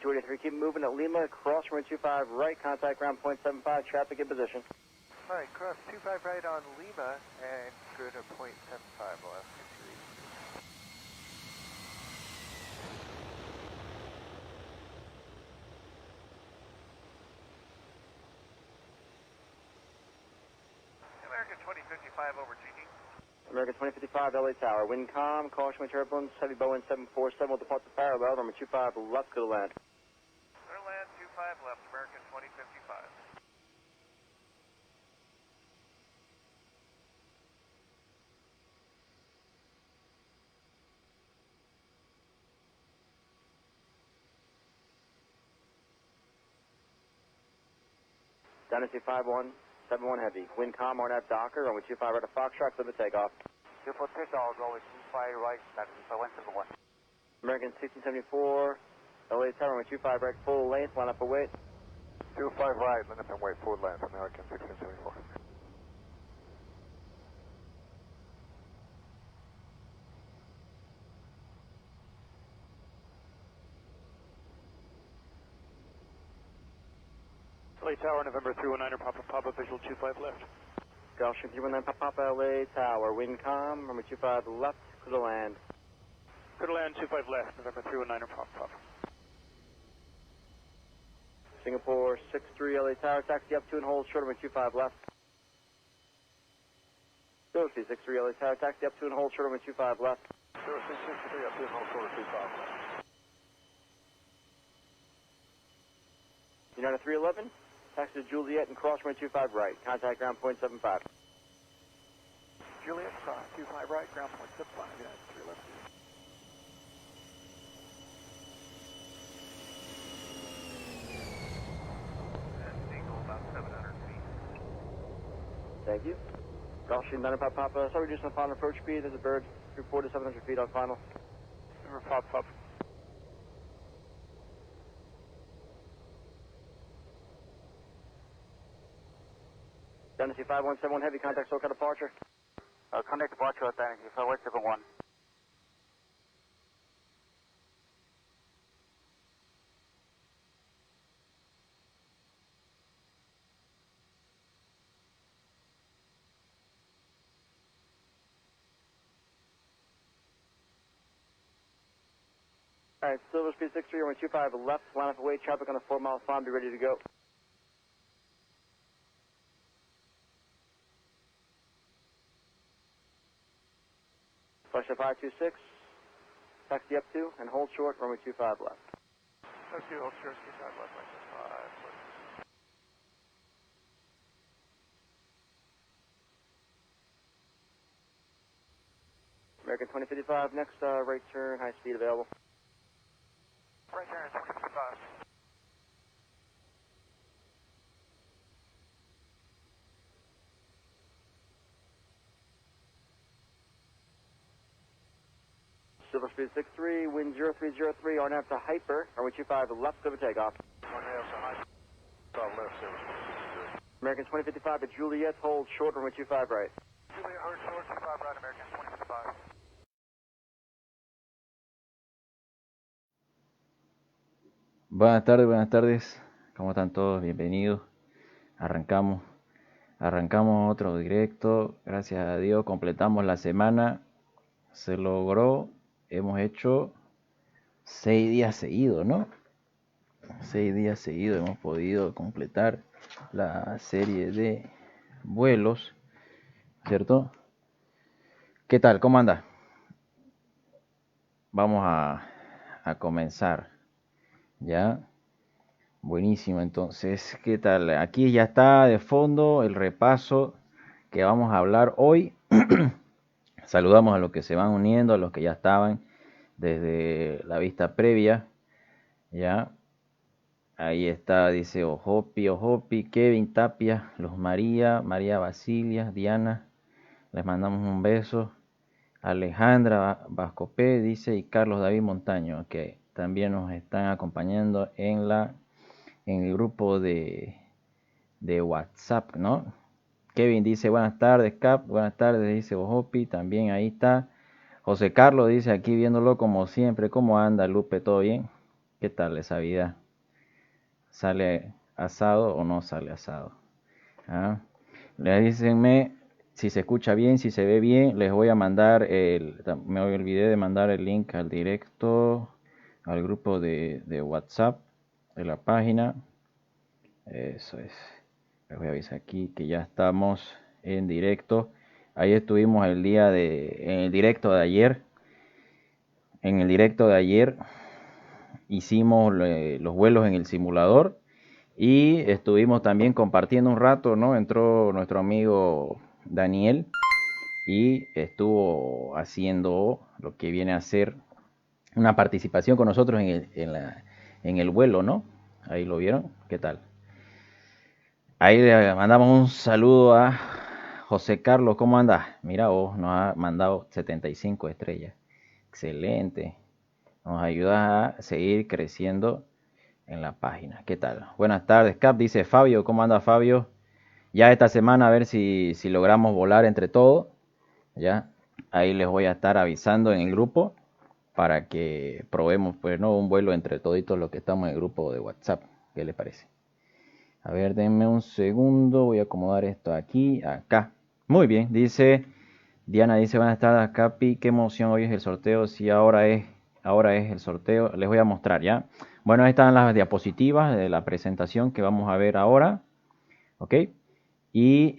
283, keep moving at Lima, cross runway 25 right, contact ground point 75, traffic in position. Alright, cross 25 right on Lima and go to point 75, we'll ask you to read. American 2055 over GD. American 2055, LA Tower, wind calm, caution with turbulence, heavy Boeing 747 will depart the parallel, runway 25 left, clear to land. Clear land 25 left, American 2055. Dynasty 5171 heavy, wind calm, RNAV Docker, runway 25 right of Foxtrot, clear to takeoff. 243 Charles, always 25 right, Dynasty 5171. American 1674, LA Tower, runway 25 right, full length, line up for wait. 25 right, line up and wait, full length, American 1674. LA Tower, November 319er, Papa, visual 25 left. Gulfstream 319 Papa, LA Tower, wind calm, runway 25 left, clear to land. Clear to land 25 left, November 319er, Papa. Singapore 63 LA Tower, taxi up 2 and hold short, runway 25 left. Philadelphia 63 LA Tower, taxi up 2 and hold short, runway 25 left. 63 up to hold short, 25 left. United 311, taxi to Juliet and cross runway 25 right, contact ground point 75. Juliet, cross 25 right, ground point 75, United 311. About 700 feet. Thank you. Gulfstream 9 Papa, sorry, reducing the final approach speed. There's a bird reported 700 feet on final. November Papa. Dynasty 5171 heavy, contact SoCal departure. Contact departure at Dynasty 5171. Alright, Silver Speed 63, runway 25 left, line up away, traffic on a 4-mile farm, be ready to go. Flush at 526, taxi up 2 and hold short, runway 25 left. Taxi hold short, 25 left, line 5. American 2055, next right turn, high speed available. Right there, 2055. Silver Speed 63, wind 0303, RNAV to Hyper, runway 25 left, clear for takeoff. Left, Silver Speed 63. American 2055 at Juliet, hold short, runway 25 right. Juliet, hold short, 25 right, American 2055. Buenas tardes, ¿cómo están todos? Bienvenidos. Arrancamos otro directo, gracias a Dios, completamos la semana, se logró, hemos hecho 6 días seguidos, ¿no? 6 días seguidos hemos podido completar la serie de vuelos, ¿cierto? ¿Qué tal? ¿Cómo anda? Vamos a comenzar. Ya, buenísimo. Entonces, ¿qué tal? Aquí ya está de fondo el repaso que vamos a hablar hoy. Saludamos a los que se van uniendo, a los que ya estaban desde la vista previa. Ya, ahí está, dice Ojopi, Kevin Tapia, Luz María Basilia, Diana, les mandamos un beso. Alejandra Vascopé dice, y Carlos David Montaño, que también nos están acompañando en el grupo de WhatsApp, ¿no? Kevin dice, buenas tardes, Cap, buenas tardes, dice Ojopi, también ahí está. José Carlos dice, aquí viéndolo como siempre, ¿cómo anda, Lupe? ¿Todo bien? ¿Qué tal esa vida? ¿Sale asado o no sale asado? ¿Ah? Le dícenme si se escucha bien, si se ve bien. Les voy a mandar me olvidé de mandar el link al directo, al grupo de WhatsApp de la página. Eso es. Les voy a avisar aquí que ya estamos en directo. Ahí estuvimos en el directo de ayer. En el directo de ayer hicimos los vuelos en el simulador y estuvimos también compartiendo un rato, ¿no? Entró nuestro amigo Daniel y estuvo haciendo lo que viene a ser una participación con nosotros en el vuelo, ¿no? Ahí lo vieron, ¿qué tal? Ahí le mandamos un saludo a José Carlos, ¿cómo andas? Mira vos, nos ha mandado 75 estrellas. Excelente. Nos ayuda a seguir creciendo en la página. ¿Qué tal? Buenas tardes, Cap, dice Fabio. ¿Cómo anda Fabio? Ya esta semana a ver si logramos volar entre todos. Ya, ahí les voy a estar avisando en el grupo para que probemos, pues, ¿no? Un vuelo entre toditos los que estamos en el grupo de WhatsApp. ¿Qué les parece? A ver, denme un segundo. Voy a acomodar esto aquí, acá. Muy bien, dice Diana, dice buenas tardes, Capi. Qué emoción, hoy es el sorteo. Sí, ahora es el sorteo. Les voy a mostrar ya. Bueno, ahí están las diapositivas de la presentación que vamos a ver ahora. ¿Ok? Y,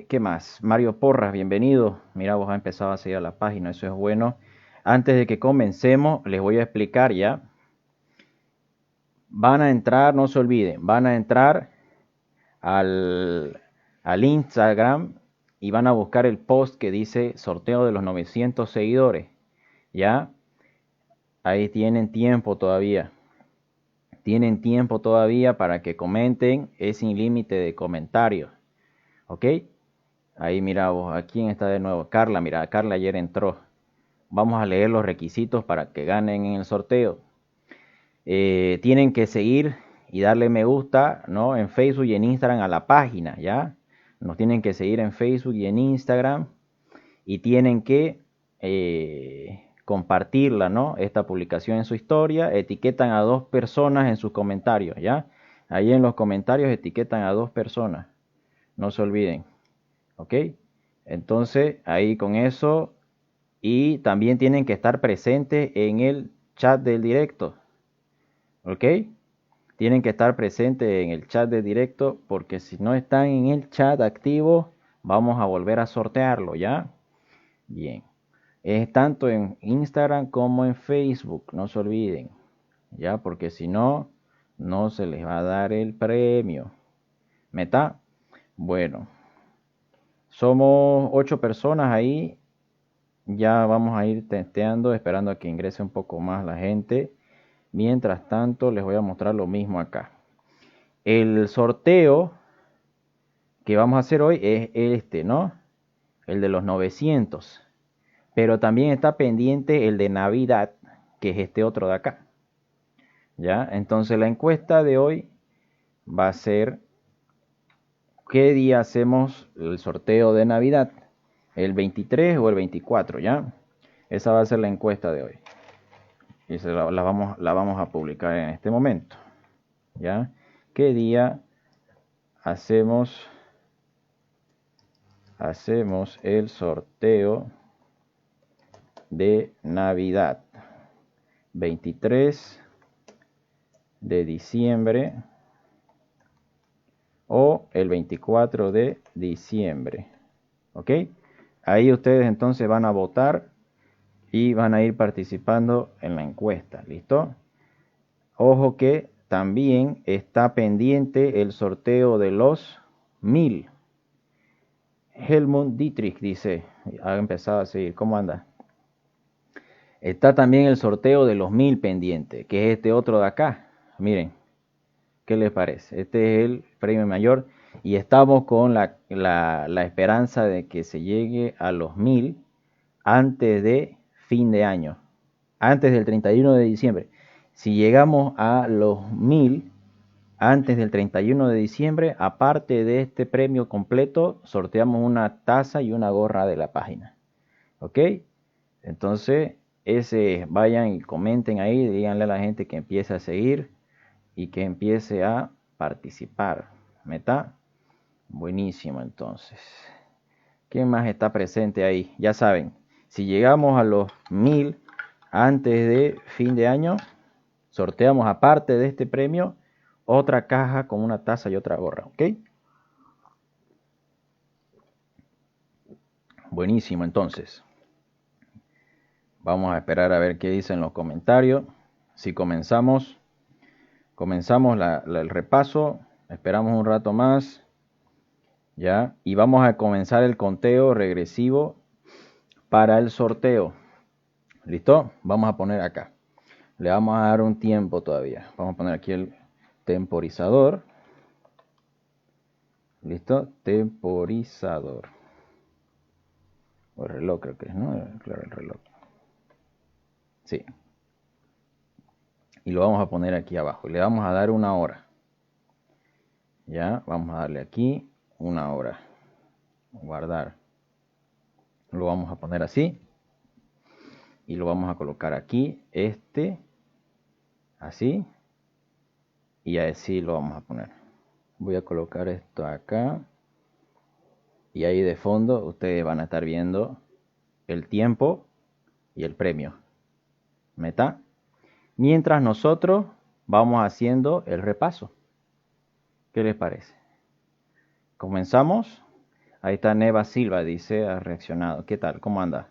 ¿qué más? Mario Porras, bienvenido. Mira, vos has empezado a seguir a la página, eso es bueno. Antes de que comencemos, les voy a explicar ya. Van a entrar, no se olviden, van a entrar al Instagram y van a buscar el post que dice sorteo de los 900 seguidores. ¿Ya? Ahí tienen tiempo todavía. Tienen tiempo todavía para que comenten. Es sin límite de comentarios. ¿Ok? Ahí mira vos, ¿a quién está de nuevo? Carla, mira, Carla ayer entró. Vamos a leer los requisitos para que ganen en el sorteo. Tienen que seguir y darle me gusta, ¿no? En Facebook y en Instagram a la página, ¿ya? Nos tienen que seguir en Facebook y en Instagram y tienen que compartirla, ¿no? Esta publicación en su historia, etiquetan a 2 personas en sus comentarios, ¿ya? Ahí en los comentarios etiquetan a 2 personas, no se olviden, ¿ok? Entonces, ahí con eso, y también tienen que estar presentes en el chat del directo, ¿ok? Tienen que estar presentes en el chat del directo porque si no están en el chat activo, vamos a volver a sortearlo, ¿ya? Bien. Es tanto en Instagram como en Facebook, no se olviden, ¿ya? Porque si no, no se les va a dar el premio. ¿Meta? Bueno, somos 8 personas ahí. Ya vamos a ir testeando, esperando a que ingrese un poco más la gente. Mientras tanto, les voy a mostrar lo mismo acá. El sorteo que vamos a hacer hoy es este, ¿no? El de los 900. Pero también está pendiente el de Navidad, que es este otro de acá. ¿Ya? Entonces la encuesta de hoy va a ser ¿qué día hacemos el sorteo de Navidad? ¿El 23 o el 24? ¿Ya? Esa va a ser la encuesta de hoy. Y la vamos a publicar en este momento. ¿Ya? ¿Qué día hacemos el sorteo de Navidad? 23 de diciembre o el 24 de diciembre. ¿Ok? Ahí ustedes entonces van a votar y van a ir participando en la encuesta. ¿Listo? Ojo que también está pendiente el sorteo de los 1000. Helmut Dietrich dice, ha empezado a seguir. ¿Cómo anda? Está también el sorteo de los 1000 pendiente, que es este otro de acá. Miren, ¿qué les parece? Este es el premio mayor y estamos con la esperanza de que se llegue a los 1000 antes de fin de año, antes del 31 de diciembre. Si llegamos a los 1000 antes del 31 de diciembre, aparte de este premio completo, sorteamos una taza y una gorra de la página. ¿Ok? Entonces, ese vayan y comenten ahí, díganle a la gente que empiece a seguir y que empiece a participar. ¿Meta? Buenísimo, entonces. ¿Quién más está presente ahí? Ya saben, si llegamos a los 1000 antes de fin de año, sorteamos aparte de este premio otra caja con una taza y otra gorra, ¿ok? Buenísimo, entonces. Vamos a esperar a ver qué dicen los comentarios. Si comenzamos el repaso, esperamos un rato más, ¿ya? Y vamos a comenzar el conteo regresivo para el sorteo. ¿Listo? Vamos a poner acá. Le vamos a dar un tiempo todavía. Vamos a poner aquí el temporizador. ¿Listo? Temporizador. O el reloj creo que es, ¿no? Claro, el reloj. Sí. Y lo vamos a poner aquí abajo. Le vamos a dar 1 hora. Ya, vamos a darle aquí 1 hora. Guardar. Lo vamos a poner así. Y lo vamos a colocar aquí. Así. Y así lo vamos a poner. Voy a colocar esto acá. Y ahí de fondo ustedes van a estar viendo el tiempo y el premio. ¿Meta? Mientras nosotros vamos haciendo el repaso. ¿Qué les parece? ¿Comenzamos? Ahí está Neva Silva, dice, ha reaccionado. ¿Qué tal? ¿Cómo anda?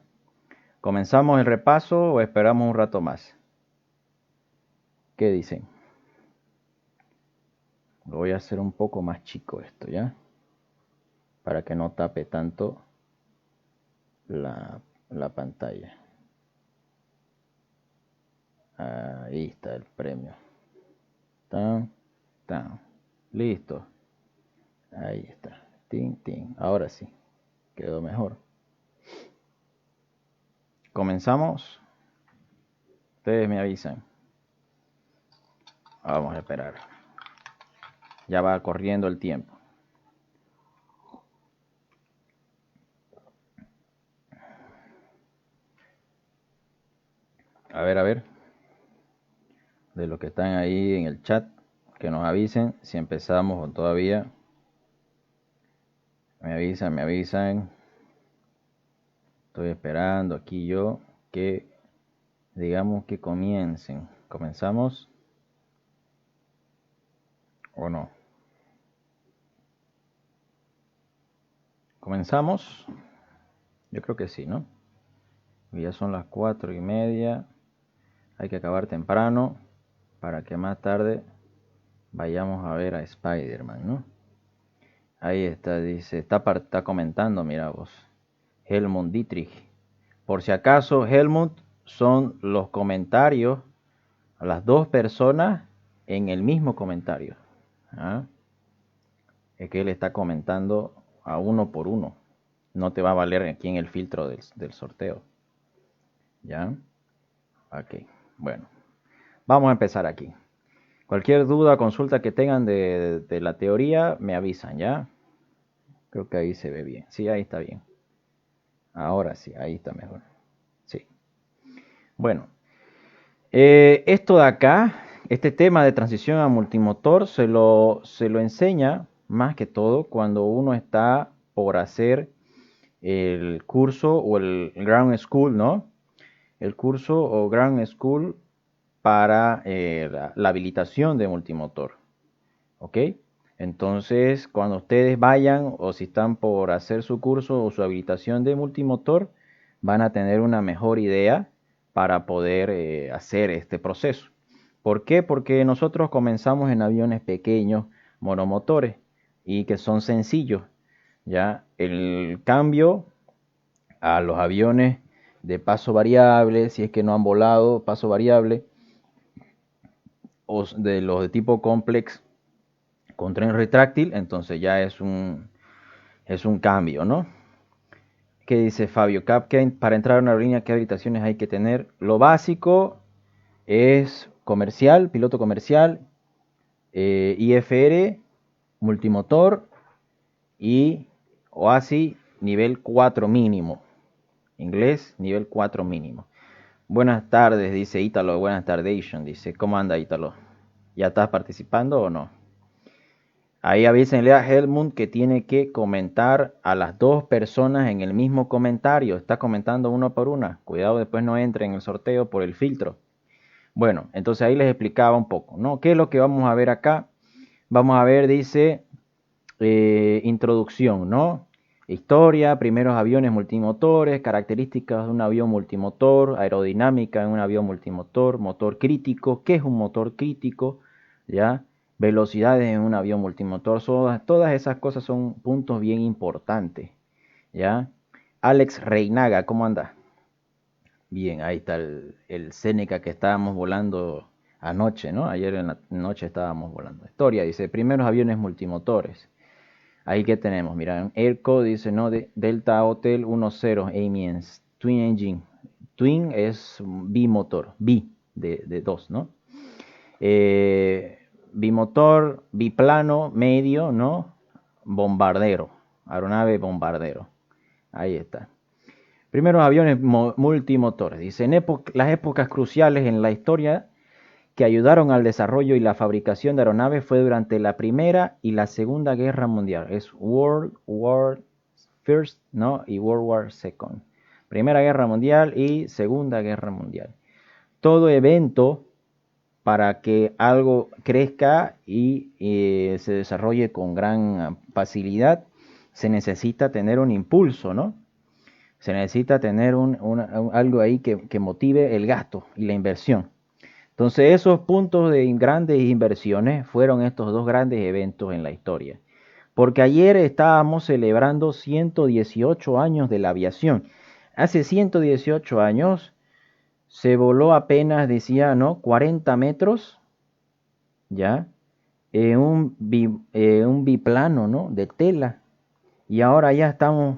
¿Comenzamos el repaso o esperamos un rato más? ¿Qué dicen? Lo voy a hacer un poco más chico esto, ¿ya? Para que no tape tanto la pantalla. Ahí está el premio. Tan, tan. Listo. Ahí está. Tin, tin. Ahora sí. Quedó mejor. ¿Comenzamos? Ustedes me avisan. Vamos a esperar. Ya va corriendo el tiempo. A ver. De los que están ahí en el chat, que nos avisen si empezamos o todavía. Me avisan. Estoy esperando aquí yo que digamos que comiencen. ¿Comenzamos? ¿O no? ¿Comenzamos? Yo creo que sí, ¿no? Ya son las 4:30. Hay que acabar temprano para que más tarde vayamos a ver a Spider-Man, ¿no? Ahí está, dice, está comentando, mira vos, Helmut Dietrich. Por si acaso, Helmut son los comentarios a las dos personas en el mismo comentario. ¿Ah? Es que él está comentando a uno por uno. No te va a valer aquí en el filtro del sorteo. ¿Ya? Ok, bueno. Vamos a empezar aquí. Cualquier duda, consulta que tengan de la teoría, me avisan, ¿ya? Creo que ahí se ve bien. Sí, ahí está bien. Ahora sí, ahí está mejor. Sí. Bueno, esto de acá, este tema de transición a multimotor, se lo enseña más que todo cuando uno está por hacer el curso o el Ground School, ¿no? El curso o Ground School para la habilitación de multimotor. ¿Ok? Entonces, cuando ustedes vayan o si están por hacer su curso o su habilitación de multimotor, van a tener una mejor idea para poder hacer este proceso. ¿Por qué? Porque nosotros comenzamos en aviones pequeños, monomotores, y que son sencillos. ¿Ya? El cambio a los aviones de paso variable, si es que no han volado, paso variable, o de los de tipo complex con tren retráctil, entonces ya es un cambio, ¿no? ¿Qué dice Fabio? Captain, para entrar a una aerolínea, ¿qué habilitaciones hay que tener? Lo básico es comercial, piloto comercial, IFR, multimotor y OASI nivel 4 mínimo. Inglés, nivel 4 mínimo. Buenas tardes, dice Ítalo. Buenas tardes, dice. ¿Cómo anda, Ítalo? ¿Ya estás participando o no? Ahí avísenle a Helmut que tiene que comentar a las dos personas en el mismo comentario. Está comentando uno por una. Cuidado, después no entre en el sorteo por el filtro. Bueno, entonces ahí les explicaba un poco, ¿no? ¿Qué es lo que vamos a ver acá? Vamos a ver, dice, introducción, ¿no? Historia, primeros aviones multimotores, características de un avión multimotor, aerodinámica en un avión multimotor, motor crítico, ¿qué es un motor crítico? ¿Ya? Velocidades en un avión multimotor, todas esas cosas son puntos bien importantes, ¿ya? Alex Reinaga, ¿cómo anda? Bien, ahí está el Seneca que estábamos volando anoche, ¿no? Ayer en la noche estábamos volando. Historia, dice, primeros aviones multimotores. Ahí que tenemos, mira, Airco dice, no, Delta Hotel 10, Amiens, Twin Engine. Twin es bimotor, de dos, ¿no? Bimotor, biplano, medio, ¿no? Bombardero, aeronave bombardero. Ahí está. Primeros aviones multimotores. Dice, las épocas cruciales en la historia que ayudaron al desarrollo y la fabricación de aeronaves fue durante la Primera y la Segunda Guerra Mundial. Es World War First, ¿no? Y World War Second. Primera Guerra Mundial y Segunda Guerra Mundial. Todo evento para que algo crezca y se desarrolle con gran facilidad, se necesita tener un impulso, ¿no? Se necesita tener algo ahí que motive el gasto y la inversión. Entonces esos puntos de grandes inversiones fueron estos dos grandes eventos en la historia. Porque ayer estábamos celebrando 118 años de la aviación. Hace 118 años se voló apenas, decía, ¿no? 40 metros, ¿ya? En un biplano, ¿no? De tela. Y ahora ya estamos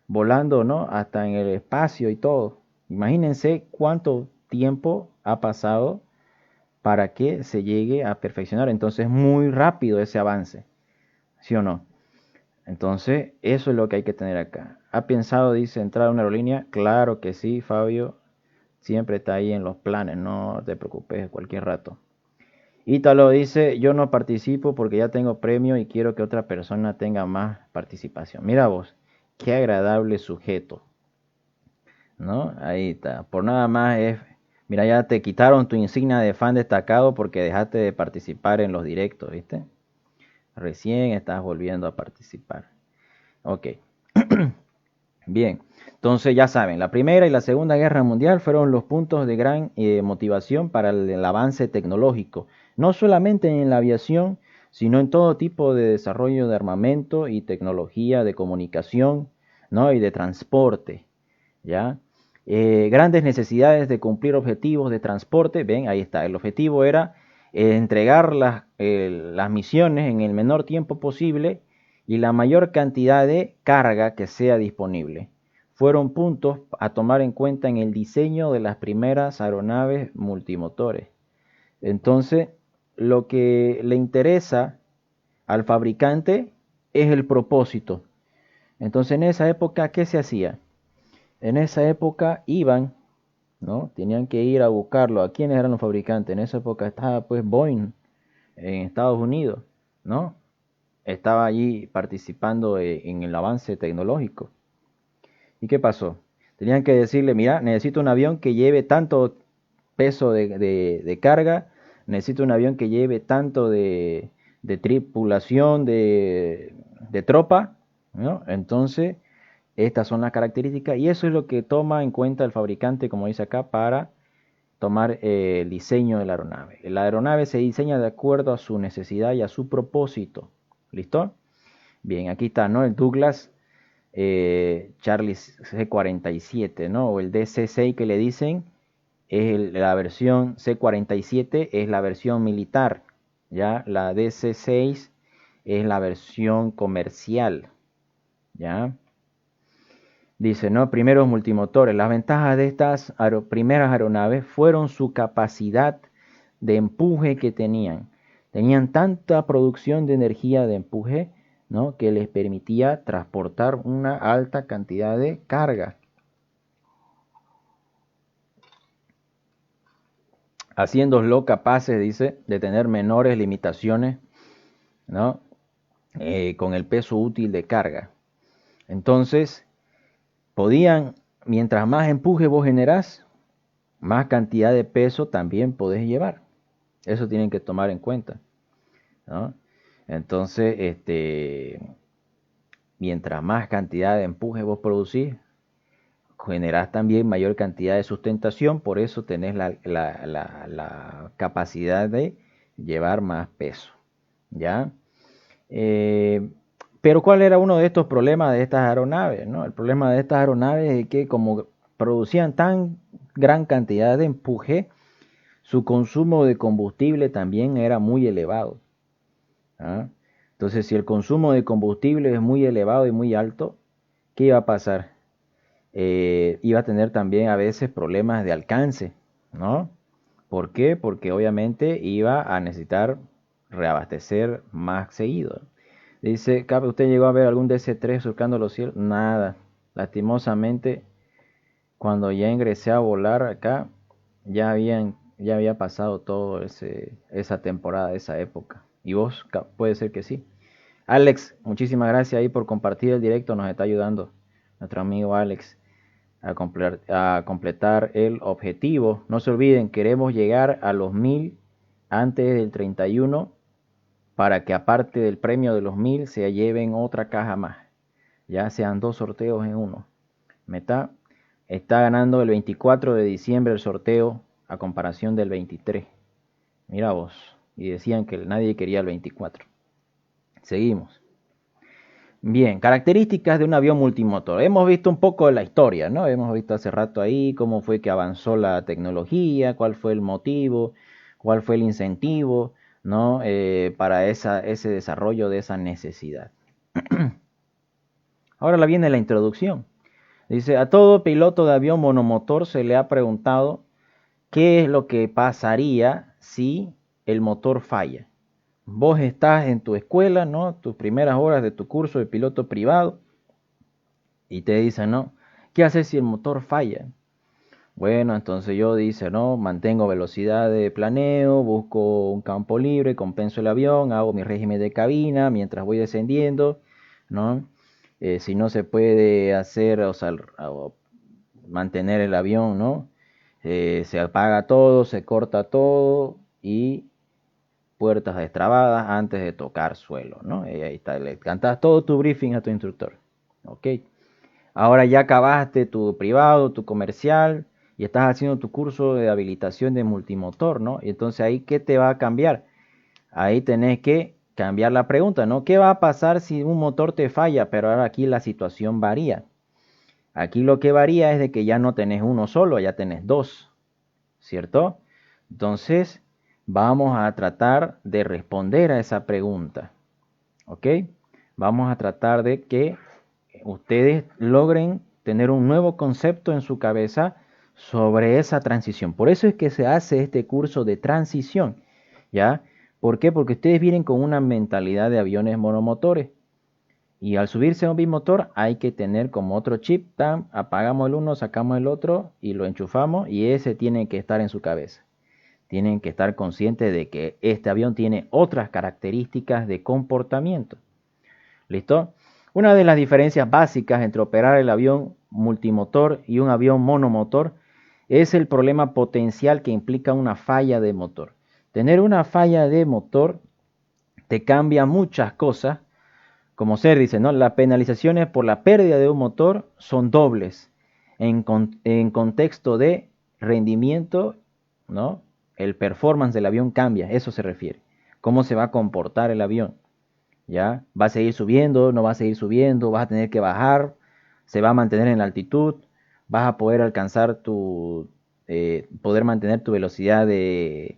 volando, ¿no? Hasta en el espacio y todo. Imagínense cuánto tiempo ha pasado para que se llegue a perfeccionar. Entonces es muy rápido ese avance, ¿sí o no? Entonces eso es lo que hay que tener acá. ¿Ha pensado, dice, entrar a una aerolínea? Claro que sí, Fabio. Siempre está ahí en los planes, no te preocupes, cualquier rato. Ítalo dice, yo no participo porque ya tengo premio y quiero que otra persona tenga más participación. Mira vos, qué agradable sujeto, ¿no? Ahí está. Por nada más es, mira, ya te quitaron tu insignia de fan destacado porque dejaste de participar en los directos, ¿viste? Recién estás volviendo a participar. Ok. Bien. Entonces ya saben, la Primera y la Segunda Guerra Mundial fueron los puntos de gran motivación para el avance tecnológico, no solamente en la aviación, sino en todo tipo de desarrollo de armamento y tecnología de comunicación, ¿no? Y de transporte, ¿ya? Grandes necesidades de cumplir objetivos de transporte, ven, ahí está, el objetivo era entregar las misiones en el menor tiempo posible y la mayor cantidad de carga que sea disponible. Fueron puntos a tomar en cuenta en el diseño de las primeras aeronaves multimotores. Entonces, lo que le interesa al fabricante es el propósito. Entonces, en esa época, ¿qué se hacía? En esa época iban, ¿no? Tenían que ir a buscarlo. ¿A quiénes eran los fabricantes? En esa época estaba pues Boeing en Estados Unidos, ¿no? Estaba allí participando en el avance tecnológico. ¿Y qué pasó? Tenían que decirle, mira, necesito un avión que lleve tanto peso de carga, necesito un avión que lleve tanto de tripulación, de tropa, ¿no? Entonces, estas son las características y eso es lo que toma en cuenta el fabricante, como dice acá, para tomar el diseño de la aeronave. La aeronave se diseña de acuerdo a su necesidad y a su propósito. ¿Listo? Bien, aquí está, ¿no? El Douglas Charlie C-47, ¿no? O el DC-6 que le dicen, es la versión C-47, es la versión militar, ¿ya? La DC-6 es la versión comercial, ¿ya? Dice, ¿no? Primeros multimotores. Las ventajas de estas primeras aeronaves fueron su capacidad de empuje que tenían. Tenían tanta producción de energía de empuje, ¿no? Que les permitía transportar una alta cantidad de carga. haciéndolo capaces, dice, de tener menores limitaciones, ¿no? Con el peso útil de carga. Entonces, podían, mientras más empuje vos generás, más cantidad de peso también podés llevar. Eso tienen que tomar en cuenta, ¿no? Entonces, mientras más cantidad de empuje vos producís, generás también mayor cantidad de sustentación, por eso tenés la capacidad de llevar más peso, ¿ya? Pero ¿cuál era uno de estos problemas de estas aeronaves, ¿no? El problema de estas aeronaves es que como producían tan gran cantidad de empuje, su consumo de combustible también era muy elevado, ¿ah? Entonces, si el consumo de combustible es muy elevado y muy alto, ¿qué iba a pasar? Iba a tener también a veces problemas de alcance, ¿no? ¿Por qué? Porque obviamente iba a necesitar reabastecer más seguido. Dice, Cape, ¿usted llegó a ver algún DC-3 surcando los cielos? Nada. Lastimosamente, cuando ya ingresé a volar acá, ya había pasado todo esa temporada, esa época. ¿Y vos? Puede ser que sí. Alex, muchísimas gracias ahí por compartir el directo, nos está ayudando nuestro amigo Alex a completar el objetivo. No se olviden, queremos llegar a los 1000 antes del 31 para que aparte del premio de los 1000 se lleven otra caja más. Ya sean 2 sorteos en uno. Meta está ganando el 24 de diciembre el sorteo a comparación del 23. Mira vos. Y decían que nadie quería el 24. Seguimos. Bien, características de un avión multimotor. Hemos visto un poco de la historia, ¿no? Hemos visto hace rato ahí cómo fue que avanzó la tecnología, cuál fue el motivo, cuál fue el incentivo, ¿no? Para ese desarrollo de esa necesidad. Ahora viene la introducción. Dice, a todo piloto de avión monomotor se le ha preguntado qué es lo que pasaría si el motor falla. Vos estás en tu escuela, ¿no? Tus primeras horas de tu curso de piloto privado y te dicen, ¿no? ¿Qué haces si el motor falla? Bueno, entonces yo dice, ¿no? Mantengo velocidad de planeo, busco un campo libre, compenso el avión, hago mi régimen de cabina mientras voy descendiendo, ¿no? Si no se puede hacer, o sea, mantener el avión, ¿no? Se apaga todo, se corta todo y puertas destrabadas antes de tocar suelo, ¿no? Y ahí está, le cantas todo tu briefing a tu instructor, ¿ok? Ahora ya acabaste tu privado, tu comercial y estás haciendo tu curso de habilitación de multimotor, ¿no? Y entonces ahí, ¿qué te va a cambiar? Ahí tenés que cambiar la pregunta, ¿no? ¿Qué va a pasar si un motor te falla? Pero ahora aquí la situación varía. Aquí lo que varía es de que ya no tenés uno solo, ya tenés dos, ¿cierto? Entonces, vamos a tratar de responder a esa pregunta, ¿ok? Vamos a tratar de que ustedes logren tener un nuevo concepto en su cabeza sobre esa transición. Por eso es que se hace este curso de transición, ¿ya? ¿Por qué? Porque ustedes vienen con una mentalidad de aviones monomotores. Y al subirse a un bimotor hay que tener como otro chip, apagamos el uno, sacamos el otro y lo enchufamos y ese tiene que estar en su cabeza. Tienen que estar conscientes de que este avión tiene otras características de comportamiento. ¿Listo? Una de las diferencias básicas entre operar el avión multimotor y un avión monomotor es el problema potencial que implica una falla de motor. Tener una falla de motor te cambia muchas cosas. Como Ser dice, ¿no? Las penalizaciones por la pérdida de un motor son dobles en contexto de rendimiento, ¿no? El performance del avión cambia, eso se refiere. ¿Cómo se va a comportar el avión? ¿Ya? ¿Va a seguir subiendo? ¿No va a seguir subiendo? ¿Vas a tener que bajar? ¿Se va a mantener en la altitud? ¿Vas a poder alcanzar poder mantener tu velocidad de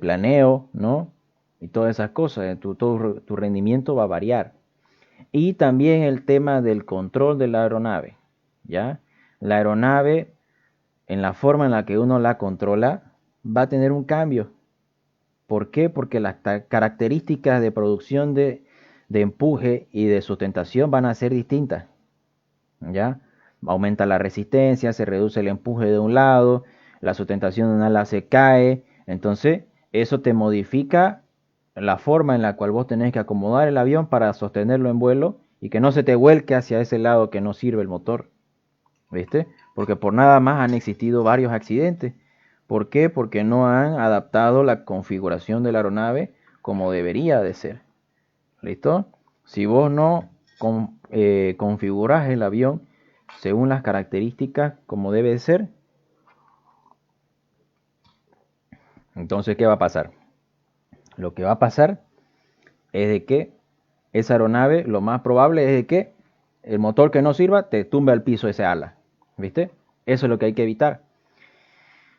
planeo, ¿no? Y todas esas cosas, tu rendimiento va a variar. Y también el tema del control de la aeronave, ¿ya? La aeronave, en la forma en la que uno la controla, va a tener un cambio. ¿Por qué? Porque las características de producción de empuje y de sustentación van a ser distintas, ¿ya? Aumenta la resistencia, se reduce el empuje de un lado, la sustentación de un ala se cae, entonces eso te modifica la forma en la cual vos tenés que acomodar el avión para sostenerlo en vuelo y que no se te vuelque hacia ese lado que no sirve el motor, ¿viste? Porque por nada más han existido varios accidentes. ¿Por qué? Porque no han adaptado la configuración de la aeronave como debería de ser. ¿Listo? Si vos no configurás el avión según las características como debe de ser, entonces ¿qué va a pasar? Lo que va a pasar es de que esa aeronave, lo más probable es de que el motor que no sirva te tumbe al piso ese ala, ¿viste? Eso es lo que hay que evitar.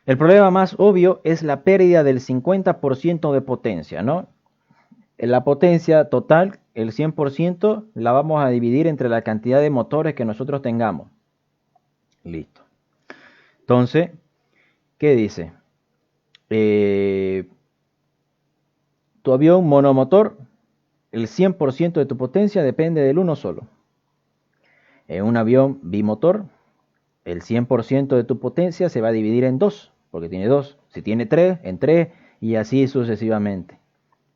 El problema más obvio es la pérdida del 50% de potencia, ¿no? La potencia total, el 100%, la vamos a dividir entre la cantidad de motores que nosotros tengamos. Listo. Entonces, ¿qué dice? Tu avión monomotor, el 100% de tu potencia depende del uno solo. En un avión bimotor, el 100% de tu potencia se va a dividir en dos, porque tiene dos. Si tiene tres, en tres, y así sucesivamente.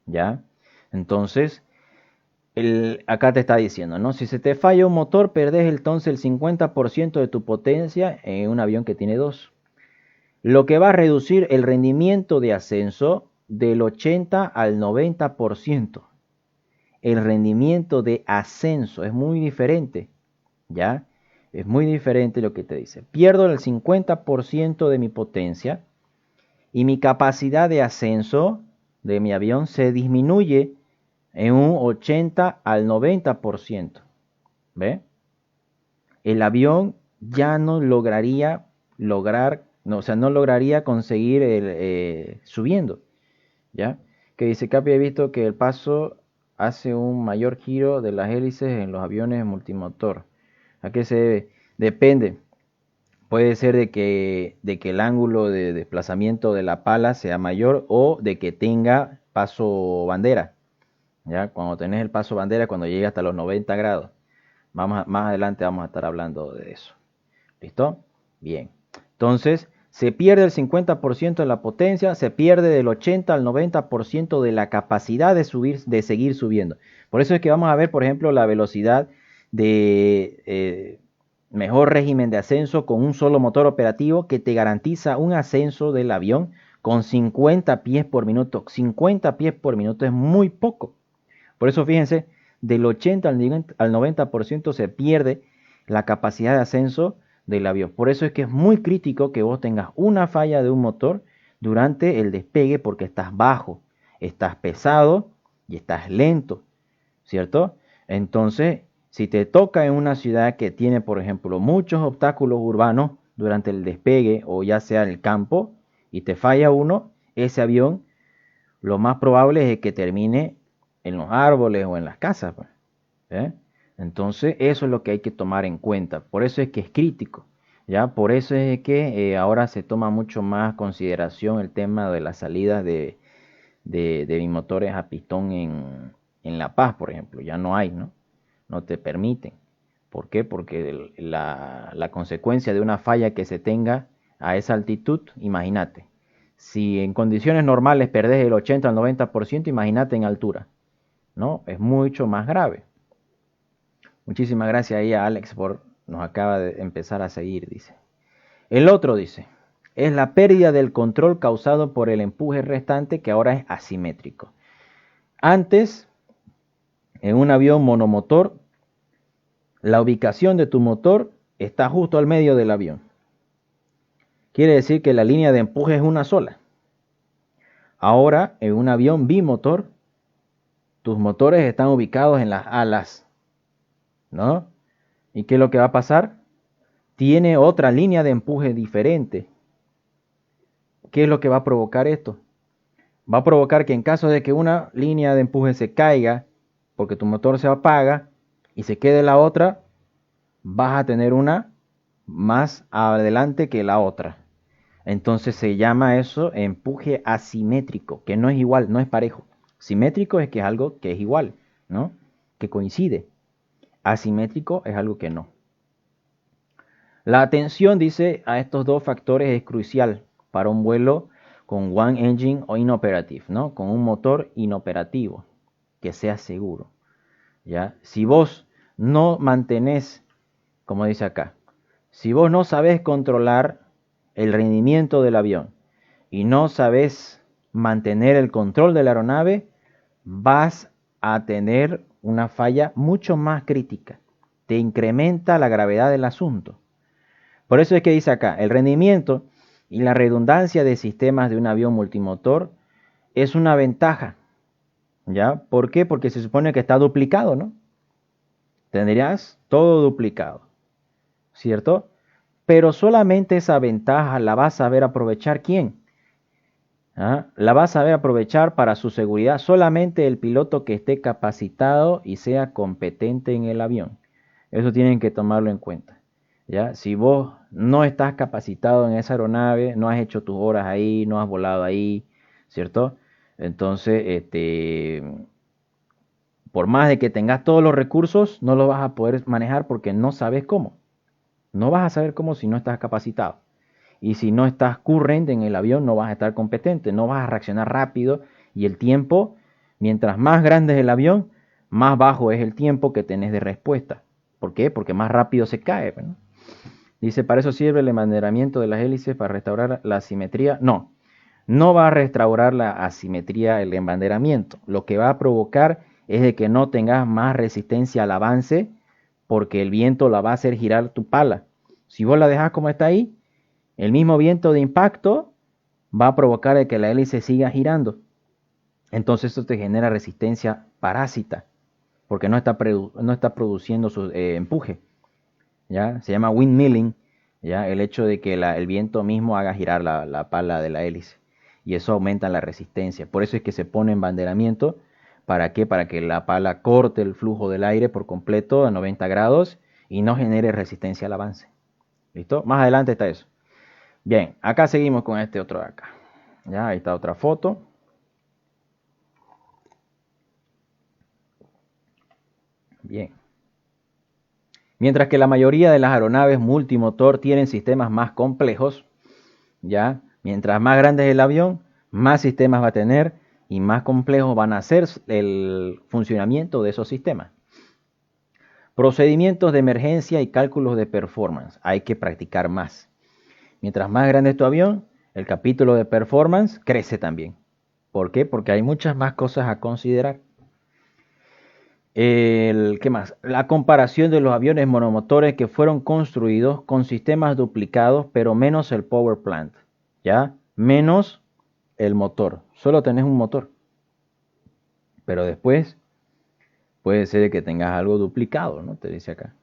¿Ya? Entonces, acá te está diciendo, ¿no? Si se te falla un motor, perdés entonces el 50% de tu potencia en un avión que tiene dos. Lo que va a reducir el rendimiento de ascenso del 80 al 90%. El rendimiento de ascenso es muy diferente, ¿ya? Es muy diferente lo que te dice. Pierdo el 50% de mi potencia y mi capacidad de ascenso de mi avión se disminuye en un 80 al 90%. ¿Ve? El avión ya no lograría conseguir subiendo. ¿Ya? Que dice Capi, he visto que el paso hace un mayor giro de las hélices en los aviones multimotor. ¿A qué se debe? Depende. Puede ser de que el ángulo de desplazamiento de la pala sea mayor o de que tenga paso bandera. ¿Ya? Cuando tenés el paso bandera, cuando llegue hasta los 90 grados. Más adelante vamos a estar hablando de eso. ¿Listo? Bien. Entonces, se pierde el 50% de la potencia, se pierde del 80 al 90% de la capacidad de seguir subiendo. Por eso es que vamos a ver, por ejemplo, la velocidad de mejor régimen de ascenso con un solo motor operativo que te garantiza un ascenso del avión con 50 pies por minuto. 50 pies por minuto es muy poco. Por eso fíjense, del 80 al 90% se pierde la capacidad de ascenso del avión. Por eso es que es muy crítico que vos tengas una falla de un motor durante el despegue porque estás bajo, estás pesado y estás lento, ¿cierto? Entonces, si te toca en una ciudad que tiene, por ejemplo, muchos obstáculos urbanos durante el despegue o ya sea en el campo y te falla uno, ese avión lo más probable es que termine en los árboles o en las casas. ¿Eh? Entonces, eso es lo que hay que tomar en cuenta. Por eso es que es crítico. ¿Ya? Por eso es que ahora se toma mucho más consideración el tema de las salidas de bimotores a pistón en La Paz, por ejemplo. Ya no hay, ¿no? No te permiten. ¿Por qué? Porque la consecuencia de una falla que se tenga a esa altitud, imagínate. Si en condiciones normales perdés el 80 al 90%, imagínate en altura, ¿no? Es mucho más grave. Muchísimas gracias ahí a Alex nos acaba de empezar a seguir, dice. El otro dice, es la pérdida del control causado por el empuje restante que ahora es asimétrico. Antes, en un avión monomotor, la ubicación de tu motor está justo al medio del avión. Quiere decir que la línea de empuje es una sola. Ahora, en un avión bimotor, tus motores están ubicados en las alas, ¿no? ¿Y qué es lo que va a pasar? Tiene otra línea de empuje diferente. ¿Qué es lo que va a provocar esto? Va a provocar que en caso de que una línea de empuje se caiga, porque tu motor se apaga, y se quede la otra, vas a tener una más adelante que la otra. Entonces se llama eso empuje asimétrico, que no es igual, no es parejo. Simétrico es que es algo que es igual, ¿no? Que coincide. Asimétrico es algo que no. La atención, dice, a estos dos factores es crucial. para un vuelo con one engine o inoperative, ¿no? Con un motor inoperativo, que sea seguro, ¿ya? Si vos no mantenés, como dice acá, si vos no sabés controlar el rendimiento del avión y no sabés mantener el control de la aeronave, vas a tener una falla mucho más crítica. Te incrementa la gravedad del asunto. Por eso es que dice acá, el rendimiento y la redundancia de sistemas de un avión multimotor es una ventaja. ¿Ya? ¿Por qué? Porque se supone que está duplicado, ¿no? Tendrías todo duplicado, ¿cierto? Pero solamente esa ventaja la va a saber aprovechar ¿quién? ¿Ah? La va a saber aprovechar para su seguridad solamente el piloto que esté capacitado y sea competente en el avión. Eso tienen que tomarlo en cuenta, ¿ya? Si vos no estás capacitado en esa aeronave, no has hecho tus horas ahí, no has volado ahí, ¿cierto? Entonces, por más de que tengas todos los recursos, no lo vas a poder manejar porque no sabes cómo. No vas a saber cómo si no estás capacitado. Y si no estás current en el avión, no vas a estar competente, no vas a reaccionar rápido y el tiempo, mientras más grande es el avión, más bajo es el tiempo que tenés de respuesta. ¿Por qué? Porque más rápido se cae, ¿no? Dice, para eso sirve el embanderamiento de las hélices para restaurar la asimetría. No, no va a restaurar la asimetría el embanderamiento. Lo que va a provocar es de que no tengas más resistencia al avance porque el viento la va a hacer girar tu pala. Si vos la dejas como está ahí, el mismo viento de impacto va a provocar de que la hélice siga girando. Entonces eso te genera resistencia parásita porque no está produciendo su empuje. ¿Ya? Se llama windmilling, ¿ya? El hecho de que el viento mismo haga girar la pala de la hélice. Y eso aumenta la resistencia. Por eso es que se pone embanderamiento. ¿Para qué? Para que la pala corte el flujo del aire por completo a 90 grados y no genere resistencia al avance. ¿Listo? Más adelante está eso. Bien, acá seguimos con este otro de acá. Ya, ahí está otra foto. Bien. Mientras que la mayoría de las aeronaves multimotor tienen sistemas más complejos, ¿ya? Mientras más grande es el avión, más sistemas va a tener y más complejos van a ser el funcionamiento de esos sistemas. Procedimientos de emergencia y cálculos de performance. Hay que practicar más. Mientras más grande es tu avión, el capítulo de performance crece también. ¿Por qué? Porque hay muchas más cosas a considerar. ¿Qué más? La comparación de los aviones monomotores que fueron construidos con sistemas duplicados, pero menos el power plant, ¿ya? Menos el motor. Solo tenés un motor. Pero después puede ser que tengas algo duplicado, ¿no? Te dice acá.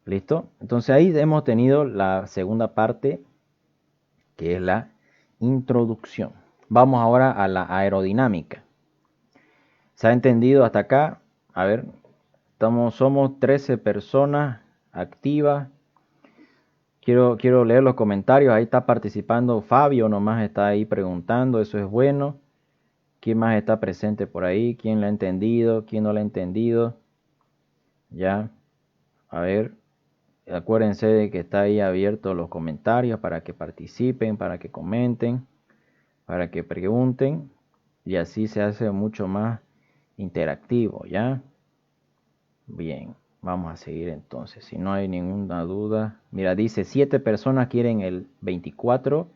¿Listo? Entonces ahí hemos tenido la segunda parte, que es la introducción. Vamos ahora a la aerodinámica. ¿Se ha entendido hasta acá? A ver, somos 13 personas activas. Quiero leer los comentarios. Ahí está participando Fabio, nomás está ahí preguntando, eso es bueno. ¿Quién más está presente por ahí? ¿Quién lo ha entendido? ¿Quién no lo ha entendido? Ya, a ver, acuérdense de que está ahí abierto los comentarios para que participen, para que comenten, para que pregunten y así se hace mucho más interactivo, ¿ya? Bien, vamos a seguir entonces, si no hay ninguna duda. Mira, dice 7 personas quieren el 24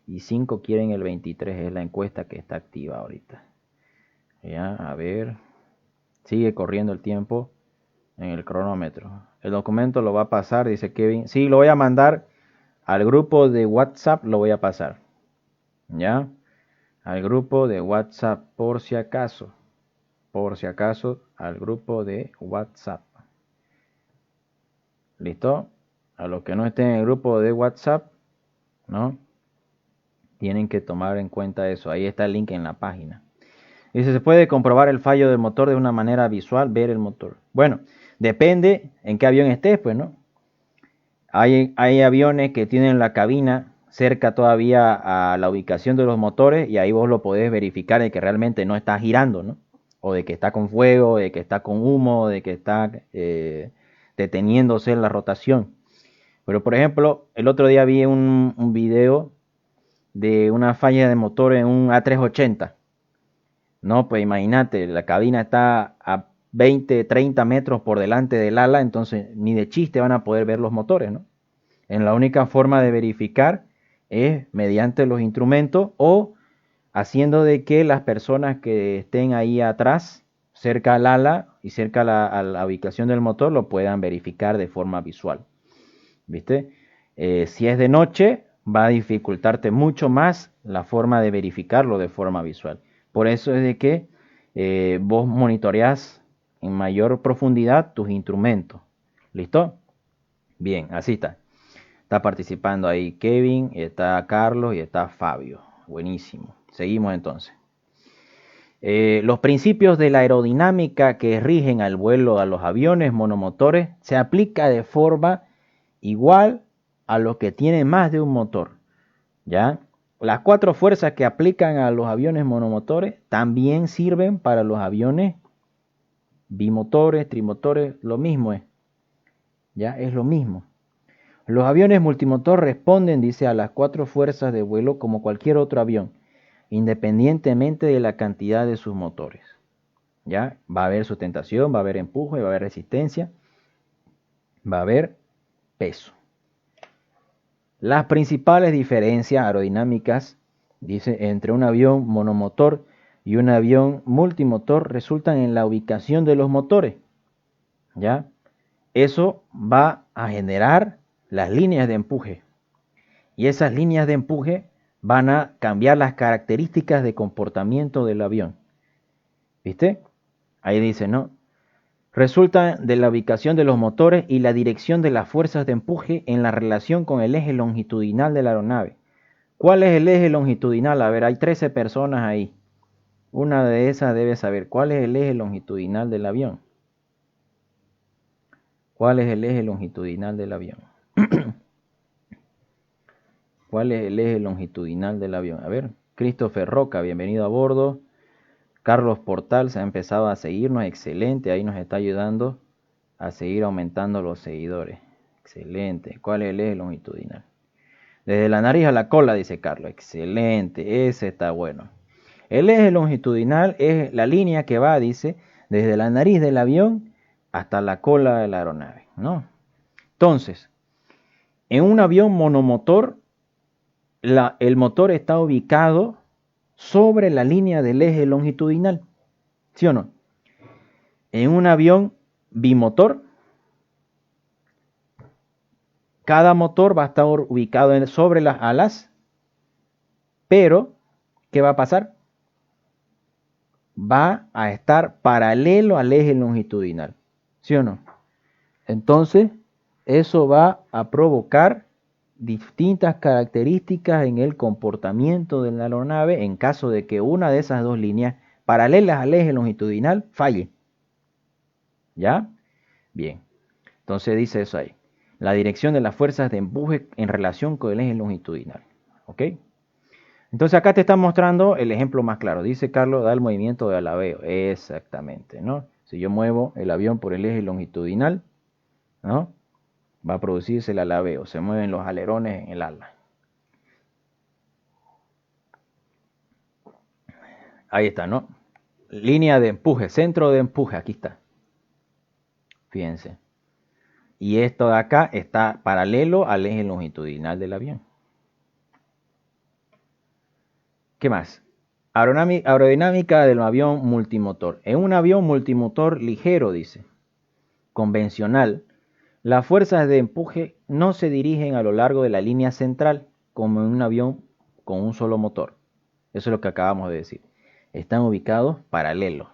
y 5 quieren el 23, es la encuesta que está activa ahorita. Ya, a ver, sigue corriendo el tiempo en el cronómetro. El documento lo va a pasar, dice Kevin. Sí, lo voy a mandar al grupo de WhatsApp, lo voy a pasar. ¿Ya? Al grupo de WhatsApp, por si acaso, al grupo de WhatsApp. ¿Listo? A los que no estén en el grupo de WhatsApp, ¿no? Tienen que tomar en cuenta eso. Ahí está el link en la página. Dice, ¿se puede comprobar el fallo del motor de una manera visual? Ver el motor. Bueno, depende en qué avión estés, pues, ¿no? Hay aviones que tienen la cabina cerca todavía a la ubicación de los motores y ahí vos lo podés verificar de que realmente no está girando, ¿no? O de que está con fuego, de que está con humo, de que está deteniéndose la rotación. Pero por ejemplo, el otro día vi un video de una falla de motor en un A380. No, pues imagínate, la cabina está a 20, 30 metros por delante del ala, entonces ni de chiste van a poder ver los motores, ¿no? En la única forma de verificar es mediante los instrumentos o haciendo de que las personas que estén ahí atrás, cerca al ala y cerca a la ubicación del motor, lo puedan verificar de forma visual. ¿Viste? Si es de noche, va a dificultarte mucho más la forma de verificarlo de forma visual. Por eso es de que vos monitoreás en mayor profundidad tus instrumentos. ¿Listo? Bien, así está. Está participando ahí Kevin, está Carlos y está Fabio. Buenísimo. Seguimos entonces. Los principios de la aerodinámica que rigen al vuelo a los aviones monomotores se aplica de forma igual a los que tienen más de un motor. ¿Ya? Las 4 fuerzas que aplican a los aviones monomotores también sirven para los aviones bimotores, trimotores, lo mismo es. ¿Ya? Es lo mismo. Los aviones multimotor responden, dice, a las 4 fuerzas de vuelo como cualquier otro avión, independientemente de la cantidad de sus motores. ¿Ya? Va a haber sustentación, va a haber empuje, va a haber resistencia, va a haber peso. Las principales diferencias aerodinámicas, dice, entre un avión monomotor y un avión multimotor resultan en la ubicación de los motores. ¿Ya? Eso va a generar las líneas de empuje. Y esas líneas de empuje van a cambiar las características de comportamiento del avión. ¿Viste? Ahí dice, ¿no? Resulta de la ubicación de los motores y la dirección de las fuerzas de empuje en la relación con el eje longitudinal de la aeronave. ¿Cuál es el eje longitudinal? A ver, hay 13 personas ahí. Una de esas debe saber cuál es el eje longitudinal del avión. ¿Cuál es el eje longitudinal del avión? ¿Cuál es el eje longitudinal del avión? A ver, Christopher Roca, bienvenido a bordo. Carlos Portal se ha empezado a seguirnos, excelente, ahí nos está ayudando a seguir aumentando los seguidores. Excelente. ¿Cuál es el eje longitudinal? Desde la nariz a la cola, dice Carlos. Excelente, ese está bueno. El eje longitudinal es la línea que va, dice, desde la nariz del avión hasta la cola de la aeronave, ¿no? Entonces, en un avión monomotor, el motor está ubicado sobre la línea del eje longitudinal, ¿sí o no? En un avión bimotor, cada motor va a estar ubicado sobre las alas, pero ¿qué va a pasar? Va a estar paralelo al eje longitudinal, ¿sí o no? Entonces, eso va a provocar distintas características en el comportamiento de la aeronave en caso de que una de esas dos líneas paralelas al eje longitudinal falle. ¿Ya? Bien. Entonces dice eso ahí. La dirección de las fuerzas de empuje en relación con el eje longitudinal. ¿Ok? Entonces acá te está mostrando el ejemplo más claro. Dice Carlos, da el movimiento de alabeo. Exactamente, ¿no? Si yo muevo el avión por el eje longitudinal, ¿no? Va a producirse el alabeo. Se mueven los alerones en el ala. Ahí está, ¿no? Línea de empuje, centro de empuje. Aquí está. Fíjense. Y esto de acá está paralelo al eje longitudinal del avión. ¿Qué más? Aerodinámica del avión multimotor. En un avión multimotor ligero, dice, convencional, las fuerzas de empuje no se dirigen a lo largo de la línea central como en un avión con un solo motor. Eso es lo que acabamos de decir. Están ubicados paralelos.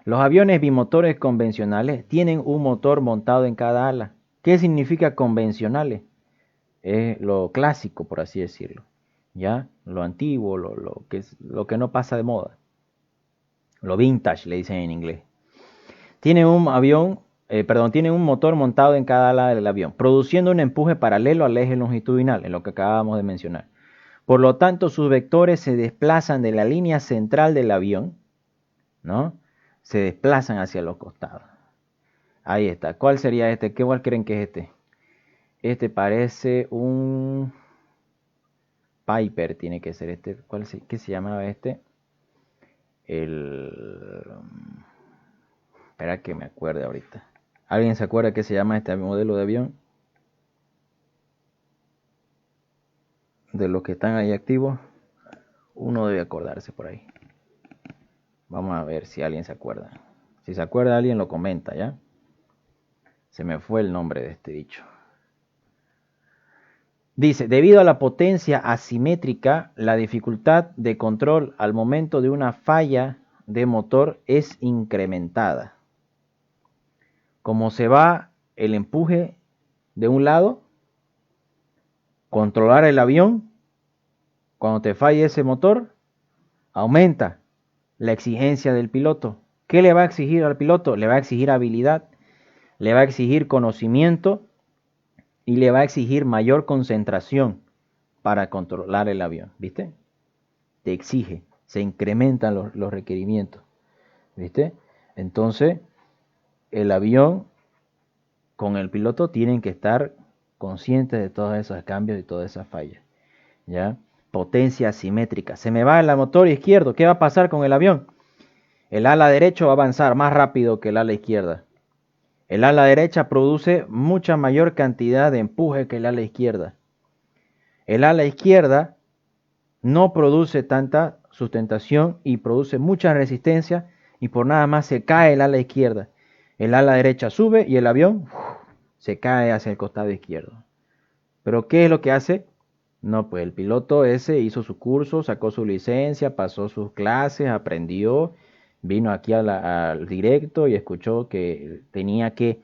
Los aviones bimotores convencionales tienen un motor montado en cada ala. ¿Qué significa convencionales? Es lo clásico, por así decirlo. ¿Ya? Lo antiguo, lo que no pasa de moda. Lo vintage, le dicen en inglés. Tiene un motor montado en cada ala del avión, produciendo un empuje paralelo al eje longitudinal, en lo que acabamos de mencionar. Por lo tanto, sus vectores se desplazan de la línea central del avión, ¿no? Se desplazan hacia los costados. Ahí está. ¿Cuál sería este? ¿Qué cuál creen que es este? Este parece un Piper tiene que ser este. ¿Qué se llamaba este? Espera que me acuerde ahorita. ¿Alguien se acuerda qué se llama este modelo de avión? De los que están ahí activos, uno debe acordarse por ahí. Vamos a ver si alguien se acuerda. Si se acuerda alguien lo comenta, ¿ya? Se me fue el nombre de este dicho. Dice, debido a la potencia asimétrica, la dificultad de control al momento de una falla de motor es incrementada. Como se va el empuje de un lado, controlar el avión, cuando te falle ese motor, aumenta la exigencia del piloto. ¿Qué le va a exigir al piloto? Le va a exigir habilidad, le va a exigir conocimiento y le va a exigir mayor concentración para controlar el avión, ¿viste? Te exige, se incrementan los requerimientos, ¿viste? Entonces, el avión con el piloto tienen que estar conscientes de todos esos cambios y todas esas fallas, ¿ya? Potencia asimétrica. Se me va el motor izquierdo, ¿qué va a pasar con el avión? El ala derecho va a avanzar más rápido que el ala izquierda. El ala derecha produce mucha mayor cantidad de empuje que el ala izquierda. El ala izquierda no produce tanta sustentación y produce mucha resistencia y por nada más se cae el ala izquierda. El ala derecha sube y el avión se cae hacia el costado izquierdo. ¿Pero qué es lo que hace? No, pues el piloto ese hizo su curso, sacó su licencia, pasó sus clases, aprendió, vino aquí al directo y escuchó que tenía que,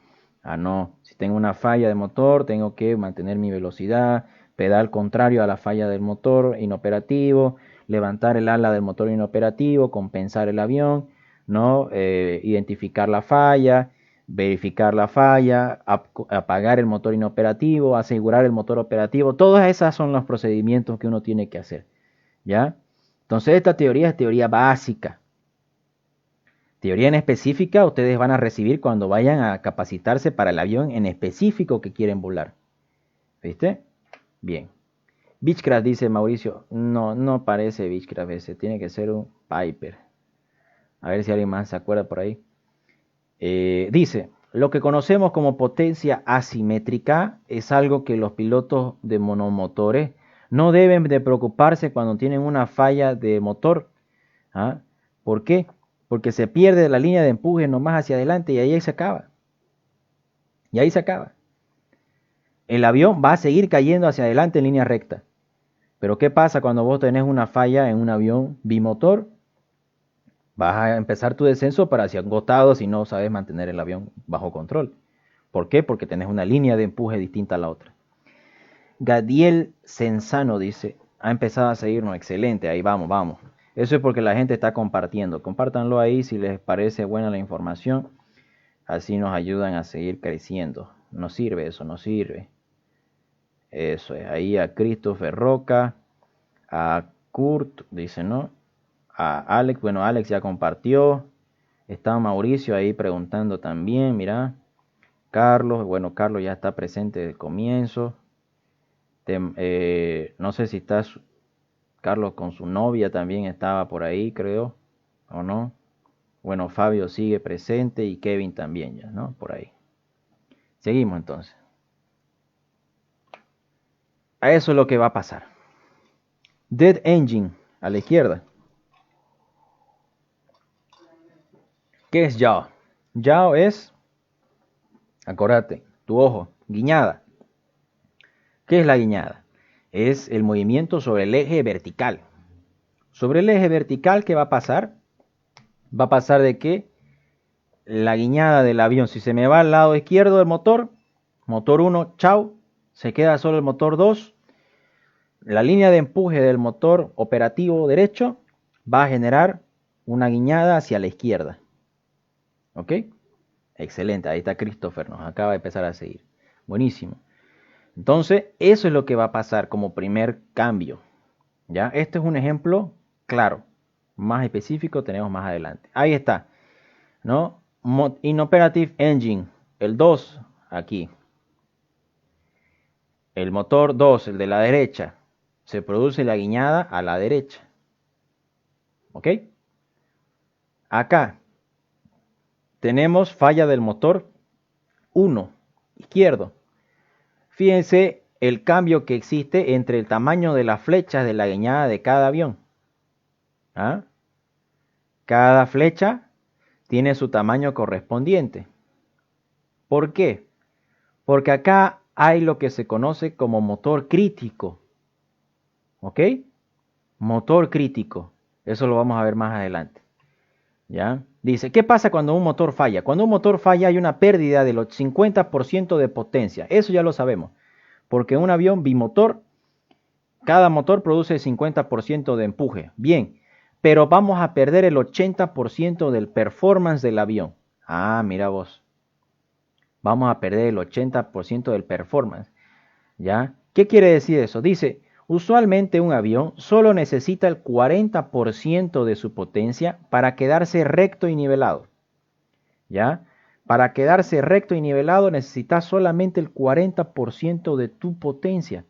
no, si tengo una falla de motor, tengo que mantener mi velocidad, pedal contrario a la falla del motor inoperativo, levantar el ala del motor inoperativo, compensar el avión, ¿no? Identificar la falla, verificar la falla, apagar el motor inoperativo, asegurar el motor operativo. Todas esas son los procedimientos que uno tiene que hacer, ¿ya? Entonces esta teoría es teoría básica. Teoría en específica ustedes van a recibir cuando vayan a capacitarse para el avión en específico que quieren volar. ¿Viste? Bien. Beechcraft, dice Mauricio. No parece Beechcraft ese. Tiene que ser un Piper. A ver si alguien más se acuerda por ahí. Dice, lo que conocemos como potencia asimétrica es algo que los pilotos de monomotores no deben de preocuparse cuando tienen una falla de motor. ¿Ah? ¿Por qué? Porque se pierde la línea de empuje nomás hacia adelante y ahí se acaba. Y ahí se acaba. El avión va a seguir cayendo hacia adelante en línea recta. Pero ¿qué pasa cuando vos tenés una falla en un avión bimotor? Vas a empezar tu descenso para hacia un costado si no sabes mantener el avión bajo control. ¿Por qué? Porque tenés una línea de empuje distinta a la otra. Gadiel Sensano dice, ha empezado a seguirnos, excelente, ahí vamos. Eso es porque la gente está compartiendo. Compártanlo ahí si les parece buena la información. Así nos ayudan a seguir creciendo. No sirve eso, no sirve. Eso es. Ahí a Christopher Roca, a Kurt, dice, ¿no? A Alex, bueno, Alex ya compartió. Está Mauricio ahí preguntando también, mira. Carlos, bueno, Carlos ya está presente desde el comienzo. No sé si estás... Carlos con su novia también estaba por ahí, creo, ¿o no? Bueno, Fabio sigue presente y Kevin también ya, ¿no? Por ahí. Seguimos entonces. A eso es lo que va a pasar. Dead Engine, a la izquierda. ¿Qué es yaw? Yaw es, acordate, tu ojo, guiñada. ¿Qué es la guiñada? Es el movimiento sobre el eje vertical. Sobre el eje vertical, ¿qué va a pasar? Va a pasar de que la guiñada del avión, si se me va al lado izquierdo del motor 1, chao, se queda solo el motor 2, la línea de empuje del motor operativo derecho va a generar una guiñada hacia la izquierda. ¿Ok? Excelente, ahí está Christopher, nos acaba de empezar a seguir. Buenísimo. Entonces, eso es lo que va a pasar como primer cambio. ¿Ya? Este es un ejemplo claro. Más específico tenemos más adelante. Ahí está, ¿no? Inoperative Engine, el 2, aquí. El motor 2, el de la derecha, se produce la guiñada a la derecha. ¿Ok? Acá tenemos falla del motor 1, izquierdo. Fíjense el cambio que existe entre el tamaño de las flechas de la guiñada de cada avión. ¿Ah? Cada flecha tiene su tamaño correspondiente. ¿Por qué? Porque acá hay lo que se conoce como motor crítico. ¿Ok? Motor crítico. Eso lo vamos a ver más adelante. ¿Ya? Dice, ¿qué pasa cuando un motor falla? Cuando un motor falla hay una pérdida del 50% de potencia. Eso ya lo sabemos. Porque un avión bimotor, cada motor produce el 50% de empuje. Bien, pero vamos a perder el 80% del performance del avión. Ah, mira vos. Vamos a perder el 80% del performance. ¿Ya? ¿Qué quiere decir eso? Dice, usualmente un avión solo necesita el 40% de su potencia para quedarse recto y nivelado. ¿Ya? Para quedarse recto y nivelado necesitas solamente el 40% de tu potencia.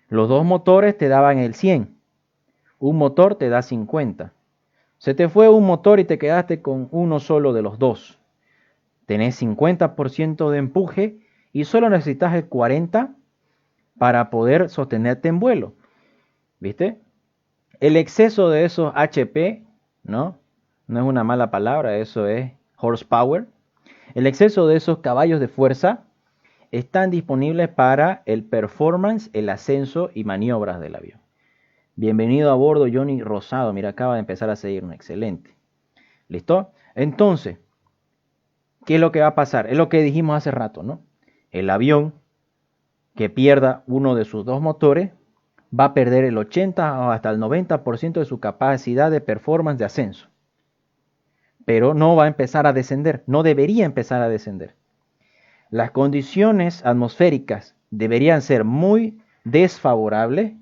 Los dos motores te daban el 100. Un motor te da 50. Se te fue un motor y te quedaste con uno solo de los dos. Tenés 50% de empuje y solo necesitas el 40% para poder sostenerte en vuelo. ¿Viste? El exceso de esos HP, ¿no? No es una mala palabra, eso es horsepower. El exceso de esos caballos de fuerza están disponibles para el performance, el ascenso y maniobras del avión. Bienvenido a bordo, Johnny Rosado. Mira, acaba de empezar a seguirnos. Excelente. ¿Listo? Entonces, ¿qué es lo que va a pasar? Es lo que dijimos hace rato, ¿no? El avión que pierda uno de sus dos motores va a perder el 80 o hasta el 90% de su capacidad de performance de ascenso. Pero no va a empezar a descender, no debería empezar a descender. Las condiciones atmosféricas deberían ser muy desfavorables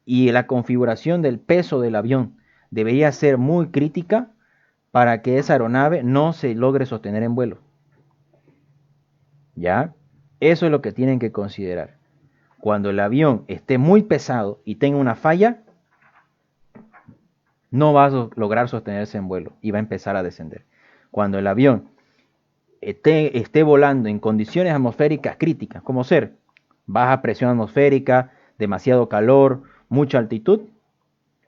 y la configuración del peso del avión debería ser muy crítica para que esa aeronave no se logre sostener en vuelo. ¿Ya? Eso es lo que tienen que considerar. Cuando el avión esté muy pesado y tenga una falla, no va a lograr sostenerse en vuelo y va a empezar a descender. Cuando el avión esté volando en condiciones atmosféricas críticas, como ser baja presión atmosférica, demasiado calor, mucha altitud,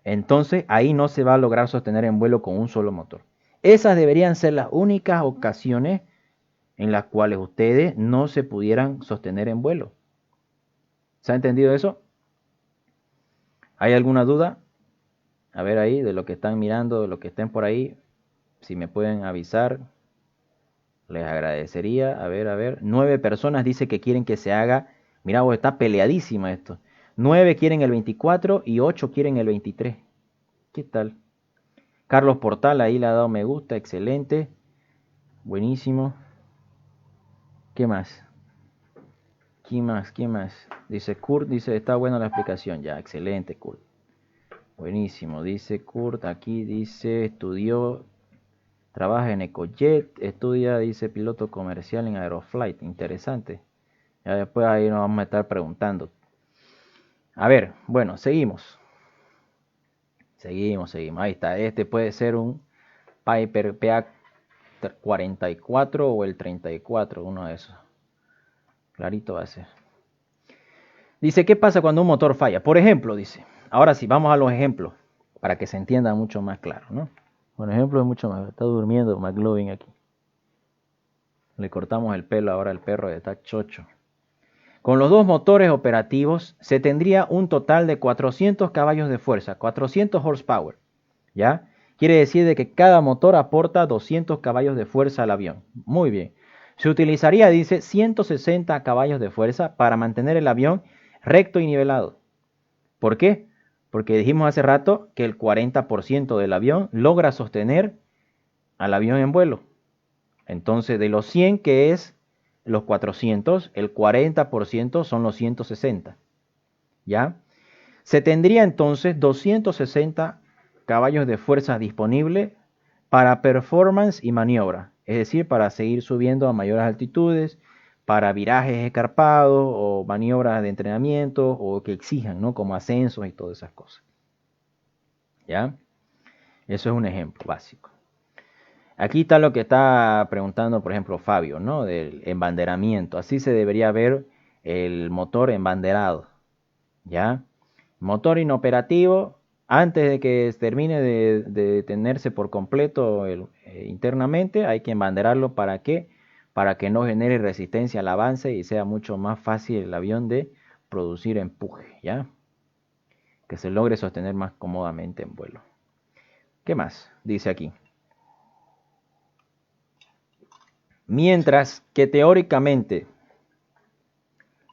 entonces ahí no se va a lograr sostener en vuelo con un solo motor. Esas deberían ser las únicas ocasiones en las cuales ustedes no se pudieran sostener en vuelo. ¿Se ha entendido eso? ¿Hay alguna duda? A ver ahí, de lo que están mirando, de lo que estén por ahí, si me pueden avisar, les agradecería. A ver. 9 personas dice que quieren que se haga. Mirá vos, está peleadísima esto. 9 quieren el 24 y 8 quieren el 23. ¿Qué tal? Carlos Portal ahí le ha dado me gusta, excelente. Buenísimo. ¿Qué más? ¿Qué más? Dice Kurt, dice, está buena la explicación. Ya, excelente, Kurt. Buenísimo, dice Kurt, aquí dice, estudió, trabaja en Ecojet, estudia, dice, piloto comercial en Aeroflight. Interesante. Ya después ahí nos vamos a estar preguntando. A ver, bueno, seguimos. Seguimos. Ahí está, este puede ser un Piper PA44 o el 34, uno de esos. Clarito va a ser. Dice, ¿qué pasa cuando un motor falla? Por ejemplo, dice, ahora sí, vamos a los ejemplos, para que se entienda mucho más claro, ¿no? Un ejemplo es mucho más, está durmiendo McLovin aquí. Le cortamos el pelo ahora al perro, está chocho. Con los dos motores operativos se tendría un total de 400 caballos de fuerza, 400 horsepower, ¿ya? Quiere decir de que cada motor aporta 200 caballos de fuerza al avión. Muy bien. Se utilizaría, dice, 160 caballos de fuerza para mantener el avión recto y nivelado. ¿Por qué? Porque dijimos hace rato que el 40% del avión logra sostener al avión en vuelo. Entonces, de los 100 que es los 400, el 40% son los 160. ¿Ya? Se tendría entonces 260 caballos de fuerza disponibles para performance y maniobra. Es decir, para seguir subiendo a mayores altitudes, para virajes escarpados o maniobras de entrenamiento o que exijan, ¿no? Como ascensos y todas esas cosas. ¿Ya? Eso es un ejemplo básico. Aquí está lo que está preguntando, por ejemplo, Fabio, ¿no? Del embanderamiento. Así se debería ver el motor embanderado. ¿Ya? Motor inoperativo, antes de que termine de detenerse por completo internamente, hay que embanderarlo. ¿Para qué? Para que no genere resistencia al avance y sea mucho más fácil el avión de producir empuje, ¿ya? Que se logre sostener más cómodamente en vuelo. ¿Qué más? Dice aquí. Mientras que teóricamente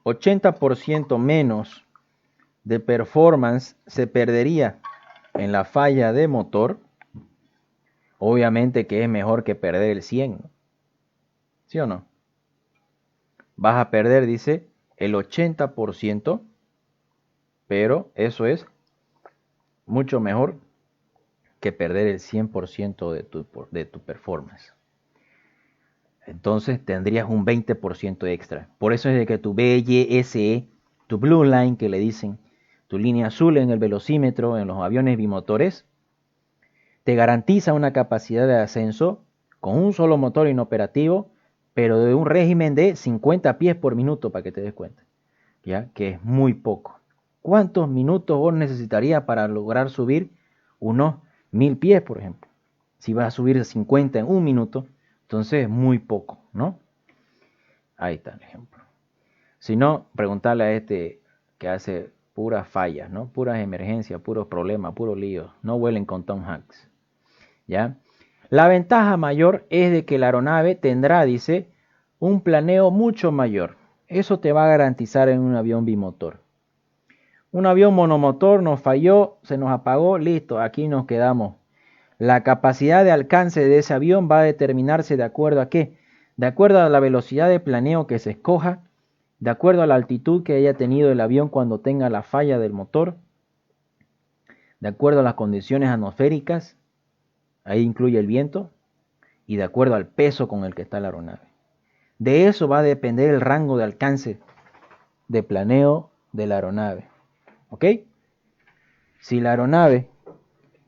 80% menos de performance se perdería en la falla de motor, obviamente que es mejor que perder el 100, ¿sí o no? Vas a perder, dice, el 80%, pero eso es mucho mejor que perder el 100% de tu performance. Entonces tendrías un 20% extra. Por eso es de que tu BLSE, tu Blue Line que le dicen, tu línea azul en el velocímetro, en los aviones bimotores, te garantiza una capacidad de ascenso con un solo motor inoperativo, pero de un régimen de 50 pies por minuto, para que te des cuenta, ¿ya? Que es muy poco. ¿Cuántos minutos vos necesitarías para lograr subir unos 1000 pies, por ejemplo? Si vas a subir 50 en un minuto, entonces es muy poco, ¿no? Ahí está el ejemplo. Si no, preguntarle a este que hace puras fallas, ¿no? Puras emergencias, puros problemas, puros líos. No vuelen con Tom Hanks, ¿ya? La ventaja mayor es de que la aeronave tendrá, dice, un planeo mucho mayor. Eso te va a garantizar en un avión bimotor. Un avión monomotor nos falló, se nos apagó, listo, aquí nos quedamos. La capacidad de alcance de ese avión va a determinarse de acuerdo a qué? De acuerdo a la velocidad de planeo que se escoja, de acuerdo a la altitud que haya tenido el avión cuando tenga la falla del motor, de acuerdo a las condiciones atmosféricas, ahí incluye el viento, y de acuerdo al peso con el que está la aeronave. De eso va a depender el rango de alcance de planeo de la aeronave. ¿Ok? Si la aeronave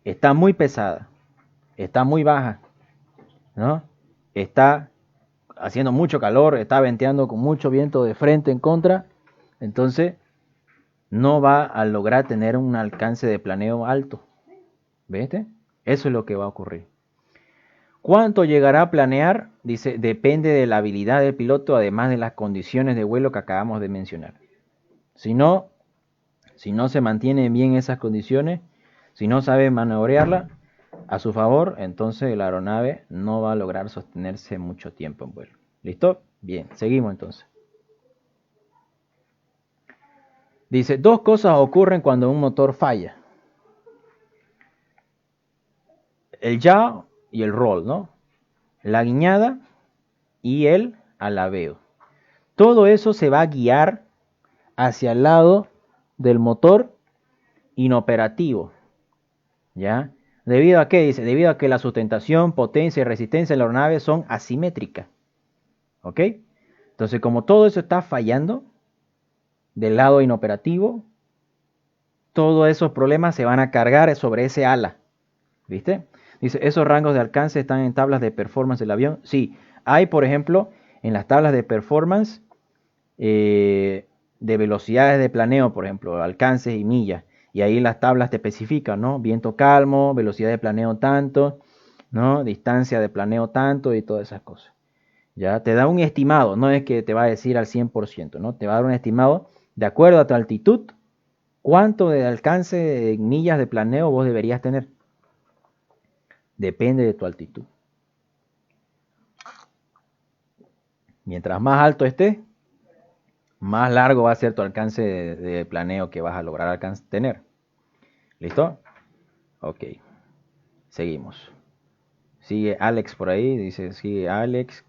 está muy pesada, está muy baja, ¿no? Está haciendo mucho calor, está venteando con mucho viento de frente en contra, entonces no va a lograr tener un alcance de planeo alto. ¿Viste? Eso es lo que va a ocurrir. ¿Cuánto llegará a planear? Dice, depende de la habilidad del piloto, además de las condiciones de vuelo que acabamos de mencionar. Si no se mantienen bien esas condiciones, si no sabe maniobrearla a su favor, entonces la aeronave no va a lograr sostenerse mucho tiempo en vuelo. ¿Listo? Bien, seguimos entonces. Dice, dos cosas ocurren cuando un motor falla. El yaw y el roll, ¿no? La guiñada y el alabeo. Todo eso se va a guiar hacia el lado del motor inoperativo, ¿ya? ¿Debido a qué? Dice, debido a que la sustentación, potencia y resistencia de la aeronave son asimétricas, ¿ok? Entonces, como todo eso está fallando del lado inoperativo, todos esos problemas se van a cargar sobre ese ala, ¿viste? Dice, ¿esos rangos de alcance están en tablas de performance del avión? Sí, hay, por ejemplo, en las tablas de performance de velocidades de planeo, por ejemplo, alcances y millas. Y ahí las tablas te especifican, ¿no? Viento calmo, velocidad de planeo tanto, ¿no? Distancia de planeo tanto y todas esas cosas. Ya te da un estimado, no es que te va a decir al 100%, ¿no? Te va a dar un estimado de acuerdo a tu altitud, cuánto de alcance de millas de planeo vos deberías tener. Depende de tu altitud. Mientras más alto estés, más largo va a ser tu alcance de planeo que vas a lograr tener. ¿Listo? Ok. Seguimos. Sigue Alex por ahí. Dice, sigue Alex.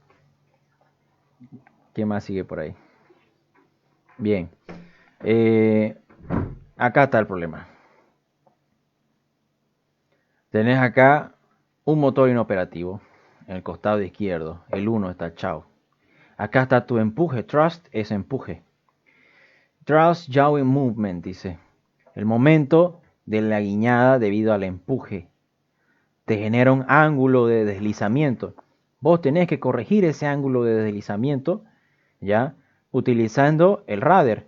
¿Qué más sigue por ahí? Bien. Acá está el problema. Tenés acá un motor inoperativo en el costado izquierdo. El 1 está chao. Acá está tu empuje. Thrust es empuje. Thrust yawing movement, dice. El momento de la guiñada debido al empuje. Te genera un ángulo de deslizamiento. Vos tenés que corregir ese ángulo de deslizamiento, ¿ya? Utilizando el rudder,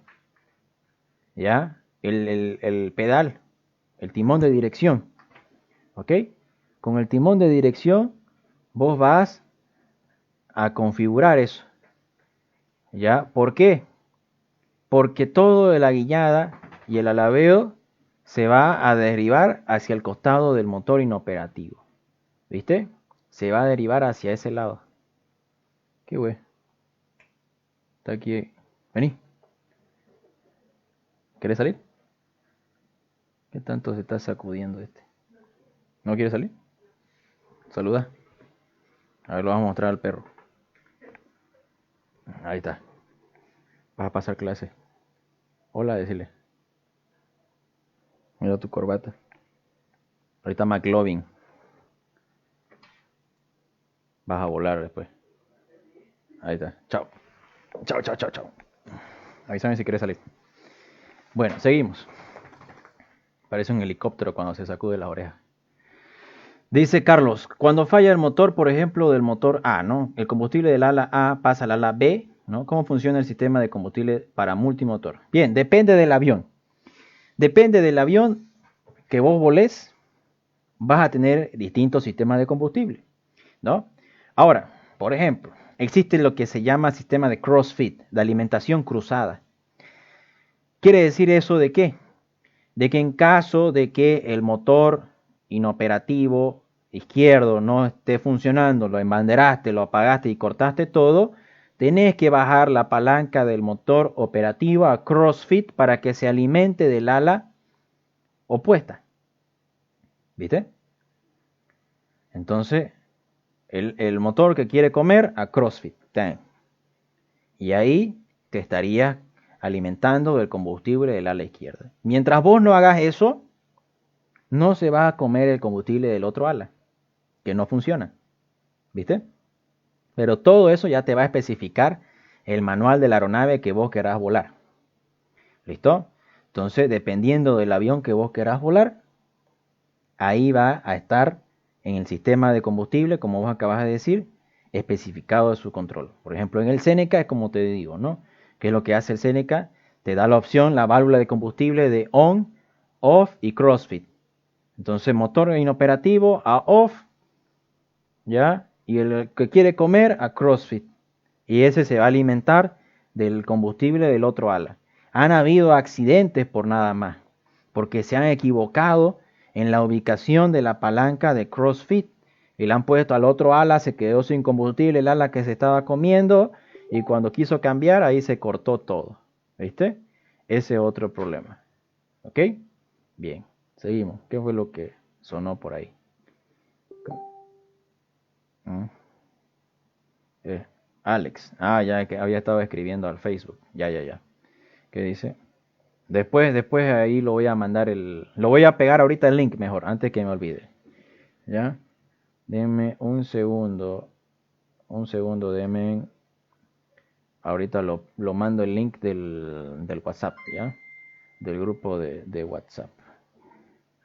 ¿ya? El pedal, el timón de dirección, ¿ok? Con el timón de dirección, vos vas a configurar eso, ¿ya? ¿Por qué? Porque todo de la guiñada y el alabeo se va a derivar hacia el costado del motor inoperativo. ¿Viste? Se va a derivar hacia ese lado. Qué güey. Está aquí. Vení. ¿Querés salir? ¿Qué tanto se está sacudiendo este? ¿No quiere salir? Saluda. A ver, lo vamos a mostrar al perro. Ahí está. Vas a pasar clase. Hola, decirle. Mira tu corbata. Ahorita McLovin. Vas a volar después. Ahí está. Chao. Chao, chao, chao, chao. Avísame si quieres salir. Bueno, seguimos. Parece un helicóptero cuando se sacude las orejas. Dice Carlos, cuando falla el motor, por ejemplo, del motor A, ¿no? El combustible del ala A pasa al ala B, ¿no? ¿Cómo funciona el sistema de combustible para multimotor? Bien, depende del avión. Depende del avión que vos volés, vas a tener distintos sistemas de combustible, ¿no? Ahora, por ejemplo, existe lo que se llama sistema de crossfit, de alimentación cruzada. ¿Quiere decir eso de qué? De que en caso de que el motor inoperativo izquierdo no esté funcionando, lo embanderaste, lo apagaste y cortaste todo, tenés que bajar la palanca del motor operativo a crossfit para que se alimente del ala opuesta. ¿Viste? Entonces, el motor que quiere comer a crossfit. Ten. Y ahí te estarías alimentando del combustible del ala izquierda. Mientras vos no hagas eso, no se va a comer el combustible del otro ala, que no funciona. ¿Viste? Pero todo eso ya te va a especificar el manual de la aeronave que vos querás volar. ¿Listo? Entonces, dependiendo del avión que vos querás volar, ahí va a estar en el sistema de combustible, como vos acabas de decir, especificado de su control. Por ejemplo, en el Seneca es como te digo, ¿no? ¿Qué es lo que hace el Seneca? Te da la opción, la válvula de combustible de on, off y crossfit. Entonces, motor inoperativo a off, ¿ya? Y el que quiere comer a crossfit. Y ese se va a alimentar del combustible del otro ala. Han habido accidentes por nada más, porque se han equivocado en la ubicación de la palanca de crossfit y la han puesto al otro ala, se quedó sin combustible el ala que se estaba comiendo y cuando quiso cambiar ahí se cortó todo. ¿Viste? Ese otro problema. ¿Ok? Bien, seguimos. ¿Qué fue lo que sonó por ahí? Alex. Ya que había estado escribiendo al Facebook. Ya. ¿Qué dice? Después ahí lo voy a mandar lo voy a pegar ahorita el link mejor, antes que me olvide. ¿Ya? Denme un segundo. Denme. Ahorita lo mando el link del WhatsApp, ¿ya? Del grupo de WhatsApp.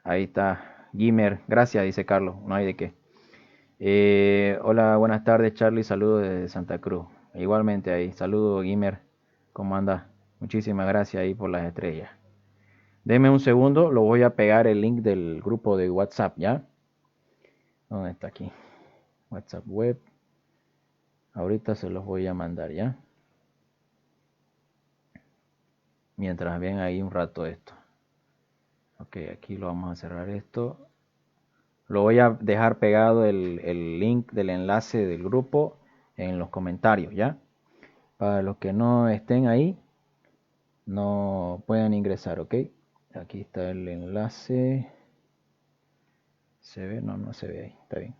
Ahí está. Gimer, gracias, dice Carlos. No hay de qué. Hola, buenas tardes, Charlie. Saludos desde Santa Cruz. Igualmente ahí. Saludos, Gimer. ¿Cómo anda? Muchísimas gracias ahí por las estrellas. Deme un segundo, lo voy a pegar el link del grupo de WhatsApp, ¿ya? ¿Dónde está aquí? WhatsApp web. Ahorita se los voy a mandar, ¿ya? Mientras ven ahí un rato esto. Ok, aquí lo vamos a cerrar esto. Lo voy a dejar pegado el link del enlace del grupo en los comentarios, ¿ya? Para los que no estén ahí, no pueden ingresar, ¿ok? Aquí está el enlace. ¿Se ve? No se ve ahí, está bien.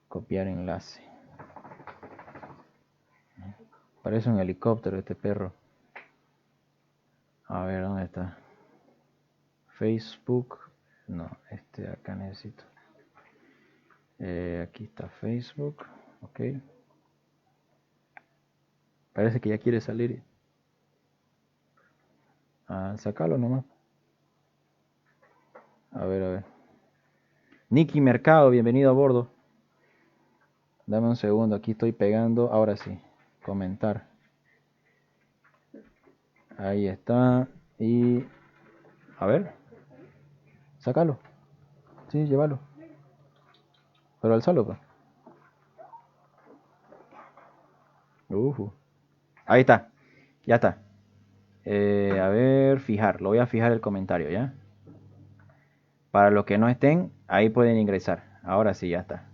Copiar enlace. Parece un helicóptero este perro. A ver, ¿dónde está? Facebook. No, acá necesito. Aquí está Facebook. Ok. Parece que ya quiere salir. Sácalo nomás. A ver. Nicky Mercado, bienvenido a bordo. Dame un segundo, aquí estoy pegando. Ahora sí, comentar. Ahí está. Y... a ver. Sácalo. Sí, llévalo. Pero alzalo, pues. Ahí está. Ya está. A ver, fijar. Lo voy a fijar el comentario, ¿ya? Para los que no estén, ahí pueden ingresar. Ahora sí, ya está.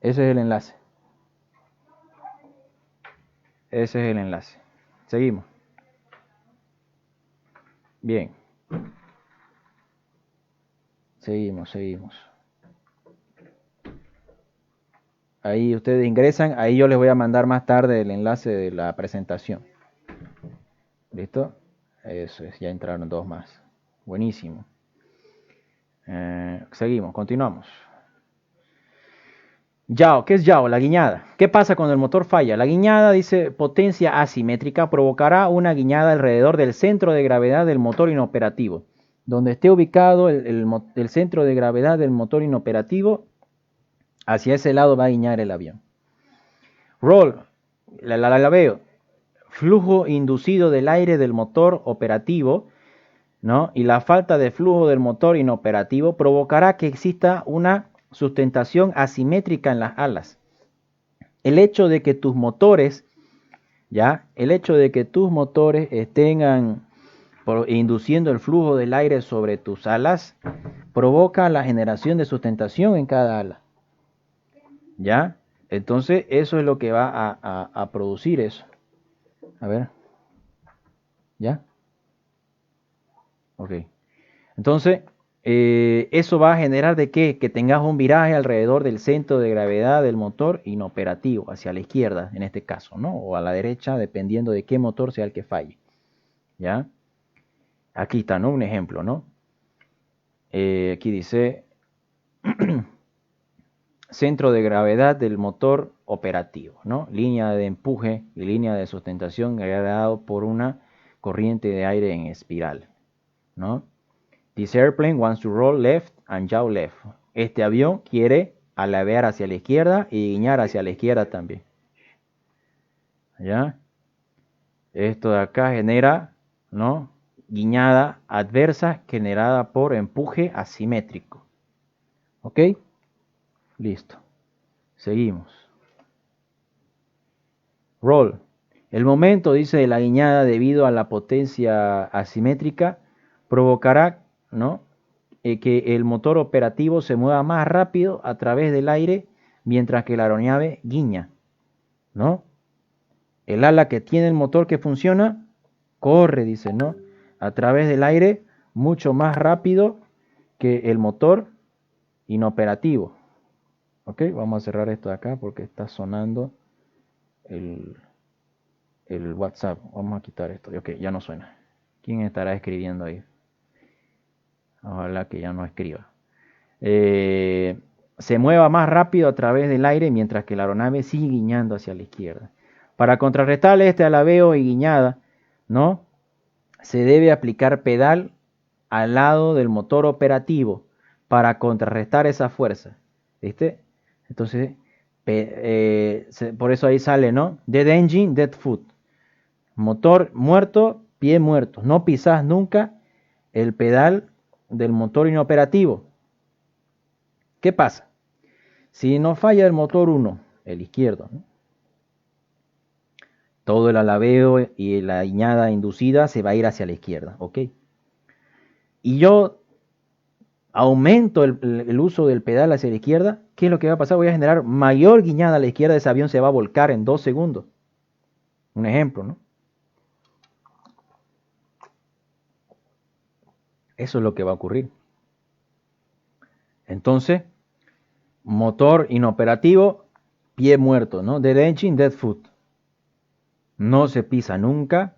Ese es el enlace. Ese es el enlace. Seguimos. Bien. Seguimos. Ahí ustedes ingresan. Ahí yo les voy a mandar más tarde el enlace de la presentación. ¿Listo? Eso es. Ya entraron 2 más. Buenísimo. Seguimos. Continuamos. Yaw, ¿qué es yaw? La guiñada. ¿Qué pasa cuando el motor falla? La guiñada, dice, potencia asimétrica, provocará una guiñada alrededor del centro de gravedad del motor inoperativo. Donde esté ubicado el centro de gravedad del motor inoperativo, hacia ese lado va a guiñar el avión. Roll, la veo. Flujo inducido del aire del motor operativo, ¿no? Y la falta de flujo del motor inoperativo provocará que exista una sustentación asimétrica en las alas. El hecho de que tus motores, estén induciendo el flujo del aire sobre tus alas, provoca la generación de sustentación en cada ala. ¿Ya? Entonces, eso es lo que va a producir eso. A ver. ¿Ya? Ok. Entonces, eso va a generar de qué? Que tengas un viraje alrededor del centro de gravedad del motor inoperativo, hacia la izquierda en este caso, ¿no? O a la derecha, dependiendo de qué motor sea el que falle. ¿Ya? Aquí está, ¿no? Un ejemplo, ¿no? Aquí dice centro de gravedad del motor operativo, ¿no? Línea de empuje y línea de sustentación dado por una corriente de aire en espiral, ¿no? This airplane wants to roll left and yaw left. Este avión quiere alabear hacia la izquierda y guiñar hacia la izquierda también. ¿Ya? Esto de acá genera, ¿no? Guiñada adversa generada por empuje asimétrico. ¿Ok? Listo. Seguimos. Roll. El momento, dice, de la guiñada debido a la potencia asimétrica provocará, ¿no? Que el motor operativo se mueva más rápido a través del aire mientras que la aeronave guiña, ¿no? El ala que tiene el motor que funciona corre, dice, ¿no? A través del aire mucho más rápido que el motor inoperativo. Ok, vamos a cerrar esto de acá porque está sonando el WhatsApp. Vamos a quitar esto. Ok, ya no suena. ¿Quién estará escribiendo ahí? Ojalá que ya no escriba. Se mueva más rápido a través del aire mientras que la aeronave sigue guiñando hacia la izquierda. Para contrarrestarle este alabeo y guiñada, ¿no? Se debe aplicar pedal al lado del motor operativo para contrarrestar esa fuerza. ¿Viste? Entonces, por eso ahí sale, ¿no? Dead engine, dead foot. Motor muerto, pie muerto. No pisás nunca el pedal del motor inoperativo. ¿Qué pasa? Si no falla el motor 1, el izquierdo, ¿no? Todo el alabeo y la guiñada inducida se va a ir hacia la izquierda, ¿ok? Y yo aumento el uso del pedal hacia la izquierda, ¿qué es lo que va a pasar? Voy a generar mayor guiñada a la izquierda, ese avión se va a volcar en 2 segundos. Un ejemplo, ¿no? Eso es lo que va a ocurrir. Entonces, motor inoperativo, pie muerto, ¿no? Dead engine, dead foot. No se pisa nunca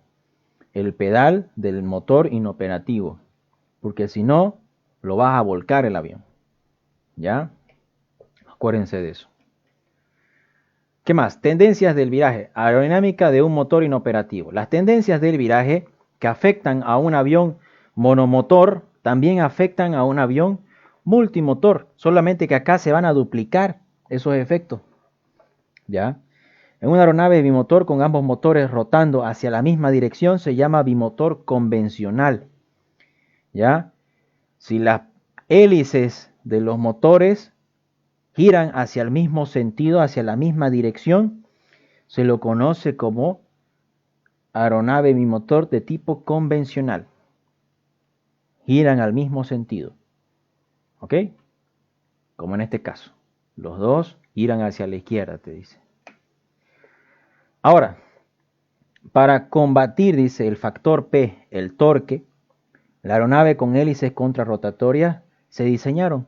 el pedal del motor inoperativo, porque si no, lo vas a volcar el avión. ¿Ya? Acuérdense de eso. ¿Qué más? Tendencias del viraje. Aerodinámica de un motor inoperativo. Las tendencias del viraje que afectan a un avión monomotor también afectan a un avión multimotor. Solamente que acá se van a duplicar esos efectos. ¿Ya? En una aeronave bimotor con ambos motores rotando hacia la misma dirección se llama bimotor convencional. ¿Ya? Si las hélices de los motores giran hacia el mismo sentido, hacia la misma dirección, se lo conoce como aeronave bimotor de tipo convencional. Giran al mismo sentido. ¿Ok? Como en este caso. Los dos giran hacia la izquierda, te dice. Ahora, para combatir, dice, el factor P, el torque, la aeronave con hélices contrarrotatorias se diseñaron.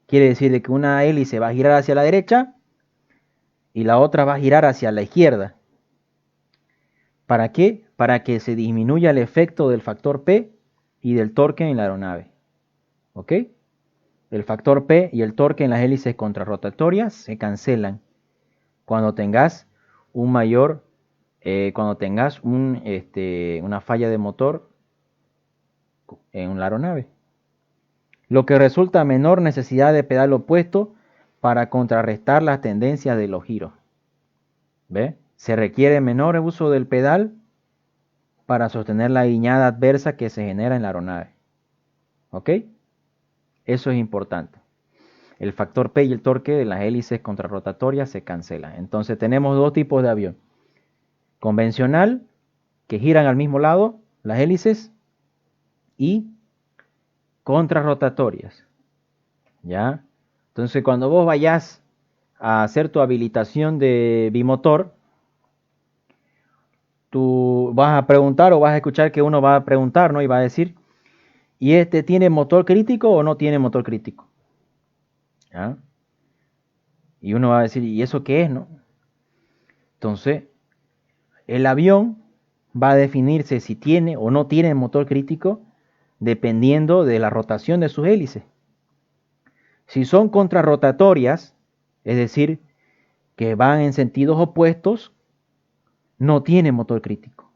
Quiere decir que una hélice va a girar hacia la derecha y la otra va a girar hacia la izquierda. ¿Para qué? Para que se disminuya el efecto del factor P y del torque en la aeronave. ¿Ok? El factor P y el torque en las hélices contrarrotatorias se cancelan cuando tengas una falla de motor en la aeronave. Lo que resulta menor necesidad de pedal opuesto para contrarrestar las tendencias de los giros. ¿Ve? Se requiere menor uso del pedal para sostener la guiñada adversa que se genera en la aeronave. ¿Ok? Eso es importante. El factor P y el torque de las hélices contrarrotatorias se cancelan. Entonces tenemos dos tipos de avión. Convencional, que giran al mismo lado, las hélices, y contrarrotatorias. ¿Ya? Entonces cuando vos vayas a hacer tu habilitación de bimotor, tú vas a preguntar o vas a escuchar que uno va a preguntar, ¿no? Y va a decir, ¿y este tiene motor crítico o no tiene motor crítico? ¿Ya? Y uno va a decir, ¿y eso qué es, no? Entonces, el avión va a definirse si tiene o no tiene motor crítico dependiendo de la rotación de sus hélices. Si son contrarrotatorias, es decir, que van en sentidos opuestos, no tiene motor crítico.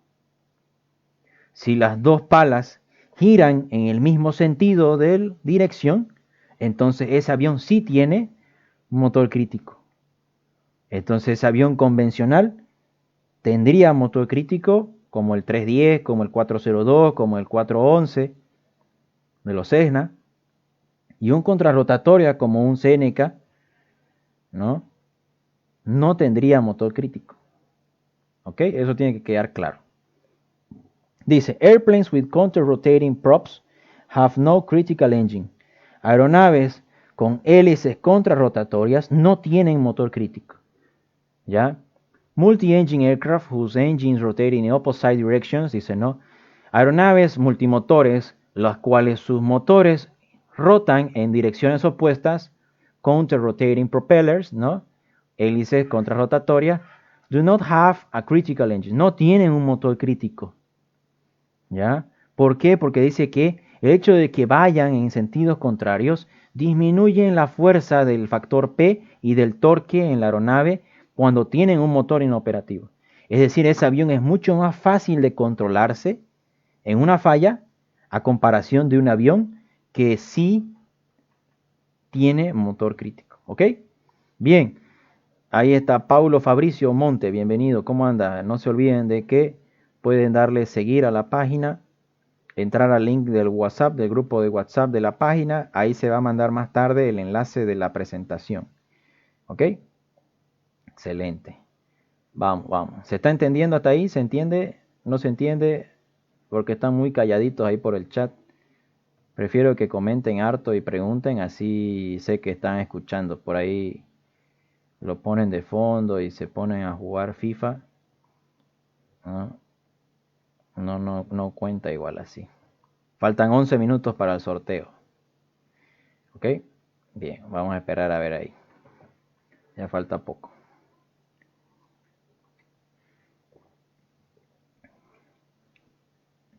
Si las dos palas giran en el mismo sentido de dirección, entonces ese avión sí tiene motor crítico. Entonces ese avión convencional tendría motor crítico como el 310, como el 402, como el 411 de los Cessna, y un contrarrotatoria como un Seneca, ¿no? No tendría motor crítico. ¿Ok? Eso tiene que quedar claro. Dice, airplanes with counter-rotating props have no critical engine. Aeronaves con hélices contrarrotatorias no tienen motor crítico. ¿Ya? Multi-engine aircraft whose engines rotate in opposite directions, dice, no. Aeronaves multimotores, las cuales sus motores rotan en direcciones opuestas, counter-rotating propellers, ¿no? Hélices contrarrotatorias, do not have a critical engine. No tienen un motor crítico. ¿Ya? ¿Por qué? Porque dice que el hecho de que vayan en sentidos contrarios disminuyen la fuerza del factor P y del torque en la aeronave cuando tienen un motor inoperativo. Es decir, ese avión es mucho más fácil de controlarse en una falla a comparación de un avión que sí tiene motor crítico. ¿Ok? Bien, ahí está Paulo Fabricio Monte, bienvenido. ¿Cómo anda? No se olviden de que pueden darle seguir a la página, entrar al link del WhatsApp, del grupo de WhatsApp de la página. Ahí se va a mandar más tarde el enlace de la presentación. ¿Ok? Excelente. Vamos, vamos. ¿Se está entendiendo hasta ahí? ¿Se entiende? ¿No se entiende? Porque están muy calladitos ahí por el chat. Prefiero que comenten harto y pregunten, así sé que están escuchando. Por ahí lo ponen de fondo y se ponen a jugar FIFA. No cuenta igual así. Faltan 11 minutos para el sorteo. ¿Ok? Bien, vamos a esperar a ver ahí. Ya falta poco.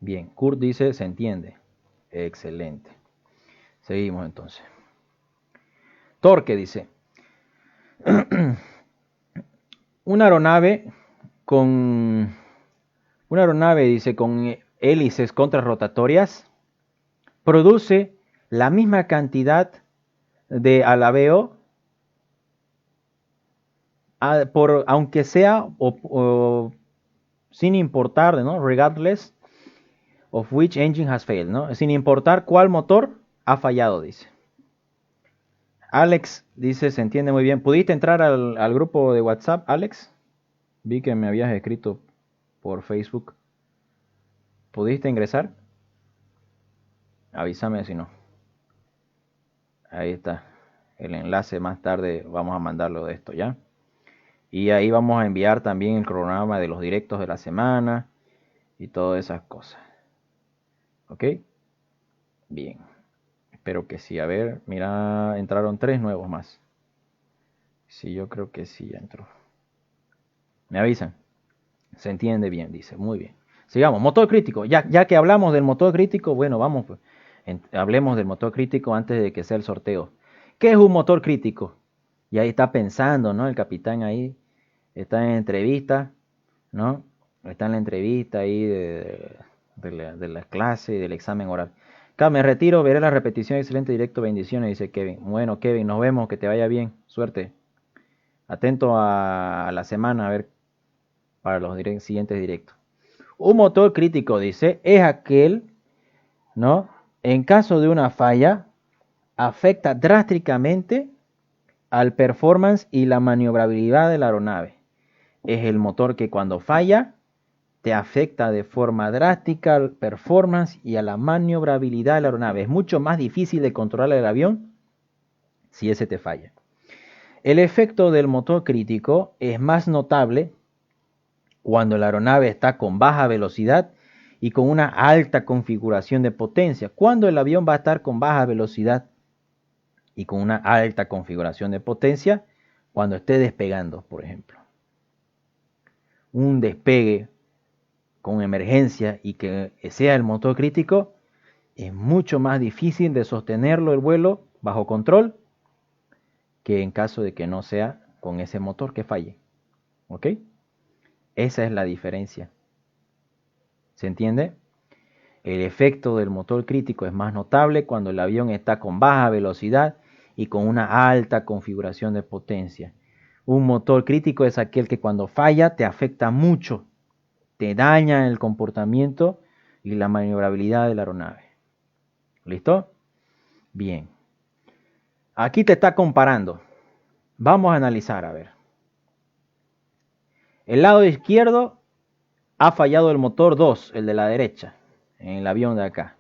Bien, Kurt dice, se entiende. Excelente. Seguimos entonces. Torque dice. una aeronave dice, con hélices contrarrotatorias produce la misma cantidad de alabeo, aunque sea sin importar, ¿no? Regardless of which engine has failed, ¿no? Sin importar cuál motor ha fallado, dice. Alex dice, se entiende muy bien. ¿Pudiste entrar al grupo de WhatsApp, Alex? Vi que me habías escrito por Facebook. ¿Pudiste ingresar? Avísame si no. Ahí está. El enlace más tarde vamos a mandarlo de esto, ¿ya? Y ahí vamos a enviar también el cronograma de los directos de la semana y todas esas cosas. ¿Ok? Bien. Espero que sí. A ver, mira, entraron 3 nuevos más. Sí, yo creo que sí ya entró. Me avisan. Se entiende bien, dice. Muy bien. Sigamos. Motor crítico. Ya que hablamos del motor crítico, bueno, vamos, pues, hablemos del motor crítico antes de que sea el sorteo. ¿Qué es un motor crítico? Y ahí está pensando, ¿no? El capitán ahí está en entrevista, ¿no? Está en la entrevista ahí de la clase y del examen oral. Acá me retiro, veré la repetición. Excelente directo, bendiciones, dice Kevin. Bueno, Kevin, nos vemos, que te vaya bien, suerte. Atento a la semana, a ver, para los siguientes directos. Un motor crítico, dice, es aquel, ¿no? En caso de una falla, afecta drásticamente al performance y la maniobrabilidad de la aeronave. Es el motor que cuando falla, te afecta de forma drástica al performance y a la maniobrabilidad de la aeronave. Es mucho más difícil de controlar el avión si ese te falla. El efecto del motor crítico es más notable cuando la aeronave está con baja velocidad y con una alta configuración de potencia. Cuando el avión va a estar con baja velocidad y con una alta configuración de potencia, cuando esté despegando, por ejemplo. Un despegue con emergencia y que sea el motor crítico, es mucho más difícil de sostenerlo el vuelo bajo control que en caso de que no sea con ese motor que falle. ¿Ok? Esa es la diferencia. ¿Se entiende? El efecto del motor crítico es más notable cuando el avión está con baja velocidad y con una alta configuración de potencia. Un motor crítico es aquel que cuando falla te afecta mucho, te daña el comportamiento y la maniobrabilidad de la aeronave. ¿Listo? Bien. Aquí te está comparando. Vamos a analizar, a ver. El lado izquierdo ha fallado el motor 2, el de la derecha, en el avión de acá.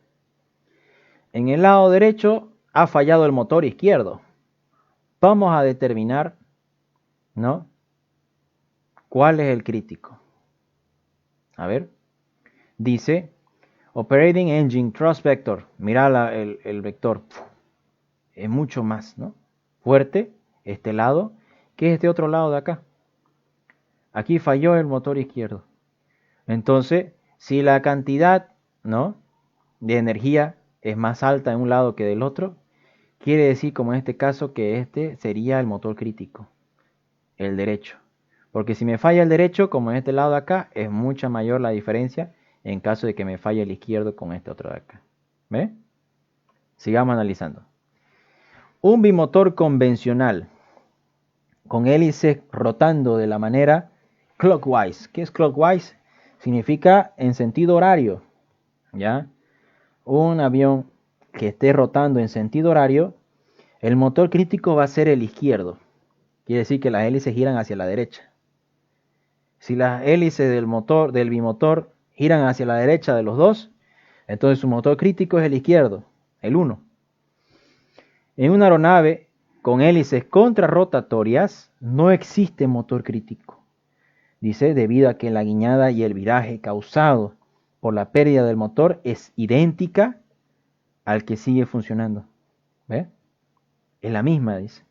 En el lado derecho ha fallado el motor izquierdo. Vamos a determinar, ¿no? ¿Cuál es el crítico? A ver. Dice, Operating Engine Thrust Vector. Mira el vector. Es mucho más, ¿no? Fuerte este lado que este otro lado de acá. Aquí falló el motor izquierdo. Entonces, si la cantidad, ¿no?, de energía es más alta en un lado que del otro, quiere decir, como en este caso, que este sería el motor crítico, el derecho. Porque si me falla el derecho, como en este lado de acá, es mucha mayor la diferencia en caso de que me falle el izquierdo con este otro de acá. ¿Ve? Sigamos analizando. Un bimotor convencional con hélices rotando de la manera clockwise. ¿Qué es clockwise? Significa en sentido horario, ¿ya? Un avión que esté rotando en sentido horario, el motor crítico va a ser el izquierdo. Quiere decir que las hélices giran hacia la derecha. Si las hélices del bimotor giran hacia la derecha de los dos, entonces su motor crítico es el izquierdo, el 1. En una aeronave con hélices contrarrotatorias no existe motor crítico. Dice, debido a que la guiñada y el viraje causado por la pérdida del motor es idéntica al que sigue funcionando. ¿Ve? Es la misma, dice.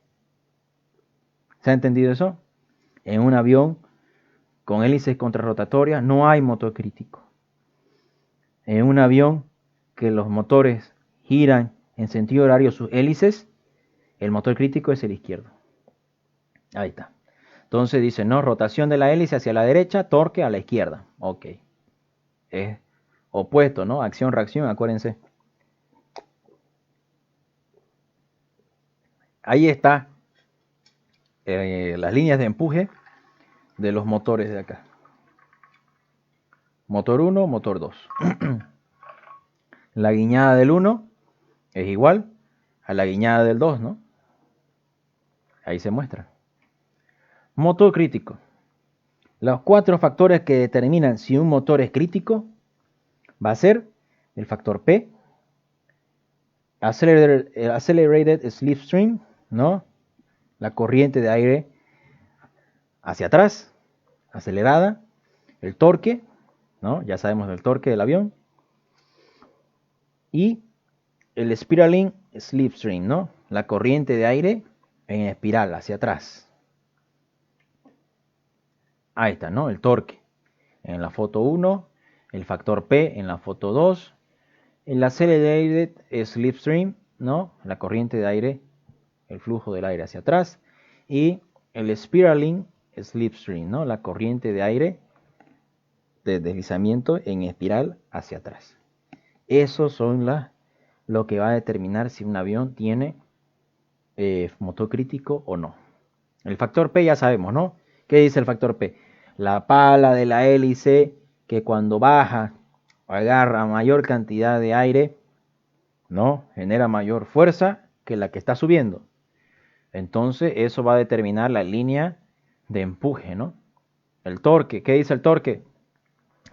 ¿Se ha entendido eso? En un avión con hélices contrarrotatorias no hay motor crítico. En un avión que los motores giran en sentido horario sus hélices, el motor crítico es el izquierdo. Ahí está. Entonces dice, no, rotación de la hélice hacia la derecha, torque a la izquierda. Ok. Es opuesto, ¿no? Acción-reacción, acuérdense. Ahí está las líneas de empuje de los motores de acá. Motor 1, motor 2. La guiñada del 1 es igual a la guiñada del 2, ¿no? Ahí se muestra. Motor crítico. Los 4 factores que determinan si un motor es crítico va a ser el factor P, accelerated slipstream, ¿no? La corriente de aire hacia atrás, acelerada, el torque, ¿no? Ya sabemos del torque del avión, y el spiraling slipstream, ¿no? La corriente de aire en espiral hacia atrás. Ahí está, ¿no? El torque en la foto 1, el factor P en la foto 2, el accelerated slipstream, ¿no? La corriente de aire, el flujo del aire hacia atrás, y el spiraling slipstream, ¿no? La corriente de aire de deslizamiento en espiral hacia atrás. Esos son lo que va a determinar si un avión tiene motor crítico o no. El factor P ya sabemos, ¿no? ¿Qué dice el factor P? La pala de la hélice que cuando baja agarra mayor cantidad de aire, ¿no? Genera mayor fuerza que la que está subiendo. Entonces eso va a determinar la línea de empuje, ¿no? El torque, ¿qué dice el torque?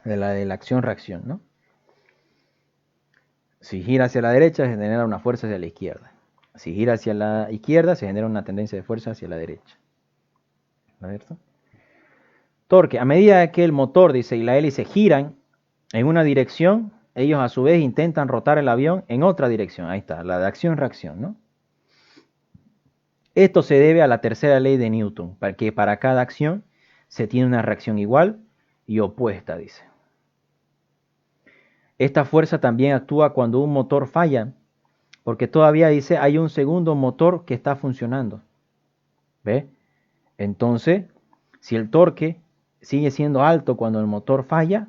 De la acción-reacción, ¿no? Si gira hacia la derecha, se genera una fuerza hacia la izquierda. Si gira hacia la izquierda, se genera una tendencia de fuerza hacia la derecha. ¿No es cierto? Torque, a medida que el motor, dice, y la hélice giran en una dirección, ellos a su vez intentan rotar el avión en otra dirección. Ahí está, la de acción-reacción, ¿no? Esto se debe a la tercera ley de Newton, porque para cada acción se tiene una reacción igual y opuesta, dice. Esta fuerza también actúa cuando un motor falla, porque todavía, dice, hay un segundo motor que está funcionando. ¿Ve? Entonces, si el torque sigue siendo alto cuando el motor falla,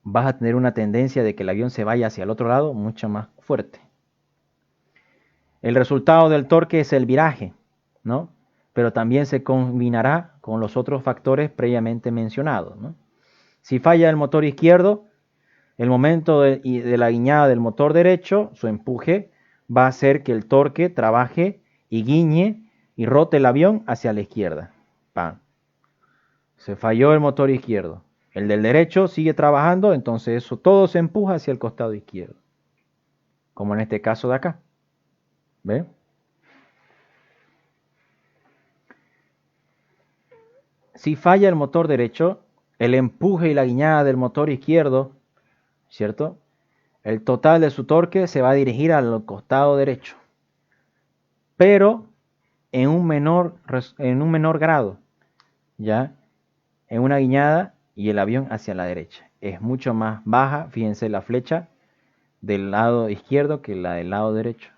vas a tener una tendencia de que el avión se vaya hacia el otro lado mucho más fuerte. El resultado del torque es el viraje, ¿no? Pero también se combinará con los otros factores previamente mencionados, ¿no? Si falla el motor izquierdo, el momento de la guiñada del motor derecho, su empuje va a hacer que el torque trabaje y guiñe y rote el avión hacia la izquierda. ¡Pam! Se falló el motor izquierdo. El del derecho sigue trabajando, entonces eso todo se empuja hacia el costado izquierdo. Como en este caso de acá. ¿Ve? Si falla el motor derecho, el empuje y la guiñada del motor izquierdo, ¿cierto? El total de su torque se va a dirigir al costado derecho, pero en un menor grado, ¿ya? En una guiñada y el avión hacia la derecha. Es mucho más baja, fíjense la flecha del lado izquierdo que la del lado derecho.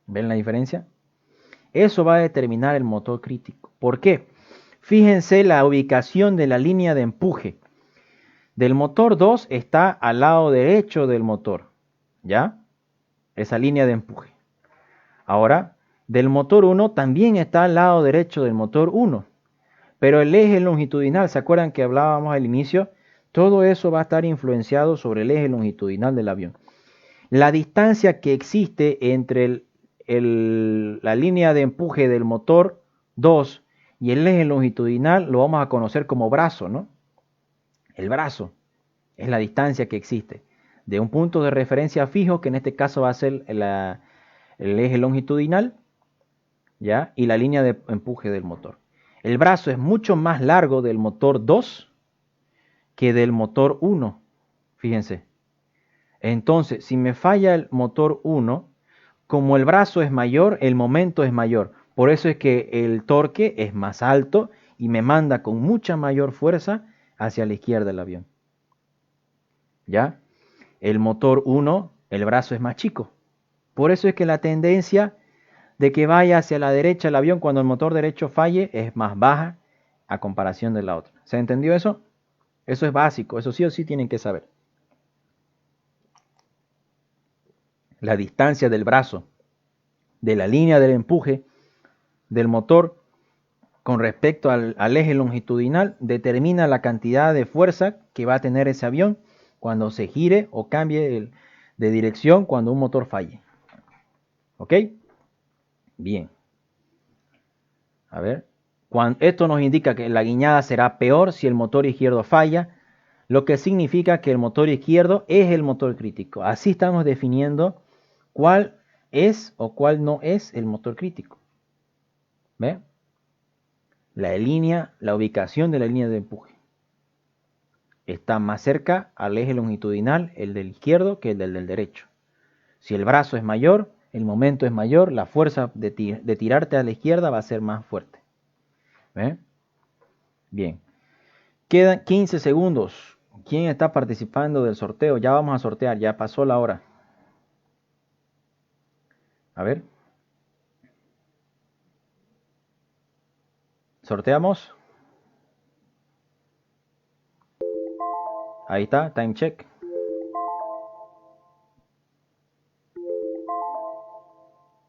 ¿Ven la diferencia? Eso va a determinar el motor crítico. ¿Por qué? Fíjense la ubicación de la línea de empuje. Del motor 2 está al lado derecho del motor, ¿ya? Esa línea de empuje. Ahora, del motor 1 también está al lado derecho del motor 1. Pero el eje longitudinal, ¿se acuerdan que hablábamos al inicio? Todo eso va a estar influenciado sobre el eje longitudinal del avión. La distancia que existe entre la línea de empuje del motor 2 y el eje longitudinal lo vamos a conocer como brazo, ¿no? El brazo es la distancia que existe de un punto de referencia fijo, que en este caso va a ser el eje longitudinal, ¿ya? Y la línea de empuje del motor. El brazo es mucho más largo del motor 2 que del motor 1, fíjense. Entonces, si me falla el motor 1, como el brazo es mayor, el momento es mayor. Por eso es que el torque es más alto y me manda con mucha mayor fuerza hacia la izquierda del avión. ¿Ya? El motor 1, el brazo es más chico. Por eso es que la tendencia de que vaya hacia la derecha el avión cuando el motor derecho falle es más baja a comparación de la otra. ¿Se entendió eso? Eso es básico, eso sí o sí tienen que saber. La distancia del brazo, de la línea del empuje del motor con respecto al eje longitudinal determina la cantidad de fuerza que va a tener ese avión cuando se gire o cambie de dirección cuando un motor falle. ¿Ok? Bien. A ver. Esto nos indica que la guiñada será peor si el motor izquierdo falla, lo que significa que el motor izquierdo es el motor crítico. Así estamos definiendo cuál es o cuál no es el motor crítico. ¿Ve? La ubicación de la línea de empuje está más cerca al eje longitudinal, el del izquierdo, que el del derecho. Si el brazo es mayor, el momento es mayor, la fuerza de tirarte a la izquierda va a ser más fuerte. ¿Ve? Bien. Quedan 15 segundos. ¿Quién está participando del sorteo? Ya vamos a sortear, ya pasó la hora. A ver. ¿Sorteamos? Ahí está, time check.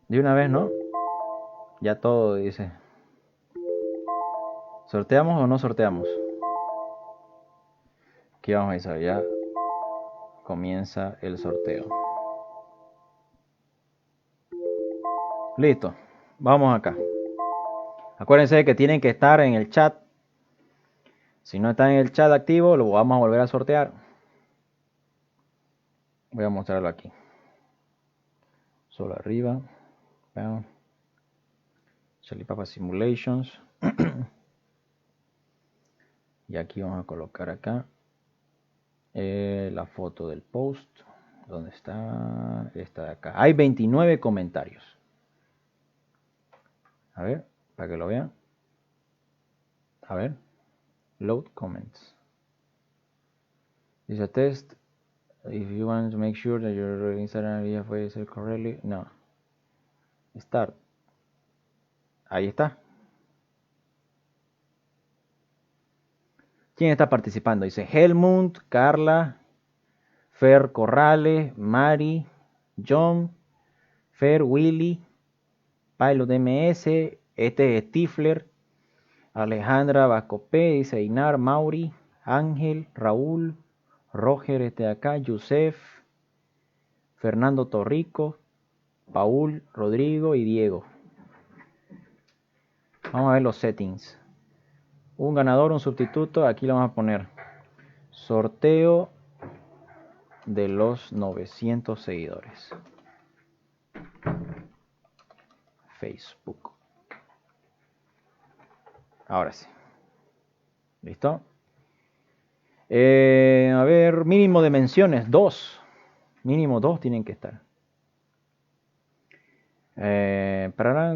De una vez, ¿no? Ya todo dice. ¿Sorteamos o no sorteamos? Aquí vamos a ver, ya comienza el sorteo. Listo, vamos acá. Acuérdense que tienen que estar en el chat. Si no están en el chat activo, lo vamos a volver a sortear. Voy a mostrarlo aquí. Solo arriba. Vean. Charlie Papa Simulations. Y aquí vamos a colocar acá la foto del post. ¿Dónde está? Esta de acá. Hay 29 comentarios. A ver, para que lo vean. A ver. Load comments. Dice test. If you want to make sure that your Instagram ID fue set correctly. No. Start. Ahí está. ¿Quién está participando? Dice Helmut, Carla, Fer Corrales, Mari, John, Fer Willy, Pilot MS, este es Stifler, Alejandra Vascopé, dice Inar, Mauri, Ángel, Raúl, Roger, este de acá, Yusef, Fernando Torrico, Paul, Rodrigo y Diego. Vamos a ver los settings. Un ganador, un sustituto, aquí lo vamos a poner. Sorteo de los 900 seguidores. Facebook. Ahora sí. ¿Listo? A ver, mínimo de menciones, 2. Mínimo 2 tienen que estar.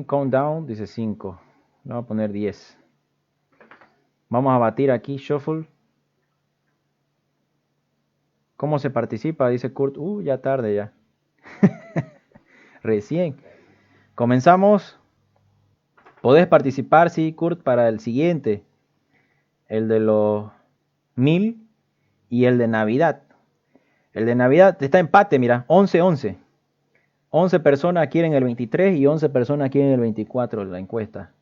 Countdown, dice 5. Le voy a poner 10. Vamos a batir aquí, shuffle. ¿Cómo se participa? Dice Kurt. Ya tarde ya. Recién. Comenzamos. Podés participar, sí, Kurt, para el siguiente. El de los 1000 y el de Navidad. El de Navidad está empate, mira. 11-11. 11 personas quieren el 23 y 11 personas quieren el 24 la encuesta.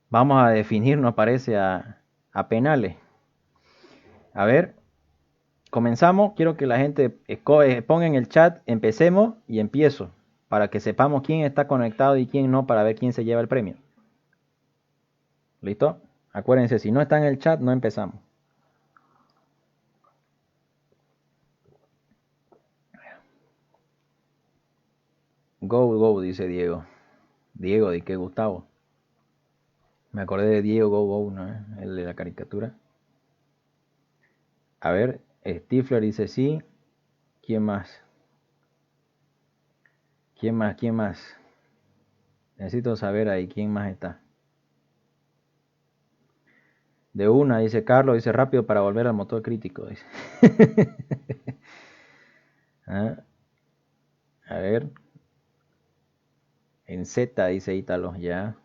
Vamos a definirnos, parece, a penales. A ver, comenzamos. Quiero que la gente ponga en el chat, empecemos y empiezo, para que sepamos quién está conectado y quién no, para ver quién se lleva el premio. ¿Listo? Acuérdense, si no está en el chat, no empezamos. Go, dice Diego. Diego, ¿de qué, Gustavo? Me acordé de Diego Go, ¿no? El de la caricatura. A ver, Stifler dice sí. ¿Quién más? ¿Quién más? Necesito saber ahí quién más está. De una, dice Carlos, dice rápido para volver al motor crítico. Dice. A ver. En Z, dice Ítalo, ya.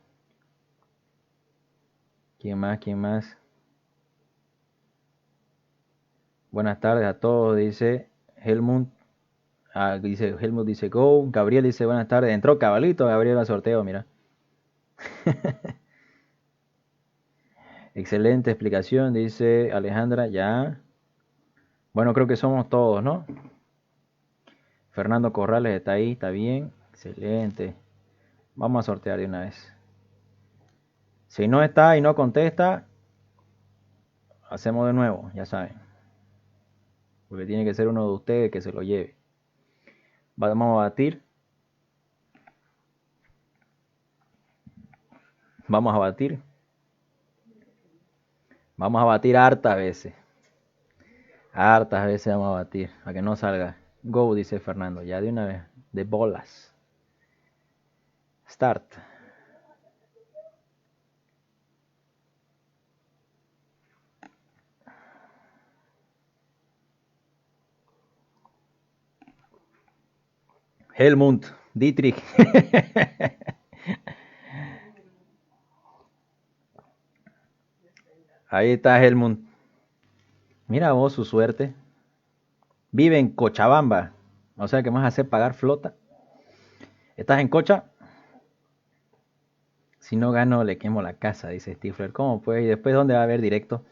¿Quién más? ¿Quién más? Buenas tardes a todos, dice Helmut. Dice Helmut, dice go. Gabriel dice buenas tardes. Entró cabalito Gabriel al sorteo, mira. Excelente explicación, dice Alejandra, ya. Bueno, creo que somos todos, ¿no? Fernando Corrales está ahí, está bien. Excelente. Vamos a sortear de una vez. Si no está y no contesta, hacemos de nuevo, ya saben. Porque tiene que ser uno de ustedes que se lo lleve. Vamos a batir. Vamos a batir. Vamos a batir hartas veces. Hartas veces vamos a batir. A que no salga. Go, dice Fernando. Ya de una vez. De bolas. Start. Helmut. Dietrich. Ahí está Helmut. Mira vos su suerte. Vive en Cochabamba. O sea que vas a hacer pagar flota. ¿Estás en Cocha? Si no gano, le quemo la casa, dice Stifler. ¿Cómo pues? ¿Y después dónde va a haber directo?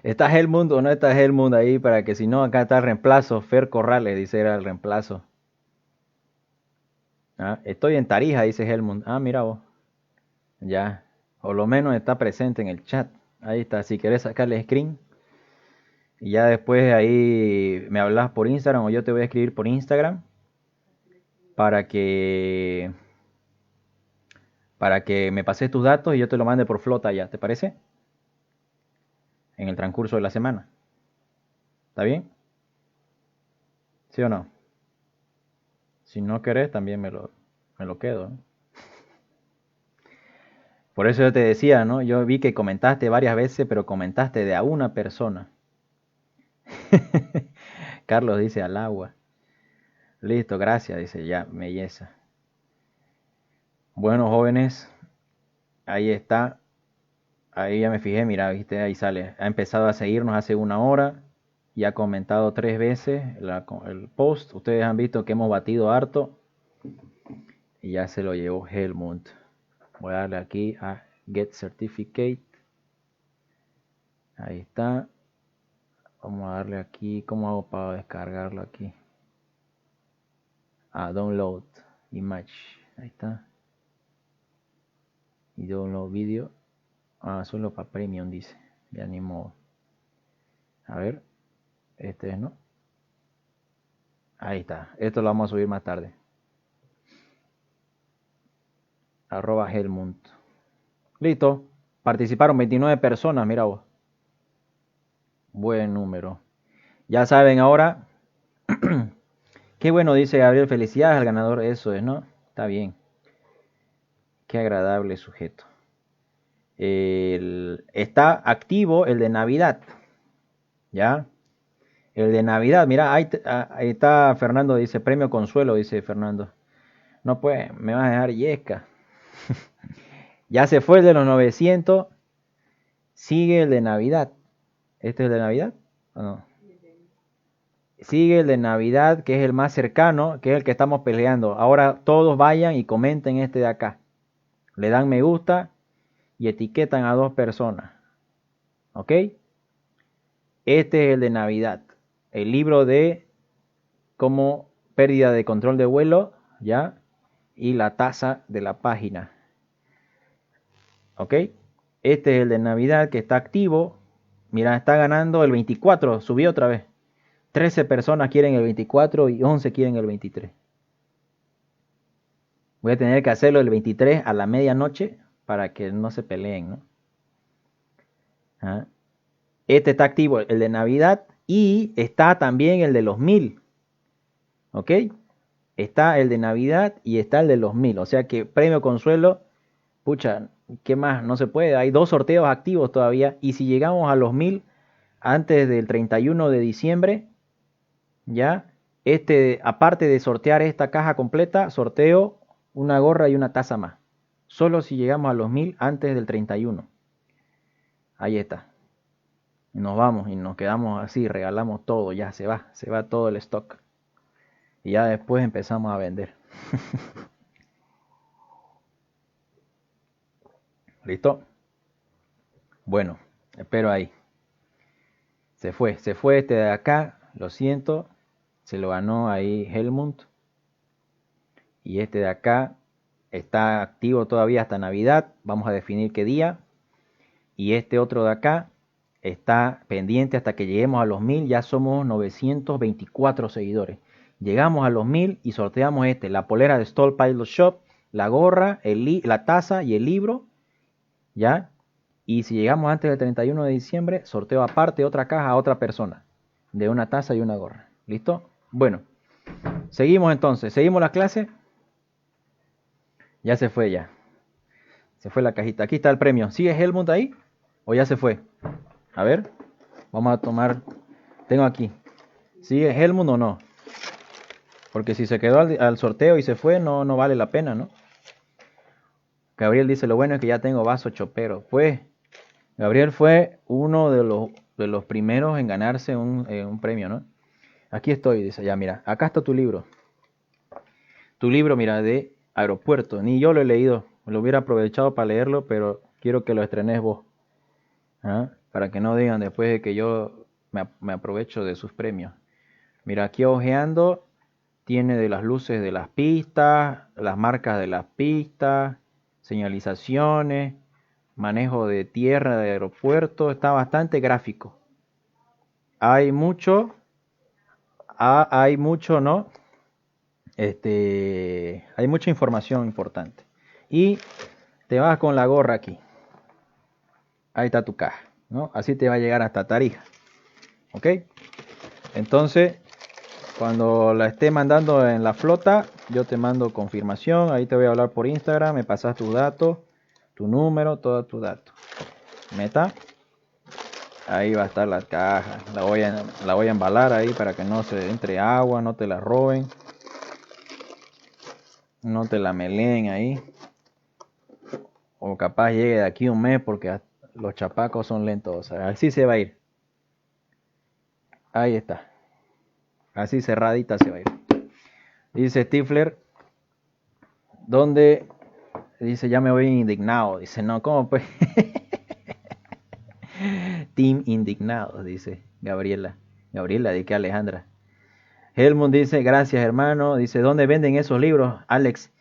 ¿Está Helmut o no está Helmut ahí? Para que si no, acá está el reemplazo. Fer Corrales, dice, era el reemplazo. Estoy en Tarija, dice Helmut. Mira vos. Ya. O lo menos está presente en el chat. Ahí está. Si querés sacarle screen. Y ya después ahí me hablas por Instagram o yo te voy a escribir por Instagram. Para que me pases tus datos y yo te lo mande por flota ya. ¿Te parece? En el transcurso de la semana. ¿Está bien? ¿Sí o no? Si no querés, también me lo quedo, ¿no? Por eso yo te decía, ¿no? Yo vi que comentaste varias veces, pero comentaste de a una persona. Carlos dice al agua. Listo, gracias, dice ya, belleza. Bueno, jóvenes, ahí está. Ahí ya me fijé, mira, viste, ahí sale. Ha empezado a seguirnos hace 1 hora y ha comentado 3 veces el post. Ustedes han visto que hemos batido harto y ya se lo llevó Helmut. Voy a darle aquí a Get Certificate. Ahí está. Vamos a darle aquí. ¿Cómo hago para descargarlo aquí? Download Image. Ahí está. Y download video. Solo para Premium dice. Ya ni modo. A ver. Este es, ¿no? Ahí está. Esto lo vamos a subir más tarde. @Helmut. Listo. Participaron 29 personas, mira vos. Buen número. Ya saben ahora. Qué bueno, dice Gabriel. Felicidades al ganador. Eso es, ¿no? Está bien. Qué agradable sujeto. Está activo el de Navidad. ¿Ya? El de Navidad. Mira, ahí está Fernando. Dice premio consuelo, dice Fernando. No, pues, me vas a dejar yesca. Ya se fue el de los 900. Sigue el de Navidad. ¿Este es el de Navidad? ¿O no? Sigue el de Navidad, que es el más cercano, que es el que estamos peleando. Ahora todos vayan y comenten este de acá. Le dan me gusta y etiquetan a 2 personas. ¿Ok? Este es el de Navidad. El libro de cómo pérdida de control de vuelo, ¿ya? Y la tasa de la página. ¿Ok? Este es el de Navidad que está activo. Mira, está ganando el 24. Subió otra vez. 13 personas quieren el 24 y 11 quieren el 23. Voy a tener que hacerlo el 23 a la medianoche para que no se peleen, ¿no? Este está activo, el de Navidad, y está también el de los 1000. ¿Ok? Está el de Navidad y está el de los 1000. O sea que premio consuelo, pucha, ¿qué más? No se puede. Hay 2 sorteos activos todavía. Y si llegamos a los 1000 antes del 31 de diciembre, ya aparte de sortear esta caja completa, sorteo una gorra y una taza más. Solo si llegamos a los 1000 antes del 31. Ahí está. Nos vamos y nos quedamos así, regalamos todo, ya se va todo el stock. Y ya después empezamos a vender. ¿Listo? Bueno, espero ahí. Se fue este de acá, lo siento. Se lo ganó ahí Helmut. Y este de acá está activo todavía hasta Navidad. Vamos a definir qué día. Y este otro de acá está pendiente hasta que lleguemos a los 1000. Ya somos 924 seguidores. Llegamos a los 1000 y sorteamos la polera de Stall Pilot Shop, la gorra, la taza y el libro. ¿Ya? Y si llegamos antes del 31 de diciembre, sorteo aparte otra caja a otra persona. De una taza y una gorra. ¿Listo? Bueno. Seguimos entonces. ¿Seguimos la clase? Ya se fue ya. Se fue la cajita. Aquí está el premio. ¿Sigue Helmut ahí? ¿O ya se fue? A ver. Vamos a tomar. Tengo aquí. ¿Sigue Helmut o no? Porque si se quedó al sorteo y se fue, no vale la pena, ¿no? Gabriel dice, lo bueno es que ya tengo vaso chopero. Pues, Gabriel fue uno de los primeros en ganarse un premio, ¿no? Aquí estoy, dice, ya mira, acá está tu libro. Tu libro, mira, de aeropuerto. Ni yo lo he leído. Lo hubiera aprovechado para leerlo, pero quiero que lo estrenes vos. ¿Ah? Para que no digan después de que yo me aprovecho de sus premios. Mira, aquí ojeando, tiene de las luces de las pistas, las marcas de las pistas, señalizaciones, manejo de tierra de aeropuerto. Está bastante gráfico. Hay mucho, ¿no? Hay mucha información importante. Y te vas con la gorra aquí. Ahí está tu caja, ¿no? Así te va a llegar hasta Tarija. ¿Ok? Entonces, cuando la esté mandando en la flota, yo te mando confirmación. Ahí te voy a hablar por Instagram. Me pasas tus datos, tu número, todos tus datos. Meta. Ahí va a estar la caja. La voy a embalar ahí para que no se entre agua, no te la roben. No te la meleen ahí. O capaz llegue de aquí un mes porque los chapacos son lentos. O sea, así se va a ir. Ahí está. Así cerradita se va a ir. Dice Stifler. ¿Dónde? Dice, ya me voy indignado. Dice, no, ¿cómo pues? Team indignado, dice Gabriela. Gabriela, ¿de qué Alejandra? Helmut dice, gracias hermano. Dice, ¿dónde venden esos libros? Alex,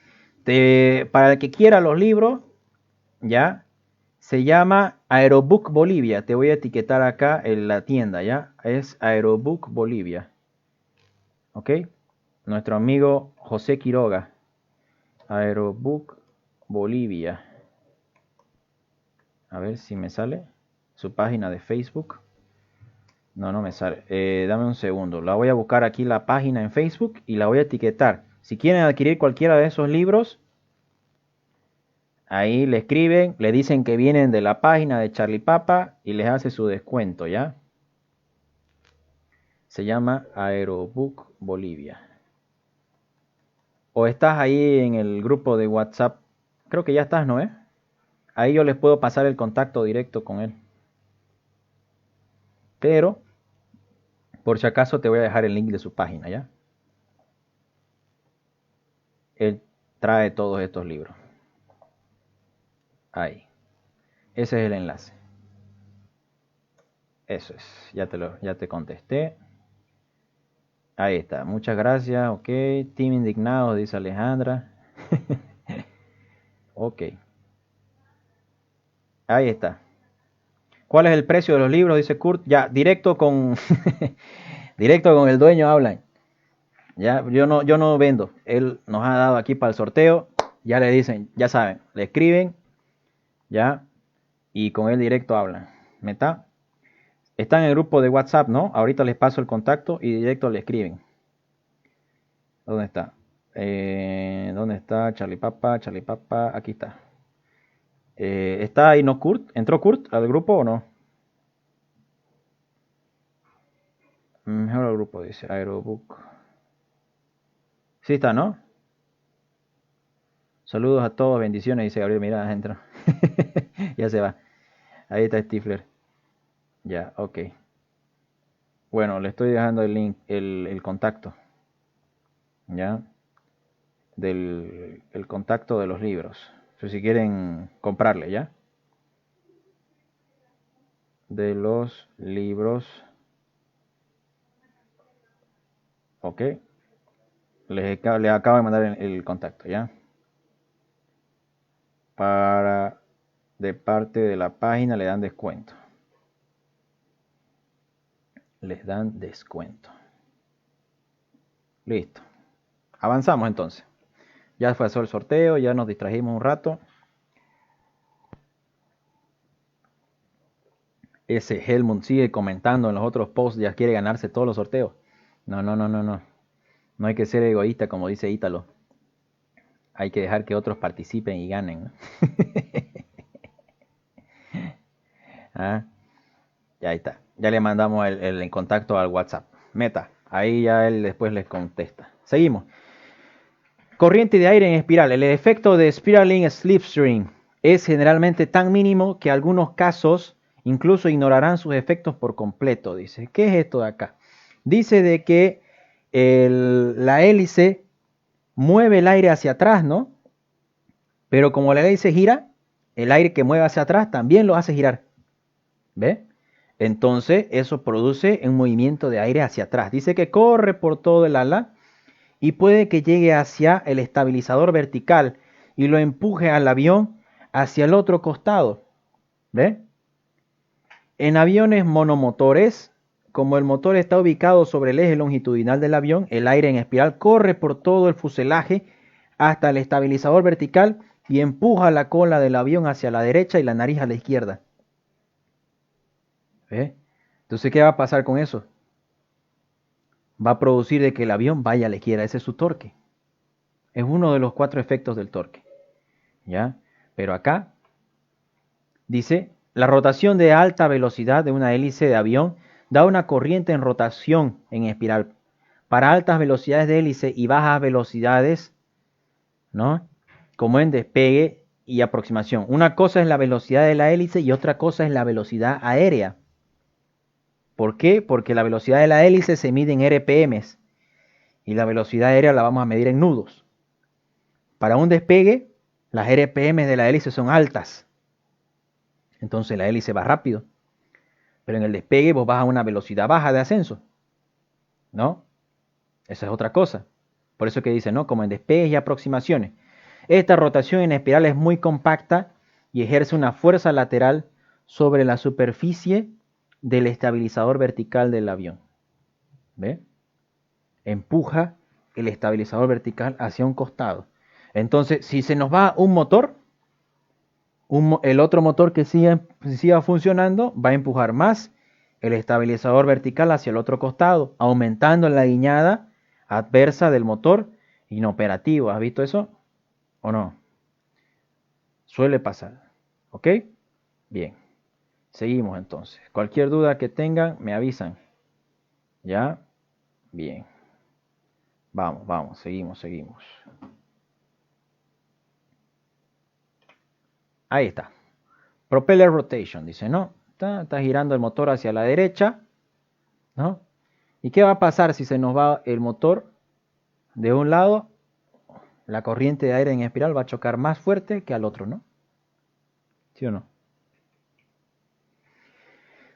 para el que quiera los libros, ya, se llama Aerobook Bolivia. Te voy a etiquetar acá en la tienda, ya. Es Aerobook Bolivia. ¿Ok? Nuestro amigo José Quiroga. Aerobook Bolivia. A ver si me sale su página de Facebook. No me sale. Dame un segundo. La voy a buscar aquí la página en Facebook y la voy a etiquetar. Si quieren adquirir cualquiera de esos libros, ahí le escriben, le dicen que vienen de la página de Charlie Papa y les hace su descuento, ¿ya? Se llama Aerobook Bolivia. O estás ahí en el grupo de WhatsApp. Creo que ya estás, ¿no? Ahí yo les puedo pasar el contacto directo con él. Pero, por si acaso, te voy a dejar el link de su página, ¿ya? Él trae todos estos libros. Ahí. Ese es el enlace. Eso es. Ya te contesté. Ahí está. Muchas gracias. Ok. Team indignado, dice Alejandra. Ok. Ahí está. ¿Cuál es el precio de los libros? Dice Kurt. Ya, directo con el dueño hablan. Ya, yo no vendo. Él nos ha dado aquí para el sorteo. Ya le dicen, ya saben, le escriben, ya, y con él directo hablan. ¿Meta? Está en el grupo de WhatsApp, ¿no? Ahorita les paso el contacto y directo le escriben. ¿Dónde está? ¿Dónde está Charlie Papa? Aquí está. ¿Está ahí no Kurt? ¿Entró Kurt al grupo o no? Mejor al grupo, dice Aerobook. Sí está, ¿no? Saludos a todos, bendiciones, dice Gabriel. Mira, entra. Ya se va. Ahí está Stifler. Ya, ok. Bueno, le estoy dejando el link, el contacto. ¿Ya? El contacto de los libros. Si quieren comprarle, ¿ya? De los libros. Ok. Les acabo de mandar el contacto, ¿ya? De parte de la página le dan descuento. Les dan descuento. Listo. Avanzamos entonces. Ya pasó el sorteo, ya nos distrajimos un rato. Ese Helmut sigue comentando en los otros posts, ya quiere ganarse todos los sorteos. No. No hay que ser egoísta, como dice Ítalo. Hay que dejar que otros participen y ganen, ¿no? ¿Ah? Ya ahí está. Ya le mandamos el contacto al WhatsApp. Meta. Ahí ya él después les contesta. Seguimos. Corriente de aire en espiral. El efecto de spiraling slipstream es generalmente tan mínimo que algunos casos incluso ignorarán sus efectos por completo. Dice, ¿qué es esto de acá? Dice de que la hélice mueve el aire hacia atrás, ¿no? Pero como la hélice gira, el aire que mueve hacia atrás también lo hace girar. ¿Ve? Entonces eso produce un movimiento de aire hacia atrás. Dice que corre por todo el ala y puede que llegue hacia el estabilizador vertical y lo empuje al avión hacia el otro costado. ¿Ve? En aviones monomotores, como el motor está ubicado sobre el eje longitudinal del avión, el aire en espiral corre por todo el fuselaje hasta el estabilizador vertical y empuja la cola del avión hacia la derecha y la nariz a la izquierda. ¿Ve? Entonces, ¿qué va a pasar con eso? Va a producir de que el avión vaya a la izquierda. Ese es su torque. Es uno de los 4 efectos del torque. ¿Ya? Pero acá dice, la rotación de alta velocidad de una hélice de avión da una corriente en rotación en espiral. Para altas velocidades de hélice y bajas velocidades, ¿no? Como en despegue y aproximación. Una cosa es la velocidad de la hélice y otra cosa es la velocidad aérea. ¿Por qué? Porque la velocidad de la hélice se mide en RPMs y la velocidad aérea la vamos a medir en nudos. Para un despegue, las RPMs de la hélice son altas. Entonces la hélice va rápido. Pero en el despegue vos vas a una velocidad baja de ascenso. ¿No? Esa es otra cosa. Por eso que dice, ¿no? Como en despegues y aproximaciones. Esta rotación en espiral es muy compacta y ejerce una fuerza lateral sobre la superficie del estabilizador vertical del avión. ¿Ve? Empuja el estabilizador vertical hacia un costado. Entonces, si se nos va un motor, el otro motor que siga funcionando va a empujar más el estabilizador vertical hacia el otro costado, aumentando la guiñada adversa del motor inoperativo. ¿Has visto eso o no? Suele pasar. ¿Ok? Bien. Seguimos entonces. Cualquier duda que tengan, me avisan. ¿Ya? Bien. Vamos, seguimos. Ahí está. Propeller rotation, dice, ¿no? Está girando el motor hacia la derecha, ¿no? ¿Y qué va a pasar si se nos va el motor de un lado? La corriente de aire en espiral va a chocar más fuerte que al otro, ¿no? ¿Sí o no?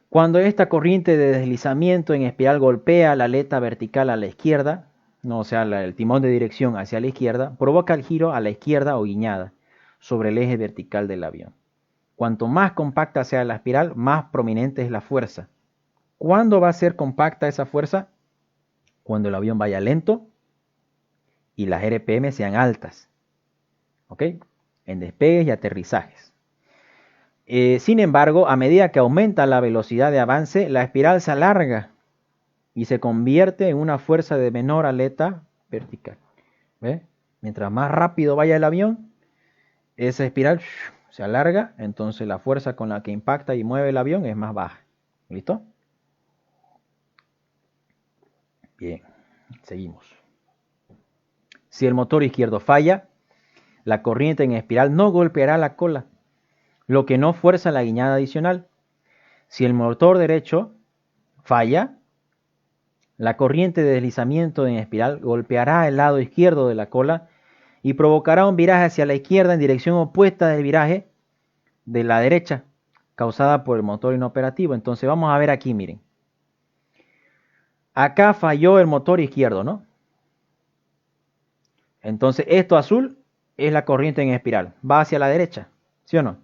Cuando esta corriente de deslizamiento en espiral golpea la aleta vertical a la izquierda, no, o sea, el timón de dirección hacia la izquierda, provoca el giro a la izquierda o guiñada sobre el eje vertical del avión. Cuanto más compacta sea la espiral, más prominente es la fuerza. ¿Cuándo va a ser compacta esa fuerza? Cuando el avión vaya lento y las RPM sean altas. ¿Ok? En despegues y aterrizajes. Sin embargo, a medida que aumenta la velocidad de avance, la espiral se alarga y se convierte en una fuerza de menor aleta vertical. ¿Ve? Mientras más rápido vaya el avión, esa espiral se alarga, entonces la fuerza con la que impacta y mueve el avión es más baja. ¿Listo? Bien, seguimos. Si el motor izquierdo falla, la corriente en espiral no golpeará la cola, lo que no fuerza la guiñada adicional. Si el motor derecho falla, la corriente de deslizamiento en espiral golpeará el lado izquierdo de la cola y provocará un viraje hacia la izquierda en dirección opuesta del viraje de la derecha, causada por el motor inoperativo. Entonces vamos a ver aquí, miren. Acá falló el motor izquierdo, ¿no? Entonces esto azul es la corriente en espiral, va hacia la derecha, ¿sí o no?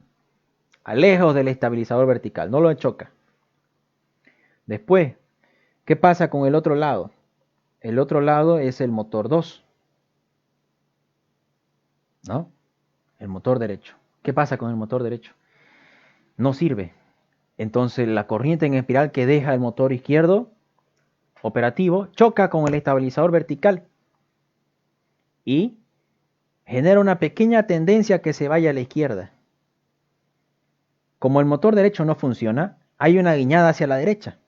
Lejos del estabilizador vertical, no lo choca. Después, ¿qué pasa con el otro lado? El otro lado es el motor 2, ¿no? El motor derecho. ¿Qué pasa con el motor derecho? No sirve. Entonces la corriente en espiral que deja el motor izquierdo operativo choca con el estabilizador vertical y genera una pequeña tendencia que se vaya a la izquierda. Como el motor derecho no funciona, hay una guiñada hacia la derecha.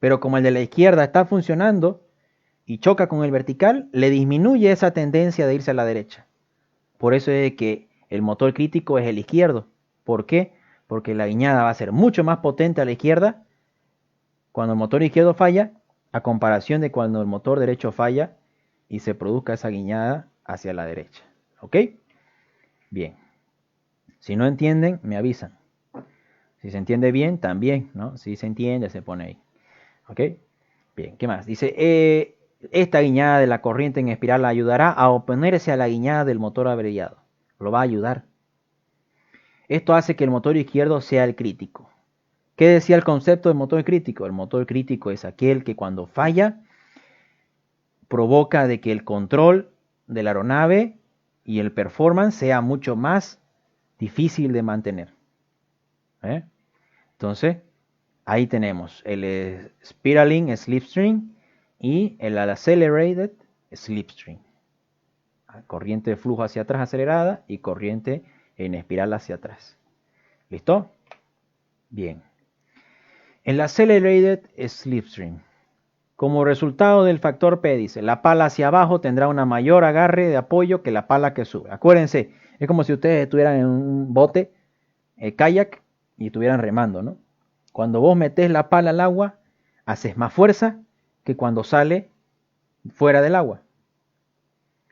Pero como el de la izquierda está funcionando y choca con el vertical, le disminuye esa tendencia de irse a la derecha. Por eso es que el motor crítico es el izquierdo. ¿Por qué? Porque la guiñada va a ser mucho más potente a la izquierda cuando el motor izquierdo falla, a comparación de cuando el motor derecho falla y se produzca esa guiñada hacia la derecha. ¿Ok? Bien. Si no entienden, me avisan. Si se entiende bien, también, ¿no? Si se entiende, se pone ahí. ¿Ok? Bien, ¿qué más? Dice, esta guiñada de la corriente en espiral ayudará a oponerse a la guiñada del motor averiado. Lo va a ayudar. Esto hace que el motor izquierdo sea el crítico. ¿Qué decía el concepto del motor crítico? El motor crítico es aquel que cuando falla provoca de que el control de la aeronave y el performance sea mucho más difícil de mantener. Entonces, ahí tenemos el spiraling slipstream y el accelerated slipstream. Corriente de flujo hacia atrás acelerada y corriente en espiral hacia atrás. ¿Listo? Bien. El accelerated slipstream. Como resultado del factor P, dice, la pala hacia abajo tendrá una mayor agarre de apoyo que la pala que sube. Acuérdense, es como si ustedes estuvieran en un bote, kayak, y estuvieran remando, ¿no? Cuando vos metés la pala al agua, haces más fuerza que cuando sale fuera del agua.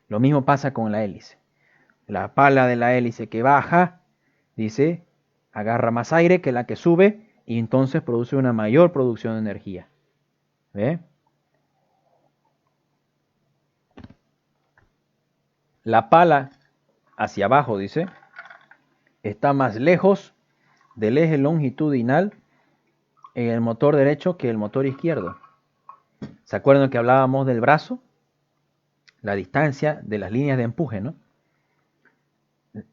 Lo mismo pasa con la hélice. La pala de la hélice que baja, dice, agarra más aire que la que sube y entonces produce una mayor producción de energía. ¿Ve? La pala hacia abajo, dice, está más lejos del eje longitudinal en el motor derecho que el motor izquierdo. ¿Se acuerdan que hablábamos del brazo? La distancia de las líneas de empuje, ¿no?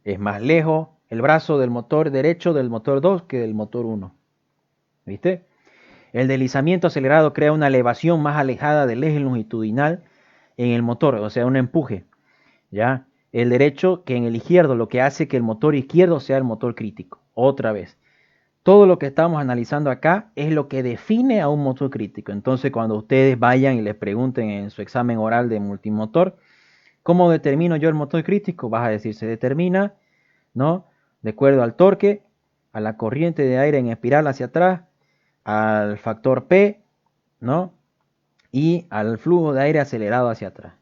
Es más lejos el brazo del motor derecho del motor 2 que del motor 1. ¿Viste? El deslizamiento acelerado crea una elevación más alejada del eje longitudinal en el motor, o sea, un empuje. ¿Ya? El derecho que en el izquierdo, lo que hace que el motor izquierdo sea el motor crítico. Otra vez. Todo lo que estamos analizando acá es lo que define a un motor crítico. Entonces, cuando ustedes vayan y les pregunten en su examen oral de multimotor, ¿cómo determino yo el motor crítico? Vas a decir, se determina, ¿no? De acuerdo al torque, a la corriente de aire en espiral hacia atrás, al factor P, ¿no? Y al flujo de aire acelerado hacia atrás.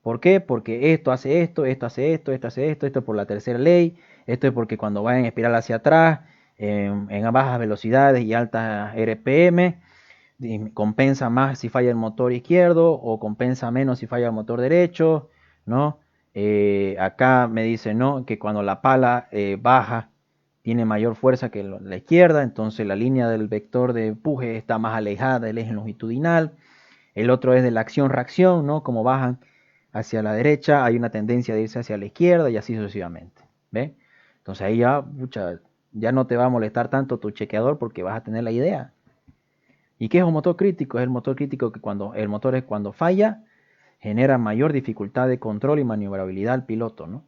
¿Por qué? Porque esto hace esto, esto hace esto, esto hace esto, esto es por la tercera ley, esto es porque cuando va en espiral hacia atrás, en bajas velocidades y altas RPM, compensa más si falla el motor izquierdo o compensa menos si falla el motor derecho, ¿no? Acá me dice, ¿no? Que cuando la pala baja tiene mayor fuerza que la izquierda, entonces la línea del vector de empuje está más alejada del eje longitudinal. El otro es de la acción-reacción, ¿no? Como bajan hacia la derecha, hay una tendencia de irse hacia la izquierda y así sucesivamente. ¿Ve? Entonces ahí ya no te va a molestar tanto tu chequeador porque vas a tener la idea. ¿Y qué es un motor crítico? Es el motor crítico que cuando falla, genera mayor dificultad de control y maniobrabilidad al piloto, ¿no?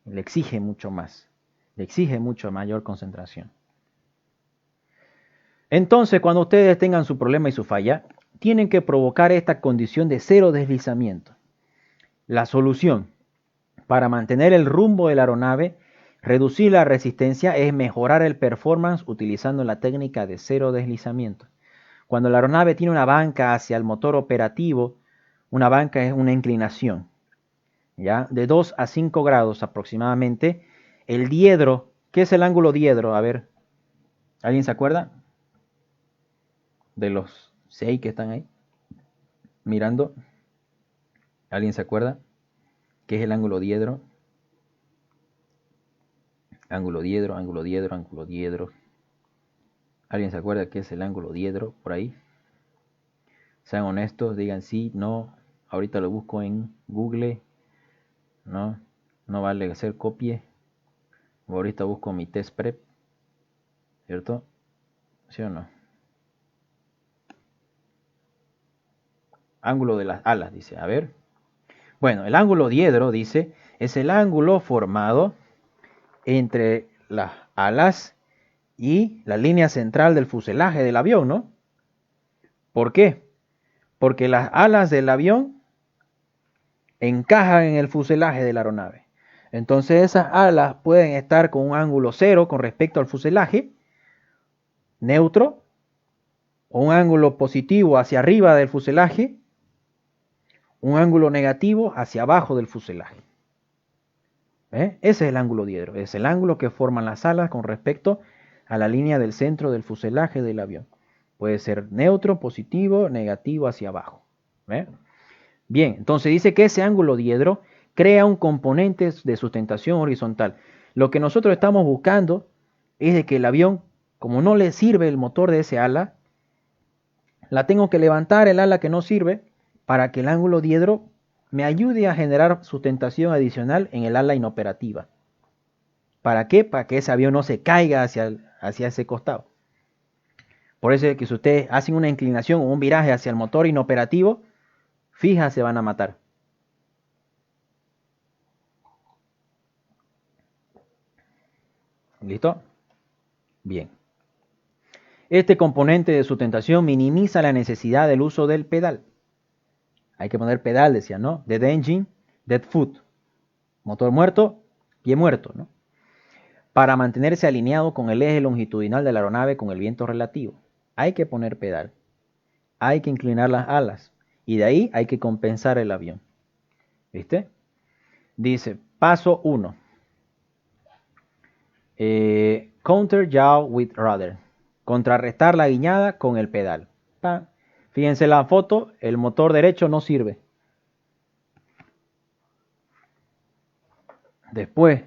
Le exige mucho más, le exige mucho mayor concentración. Entonces, cuando ustedes tengan su problema y su falla, tienen que provocar esta condición de cero deslizamiento. La solución para mantener el rumbo de la aeronave, reducir la resistencia, es mejorar el performance utilizando la técnica de cero deslizamiento. Cuando la aeronave tiene una banca hacia el motor operativo, una banca es una inclinación, ¿ya? De 2 a 5 grados aproximadamente. El diedro, ¿qué es el ángulo diedro? A ver, ¿alguien se acuerda? De los 6 que están ahí mirando. ¿Alguien se acuerda? ¿Qué es el ángulo diedro? Ángulo diedro, ángulo diedro, ángulo diedro. ¿Alguien se acuerda qué es el ángulo diedro por ahí? Sean honestos, digan sí, no. Ahorita lo busco en Google. No vale hacer copie. Ahorita busco mi test prep. ¿Cierto? ¿Sí o no? Ángulo de las alas, dice. A ver. Bueno, el ángulo diedro, dice, es el ángulo formado entre las alas y la línea central del fuselaje del avión, ¿no? ¿Por qué? Porque las alas del avión encajan en el fuselaje de la aeronave. Entonces esas alas pueden estar con un ángulo cero con respecto al fuselaje, neutro, o un ángulo positivo hacia arriba del fuselaje, un ángulo negativo hacia abajo del fuselaje. Ese es el ángulo diedro, es el ángulo que forman las alas con respecto a la línea del centro del fuselaje del avión. Puede ser neutro, positivo, negativo hacia abajo. Bien, entonces dice que ese ángulo diedro crea un componente de sustentación horizontal. Lo que nosotros estamos buscando es de que el avión, como no le sirve el motor de ese ala, la tengo que levantar el ala que no sirve para que el ángulo diedro me ayude a generar sustentación adicional en el ala inoperativa. ¿Para qué? Para que ese avión no se caiga hacia ese costado. Por eso es que si ustedes hacen una inclinación o un viraje hacia el motor inoperativo, fija, se van a matar. ¿Listo? Bien. Este componente de sustentación minimiza la necesidad del uso del pedal. Hay que poner pedal, decía, ¿no? Dead engine, dead foot. Motor muerto, pie muerto, ¿no? Para mantenerse alineado con el eje longitudinal de la aeronave con el viento relativo. Hay que poner pedal. Hay que inclinar las alas. Y de ahí hay que compensar el avión. ¿Viste? Dice, paso 1. Counter yaw with rudder. Contrarrestar la guiñada con el pedal. Fíjense la foto, el motor derecho no sirve. Después,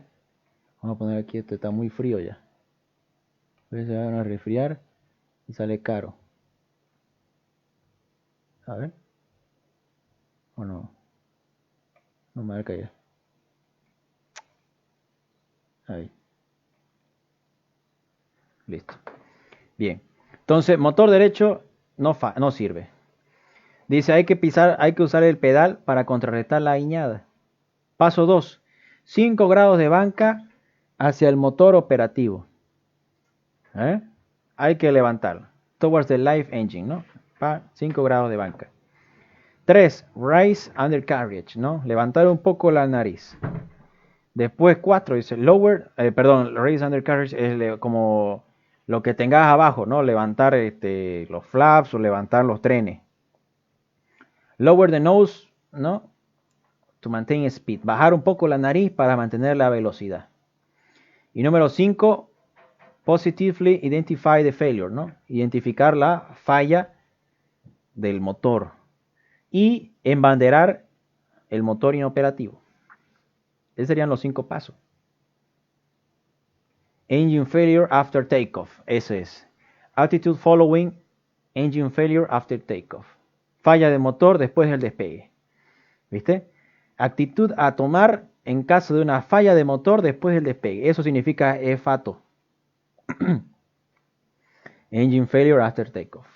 vamos a poner aquí, este está muy frío ya. Después se van a resfriar y sale caro. A ver. ¿O no? No marca ya. Ahí. Listo. Bien. Entonces, motor derecho no sirve. Dice, hay que usar el pedal para contrarrestar la guiñada. Paso 2. 5 grados de banca hacia el motor operativo. Hay que levantarlo. Towards the live engine, ¿no? 5 grados de banca. 3. Raise undercarriage, ¿no? Levantar un poco la nariz. Después 4 dice raise undercarriage es como lo que tengas abajo, ¿no? Levantar los flaps o levantar los trenes. Lower the nose, ¿no? To maintain speed. Bajar un poco la nariz para mantener la velocidad. Y número 5, positively identify the failure, ¿no? Identificar la falla del motor. Y embanderar el motor inoperativo. Esos serían los 5 pasos. Engine failure after takeoff. Eso es. Altitude following engine failure after takeoff. Falla de motor después del despegue. ¿Viste? Actitud a tomar en caso de una falla de motor después del despegue. Eso significa EFATO. Engine failure after takeoff.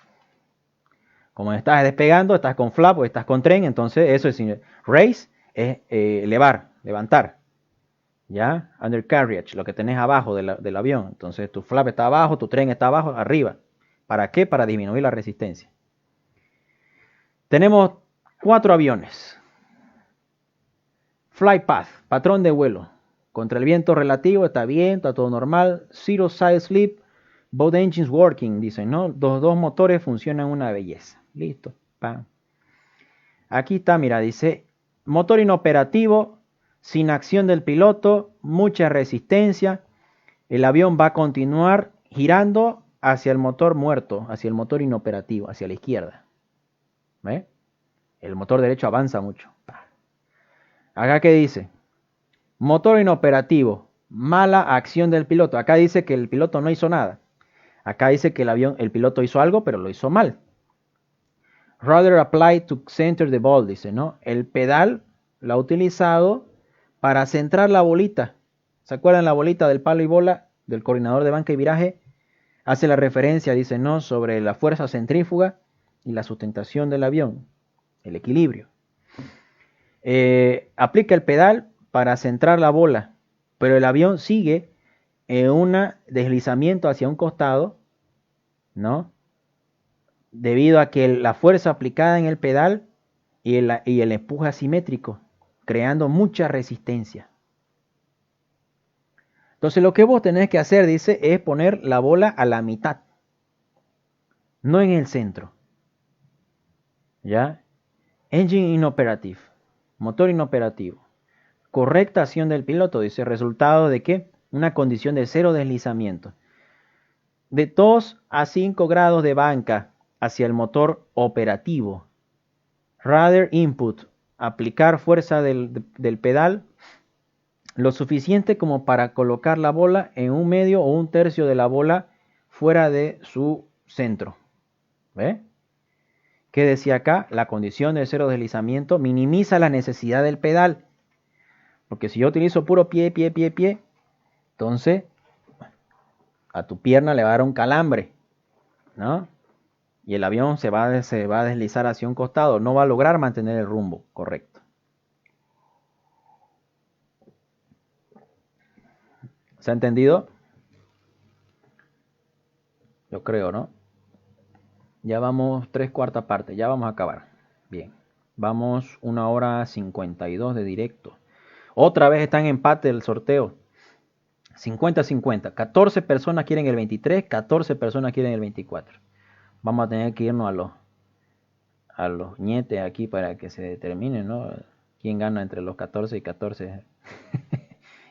Como estás despegando, estás con flap o estás con tren, entonces eso es raise, es levantar. ¿Ya? Undercarriage, lo que tenés abajo del avión. Entonces tu flap está abajo, tu tren está abajo, arriba. ¿Para qué? Para disminuir la resistencia. Tenemos 4 aviones. Flight path, patrón de vuelo. Contra el viento relativo está bien, está todo normal. Zero side slip, both engines working, dicen, ¿no? Los dos motores funcionan una belleza. Listo, pam. Aquí está, mira, dice, motor inoperativo, sin acción del piloto, mucha resistencia. El avión va a continuar girando hacia el motor muerto, hacia el motor inoperativo, hacia la izquierda. ¿Ve? El motor derecho avanza mucho. Acá, ¿qué dice? Motor inoperativo, mala acción del piloto. Acá dice que el piloto no hizo nada. Acá dice que el piloto hizo algo, pero lo hizo mal. Rudder applied to center the ball, dice, ¿no? El pedal lo ha utilizado para centrar la bolita. ¿Se acuerdan la bolita del palo y bola del coordinador de banca y viraje? Hace la referencia, dice, ¿no? Sobre la fuerza centrífuga y la sustentación del avión, el equilibrio. Aplica el pedal para centrar la bola, pero el avión sigue en un deslizamiento hacia un costado, ¿no? Debido a que la fuerza aplicada en el pedal y el empuje asimétrico, creando mucha resistencia. Entonces lo que vos tenés que hacer, dice, es poner la bola a la mitad, no en el centro. ¿Ya? Engine inoperative, motor inoperativo. Correcta acción del piloto, dice, resultado de ¿qué? Una condición de cero deslizamiento. De 2 a 5 grados de banca hacia el motor operativo. Rudder input, aplicar fuerza del pedal lo suficiente como para colocar la bola en un medio o un tercio de la bola fuera de su centro. ¿Ve? ¿Qué decía acá? La condición de cero deslizamiento minimiza la necesidad del pedal. Porque si yo utilizo puro pie, entonces a tu pierna le va a dar un calambre, ¿no? Y el avión se va a deslizar hacia un costado, no va a lograr mantener el rumbo correcto. ¿Se ha entendido? Yo creo, ¿no? Ya vamos 3/4 partes, ya vamos a acabar. Bien, vamos 1 hora 52 de directo. Otra vez está en empate el sorteo. 50-50. 14 personas quieren el 23, 14 personas quieren el 24. Vamos a tener que irnos a los ñetes aquí para que se determine, ¿no? Quién gana entre los 14 y 14.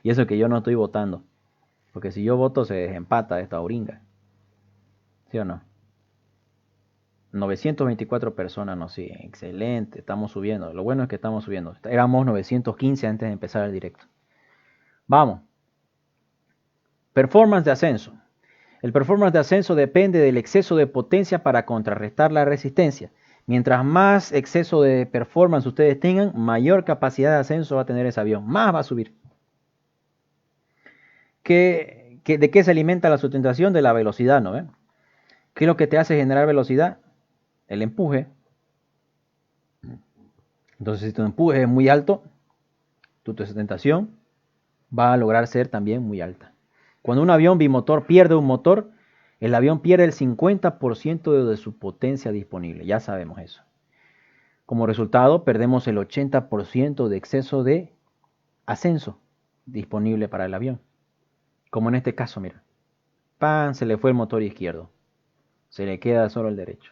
Y eso que yo no estoy votando. Porque si yo voto se desempata esta oringa. ¿Sí o no? 924 personas nos siguen. Excelente, estamos subiendo. Lo bueno es que estamos subiendo. Éramos 915 antes de empezar el directo. Vamos. Performance de ascenso. El performance de ascenso depende del exceso de potencia para contrarrestar la resistencia. Mientras más exceso de performance ustedes tengan, mayor capacidad de ascenso va a tener ese avión. Más va a subir. ¿De qué se alimenta la sustentación? De la velocidad, ¿no? ¿Qué es lo que te hace generar velocidad? El empuje. Entonces, si tu empuje es muy alto, tu sustentación va a lograr ser también muy alta. Cuando un avión bimotor pierde un motor, el avión pierde el 50% de su potencia disponible. Ya sabemos eso. Como resultado, perdemos el 80% de exceso de ascenso disponible para el avión. Como en este caso, mira. ¡Pam! Se le fue el motor izquierdo. Se le queda solo el derecho.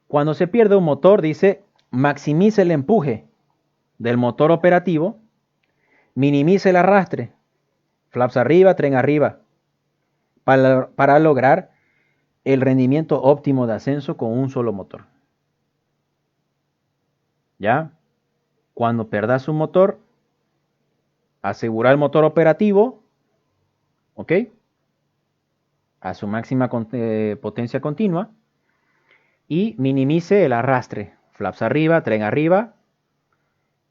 Cuando se pierde un motor, dice, maximice el empuje del motor operativo, minimice el arrastre, flaps arriba, tren arriba, para lograr el rendimiento óptimo de ascenso con un solo motor. ¿Ya? Cuando perdas un motor, asegura el motor operativo, ¿ok? A su máxima potencia continua y minimice el arrastre, flaps arriba, tren arriba,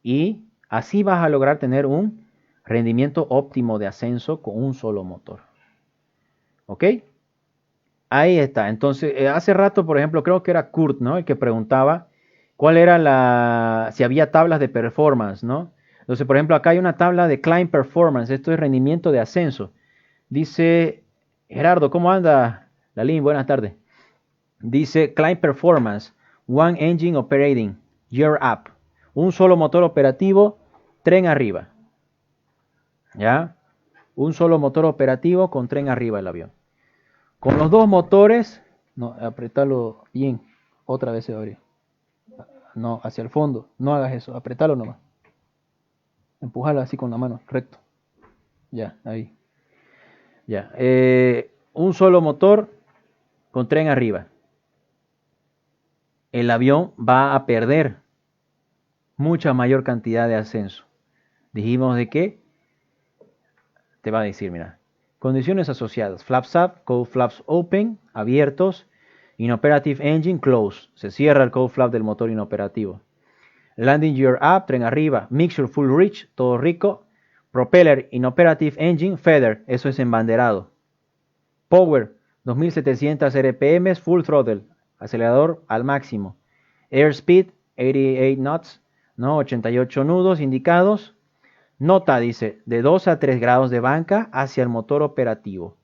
y así vas a lograr tener un rendimiento óptimo de ascenso con un solo motor. ¿Ok? Ahí está. Entonces, hace rato, por ejemplo, creo que era Kurt, ¿no? El que preguntaba cuál era si había tablas de performance, ¿no? Entonces, por ejemplo, acá hay una tabla de climb performance. Esto es rendimiento de ascenso. Dice, Gerardo, ¿cómo anda? Lalín, buenas tardes. Dice, climb performance, one engine operating, year up. Un solo motor operativo tren arriba. ¿Ya? Un solo motor operativo con tren arriba el avión. Con los dos motores, no, apretalo bien. Otra vez se va a abrir. No, hacia el fondo. No hagas eso. Apretalo nomás. Empujalo así con la mano, recto. Ya, ahí. Ya. Un solo motor con tren arriba. El avión va a perder mucha mayor cantidad de ascenso. Dijimos de que te va a decir, mira, condiciones asociadas: flaps up, cold flaps open, abiertos, inoperative engine closed, se cierra el cold flap del motor inoperativo. Landing gear up, tren arriba, mixture full reach, todo rico, propeller inoperative engine feather, eso es embanderado. Power 2700 RPM, full throttle, acelerador al máximo. Airspeed 88 knots, ¿no? 88 nudos indicados. Nota, dice, de 2 a 3 grados de banca hacia el motor operativo.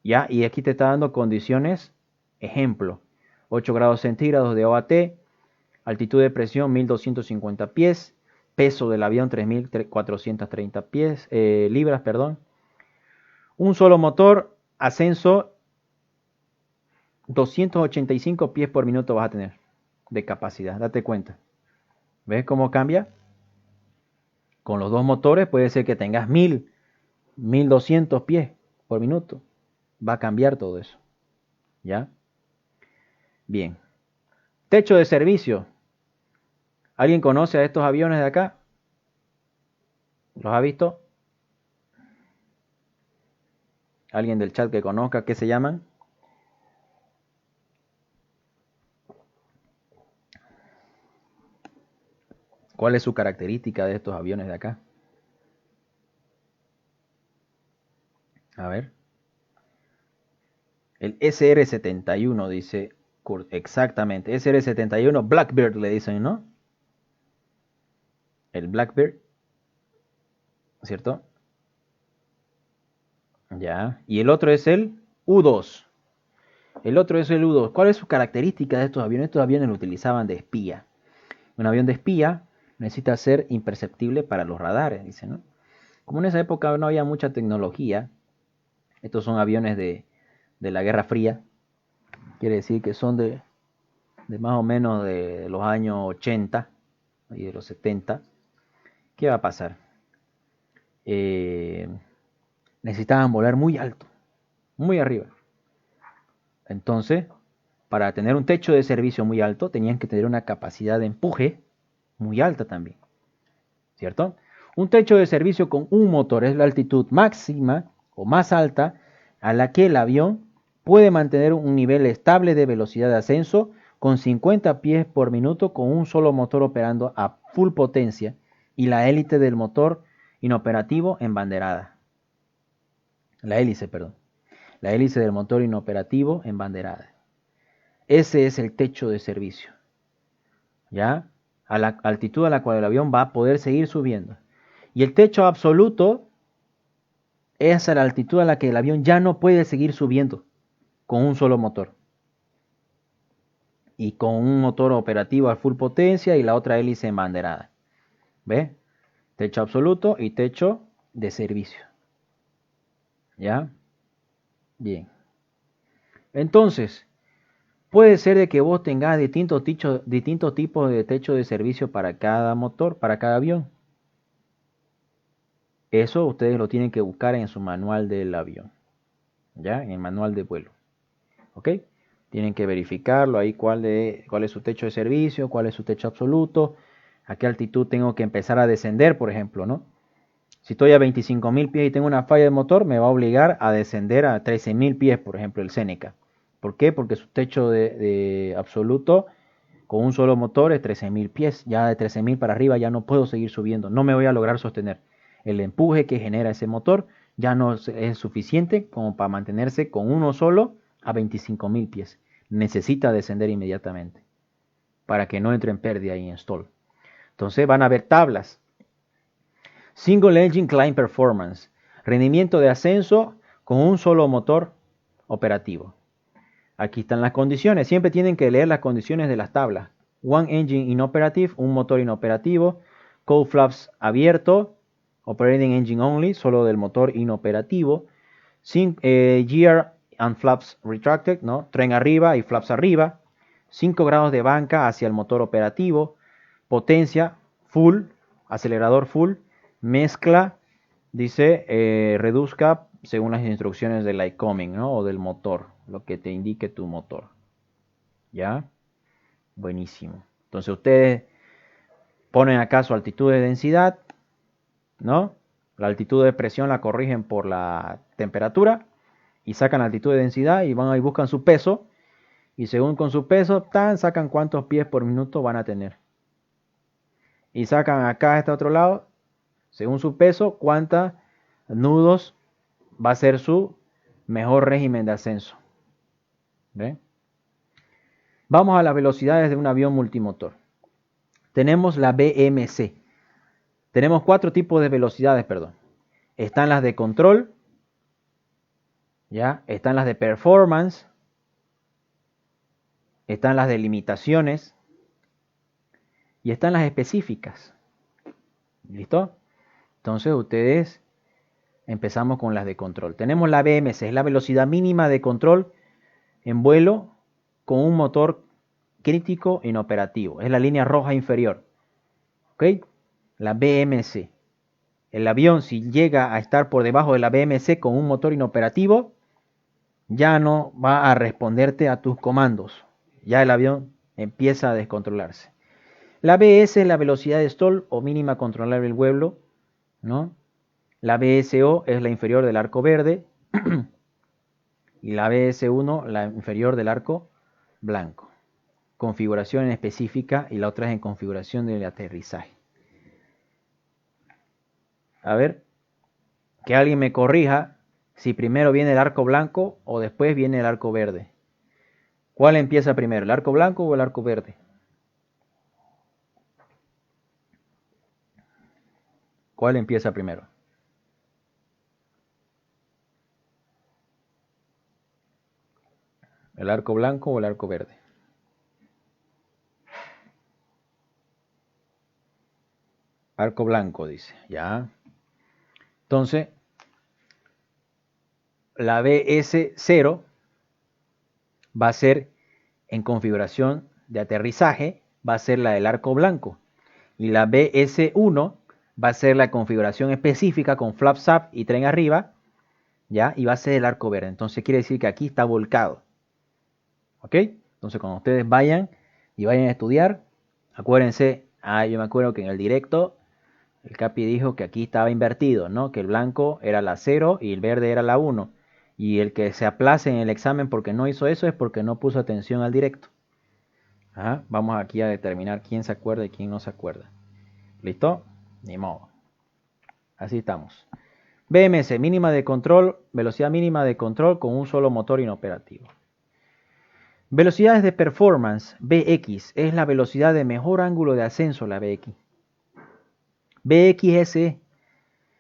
¿Ya? Y aquí te está dando condiciones. Ejemplo, 8 grados centígrados de OAT, altitud de presión 1250 pies, peso del avión 3430 libras, perdón. Un solo motor, ascenso 285 pies por minuto vas a tener de capacidad, date cuenta. ¿Ves cómo cambia? Con los dos motores puede ser que tengas 1200 pies por minuto. Va a cambiar todo eso. ¿Ya? Bien. Techo de servicio. ¿Alguien conoce a estos aviones de acá? ¿Los ha visto? ¿Alguien del chat que conozca qué se llaman? ¿Cuál es su característica de estos aviones de acá? A ver. El SR-71 dice Kurt. Exactamente. SR-71 Blackbird le dicen, ¿no? El Blackbird. ¿Cierto? Ya. Y el otro es el U-2. El otro es el U-2. ¿Cuál es su característica de estos aviones? Estos aviones lo utilizaban de espía. Un avión de espía necesita ser imperceptible para los radares, dice, ¿no? Como en esa época no había mucha tecnología, estos son aviones de la Guerra Fría, quiere decir que son de más o menos de los años 80 y de los 70. ¿Qué va a pasar? Necesitaban volar muy alto, muy arriba. Entonces, para tener un techo de servicio muy alto, tenían que tener una capacidad de empuje muy alta también, ¿cierto? Un techo de servicio con un motor es la altitud máxima o más alta a la que el avión puede mantener un nivel estable de velocidad de ascenso con 50 pies por minuto con un solo motor operando a full potencia y la hélice del motor inoperativo embanderada. La hélice del motor inoperativo embanderada. Ese es el techo de servicio. ¿Ya? A la altitud a la cual el avión va a poder seguir subiendo. Y el techo absoluto es a la altitud a la que el avión ya no puede seguir subiendo con un solo motor. Y con un motor operativo a full potencia y la otra hélice embanderada. ¿Ve? Techo absoluto y techo de servicio. ¿Ya? Bien. Entonces, puede ser de que vos tengas distintos tipos de techo de servicio para cada motor, para cada avión. Eso ustedes lo tienen que buscar en su manual del avión. ¿Ya? En el manual de vuelo. ¿Ok? Tienen que verificarlo ahí cuál es su techo de servicio, cuál es su techo absoluto, a qué altitud tengo que empezar a descender, por ejemplo, ¿no? Si estoy a 25.000 pies y tengo una falla de motor, me va a obligar a descender a 13.000 pies, por ejemplo, el Seneca. ¿Por qué? Porque su techo de absoluto con un solo motor es 13.000 pies. Ya de 13.000 para arriba ya no puedo seguir subiendo. No me voy a lograr sostener. El empuje que genera ese motor ya no es suficiente como para mantenerse con uno solo a 25.000 pies. Necesita descender inmediatamente para que no entre en pérdida y en stall. Entonces van a haber tablas. Single Engine Climb Performance. Rendimiento de ascenso con un solo motor operativo. Aquí están las condiciones. Siempre tienen que leer las condiciones de las tablas. One engine inoperative, un motor inoperativo. cowl flaps abierto, operating engine only, solo del motor inoperativo, gear and flaps retracted, ¿no? Tren arriba y flaps arriba, 5 grados de banca hacia el motor operativo, potencia full, acelerador full, mezcla, dice, reduzca según las instrucciones del ICOMING, ¿no? O del motor, lo que te indique tu motor. ¿Ya? Buenísimo. Entonces ustedes ponen acá su altitud de densidad, ¿no? La altitud de presión la corrigen por la temperatura y sacan la altitud de densidad y van y buscan su peso. Y según con su peso, sacan cuántos pies por minuto van a tener. Y sacan acá a este otro lado, según su peso, cuántos nudos va a ser su mejor régimen de ascenso. ¿Ve? Vamos a las velocidades de un avión multimotor. Tenemos la BMC. Tenemos 4 tipos de velocidades, perdón. Están las de control, ¿ya? Están las de performance, están las de limitaciones y están las específicas. ¿Listo? Entonces ustedes empezamos con las de control. Tenemos la BMC, es la velocidad mínima de control en vuelo con un motor crítico inoperativo. Es la línea roja inferior. ¿Ok? La BMC. El avión, si llega a estar por debajo de la BMC con un motor inoperativo, ya no va a responderte a tus comandos. Ya el avión empieza a descontrolarse. La BS es la velocidad de stall o mínima controlable del vuelo, ¿no? La BSO es la inferior del arco verde y la BS1 la inferior del arco blanco. Configuración en específica y la otra es en configuración del aterrizaje. A ver, que alguien me corrija si primero viene el arco blanco o después viene el arco verde. ¿Cuál empieza primero, el arco blanco o el arco verde? ¿Cuál empieza primero? ¿El arco blanco o el arco verde? Arco blanco, dice. Ya. Entonces, la BS0 va a ser en configuración de aterrizaje, va a ser la del arco blanco. Y la BS1 va a ser la configuración específica con flaps up y tren arriba, ¿ya? Y va a ser el arco verde. Entonces quiere decir que aquí está volcado. ¿Ok? Entonces cuando ustedes vayan y vayan a estudiar, acuérdense, yo me acuerdo que en el directo el Capi dijo que aquí estaba invertido, ¿no? Que el blanco era la 0 y el verde era la 1. Y el que se aplace en el examen porque no hizo eso es porque no puso atención al directo. Ajá. Vamos aquí a determinar quién se acuerda y quién no se acuerda. ¿Listo? Ni modo. Así estamos. BMC, mínima de control, velocidad mínima de control con un solo motor inoperativo. Velocidades de performance, BX, es la velocidad de mejor ángulo de ascenso, la BX. BXS,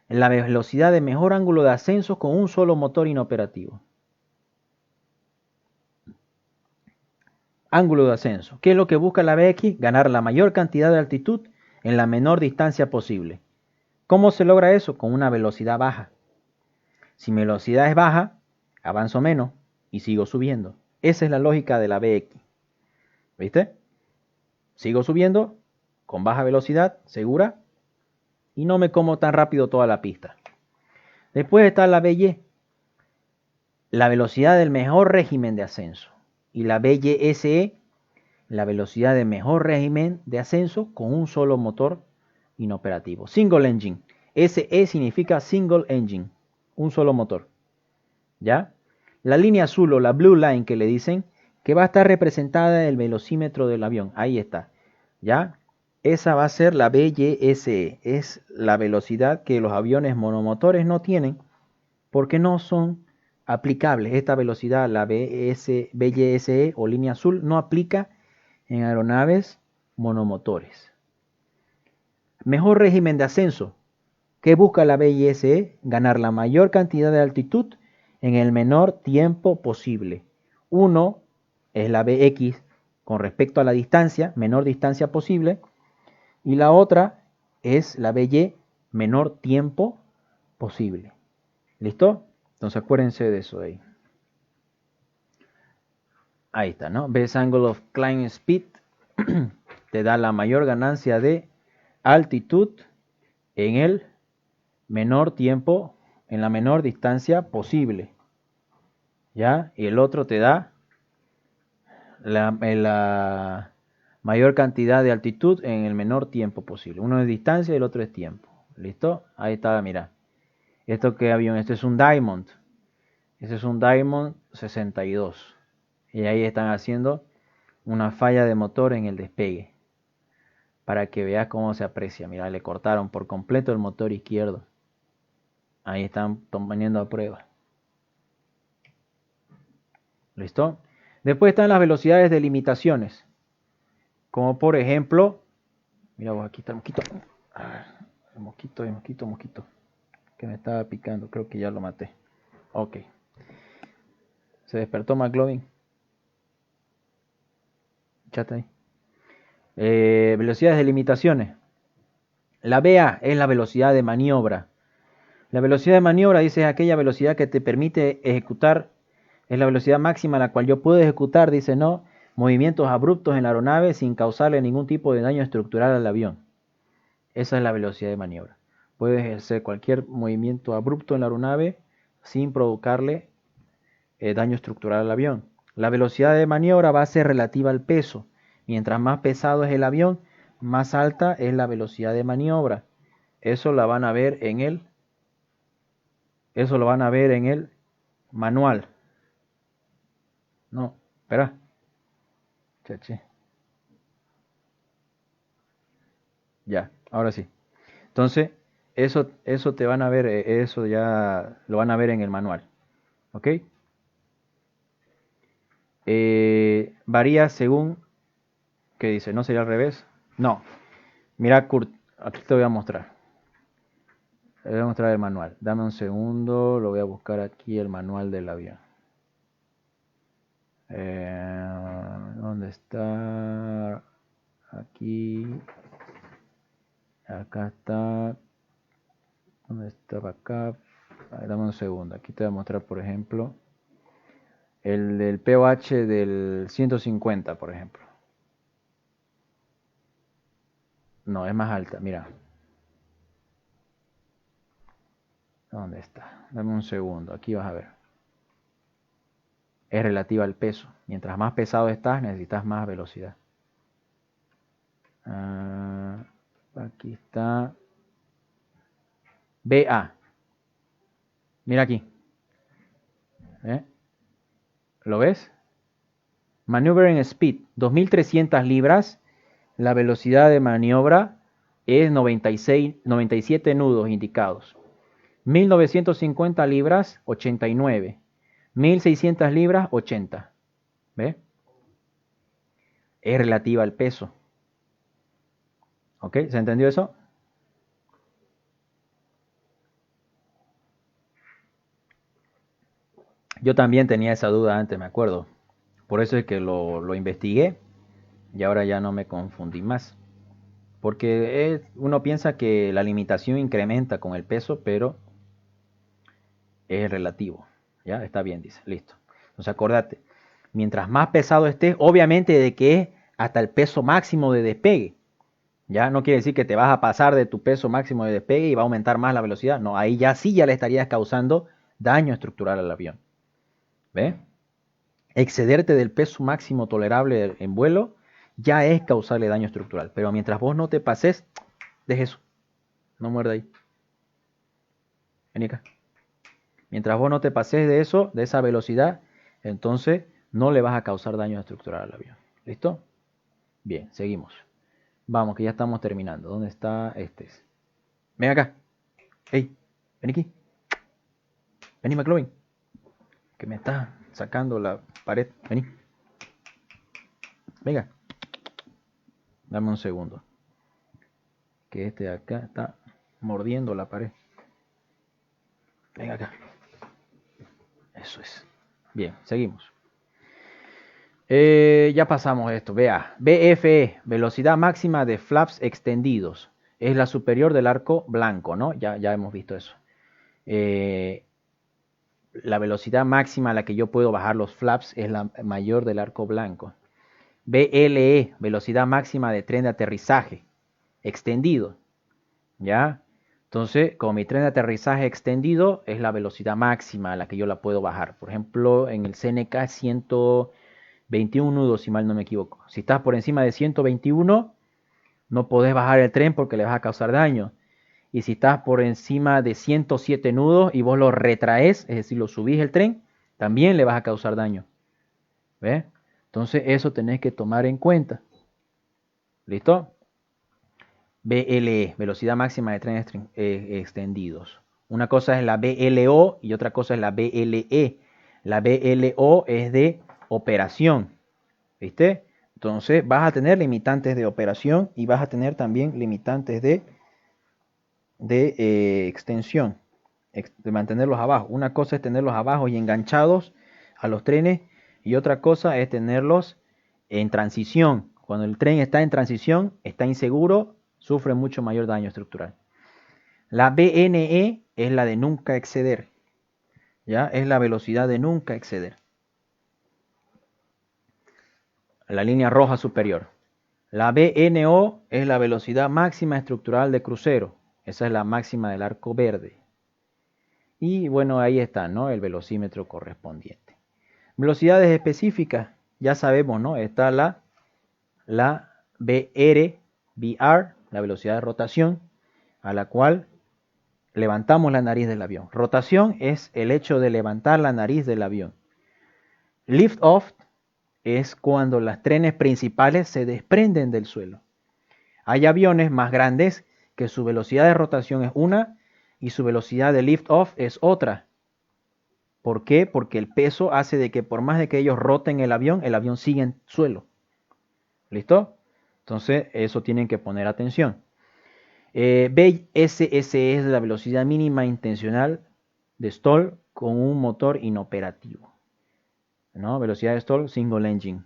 la velocidad de mejor ángulo de ascenso con un solo motor inoperativo. Ángulo de ascenso. ¿Qué es lo que busca la BX? Ganar la mayor cantidad de altitud en la menor distancia posible. ¿Cómo se logra eso? Con una velocidad baja. Si mi velocidad es baja, avanzo menos y sigo subiendo. Esa es la lógica de la BX. ¿Viste? Sigo subiendo con baja velocidad, segura, y no me como tan rápido toda la pista. Después está la BY, la velocidad del mejor régimen de ascenso. Y la BYSE, la velocidad de mejor régimen de ascenso con un solo motor inoperativo. Single engine. SE significa single engine, un solo motor. ¿Ya? La línea azul o la blue line que le dicen, que va a estar representada en el velocímetro del avión. Ahí está. ¿Ya? Esa va a ser la BYSE. Es la velocidad que los aviones monomotores no tienen porque no son aplicables. Esta velocidad, la BYSE o línea azul, no aplica en aeronaves monomotores. Mejor régimen de ascenso. ¿Qué busca la BYSE? Ganar la mayor cantidad de altitud en el menor tiempo posible. Uno es la BX con respecto a la distancia, menor distancia posible. Y la otra es la BY menor tiempo posible. ¿Listo? Entonces acuérdense de eso de ahí. Ahí está, ¿no? Best angle of climb speed te da la mayor ganancia de altitud en el menor tiempo, en la menor distancia posible. ¿Ya? Y el otro te da la mayor cantidad de altitud en el menor tiempo posible. Uno es distancia y el otro es tiempo. ¿Listo? Ahí está, mira. ¿Esto qué avión? Este es un Diamond. Este es un Diamond 62. Y ahí están haciendo una falla de motor en el despegue. Para que veas cómo se aprecia. Mira, le cortaron por completo el motor izquierdo. Ahí están poniendo a prueba. ¿Listo? Después están las velocidades de limitaciones. Como por ejemplo, mira vos, aquí está el mosquito. El mosquito. Que me estaba picando, creo que ya lo maté. Ok. Se despertó McLovin. Chate ahí. Velocidades de limitaciones. La VA es la velocidad de maniobra. La velocidad de maniobra, dice, es aquella velocidad que te permite ejecutar, es la velocidad máxima a la cual yo puedo ejecutar, dice, no, movimientos abruptos en la aeronave sin causarle ningún tipo de daño estructural al avión. Esa es la velocidad de maniobra. Puedes hacer cualquier movimiento abrupto en la aeronave sin provocarle daño estructural al avión. La velocidad de maniobra va a ser relativa al peso. Mientras más pesado es el avión, más alta es la velocidad de maniobra. Eso lo van a ver en el manual. No, espera. Che. Ya, ahora sí. Entonces, eso te van a ver, eso ya lo van a ver en el manual. ¿Ok? Varía según, ¿qué dice? ¿No sería al revés? No. Mira, Kurt, aquí te voy a mostrar. Te voy a mostrar el manual. Dame un segundo, lo voy a buscar aquí, el manual del avión. ¿Dónde está? Aquí. Acá está. ¿Dónde estaba acá? Dame un segundo. Aquí te voy a mostrar, por ejemplo, el del POH del 150, por ejemplo. No, es más alta, mira. ¿Dónde está? Dame un segundo, aquí vas a ver. Es relativa al peso. Mientras más pesado estás, necesitas más velocidad. Aquí está. BA. Mira aquí. ¿Lo ves? Maneuvering Speed, 2300 libras. La velocidad de maniobra es 97 nudos indicados. 1950 libras, 89. 1600 libras, 80. ¿Ve? Es relativa al peso. ¿Ok? ¿Se entendió eso? Yo también tenía esa duda antes, me acuerdo. Por eso es que lo investigué y ahora ya no me confundí más. Porque uno piensa que la limitación incrementa con el peso, pero es relativo. ¿Ya? Está bien, dice. Listo. Entonces acordate, mientras más pesado estés, obviamente de que es hasta el peso máximo de despegue. Ya no quiere decir que te vas a pasar de tu peso máximo de despegue y va a aumentar más la velocidad. No, ahí ya sí ya le estarías causando daño estructural al avión. ¿Ve? Excederte del peso máximo tolerable en vuelo ya es causarle daño estructural. Pero mientras vos no te pases, deje eso. No muerde ahí. Vení acá. Mientras vos no te pases de eso, de esa velocidad, entonces no le vas a causar daño estructural al avión. ¿Listo? Bien, seguimos. Vamos, que ya estamos terminando. ¿Dónde está este? Ven acá. Hey, ven aquí. Vení, McLovin. Que me está sacando la pared. Vení. Venga. Dame un segundo. Que este de acá está mordiendo la pared. Venga acá. Eso es. Bien, seguimos. Ya pasamos esto. Vea. BFE, velocidad máxima de flaps extendidos. es la superior del arco blanco, ¿no? Ya hemos visto eso. La velocidad máxima a la que yo puedo bajar los flaps es la mayor del arco blanco. VLE, velocidad máxima de tren de aterrizaje extendido, ¿ya? Entonces, como mi tren de aterrizaje extendido es la velocidad máxima a la que yo la puedo bajar. Por ejemplo, en el CNK 121 nudos, si mal no me equivoco. Si estás por encima de 121, no podés bajar el tren porque le vas a causar daño. Y si estás por encima de 107 nudos y vos lo retraes, es decir, lo subís el tren, también le vas a causar daño. ¿Ves? Entonces eso tenés que tomar en cuenta. ¿Listo? VLE, velocidad máxima de trenes extendidos. Una cosa es la VLO y otra cosa es la VLE. La VLO es de operación. ¿Viste? Entonces vas a tener limitantes de operación y vas a tener también limitantes de extensión, de mantenerlos abajo. Una cosa es tenerlos abajo y enganchados a los trenes y otra cosa es tenerlos en transición. Cuando el tren está en transición, está inseguro, sufre mucho mayor daño estructural. La BNE es la de nunca exceder, ¿ya? Es la velocidad de nunca exceder. La línea roja superior. La BNO es la velocidad máxima estructural de crucero. Esa es la máxima del arco verde. Y bueno, ahí está, ¿no? El velocímetro correspondiente. Velocidades específicas, ya sabemos, ¿no? Está la VR, la velocidad de rotación, a la cual levantamos la nariz del avión. Rotación es el hecho de levantar la nariz del avión. Lift off es cuando los trenes principales se desprenden del suelo. Hay aviones más grandes que su velocidad de rotación es una y su velocidad de lift off es otra. ¿Por qué? Porque el peso hace de que por más de que ellos roten el avión sigue en suelo. ¿Listo? Entonces eso tienen que poner atención. BSS es la velocidad mínima intencional de stall con un motor inoperativo, ¿no? Velocidad de stall single engine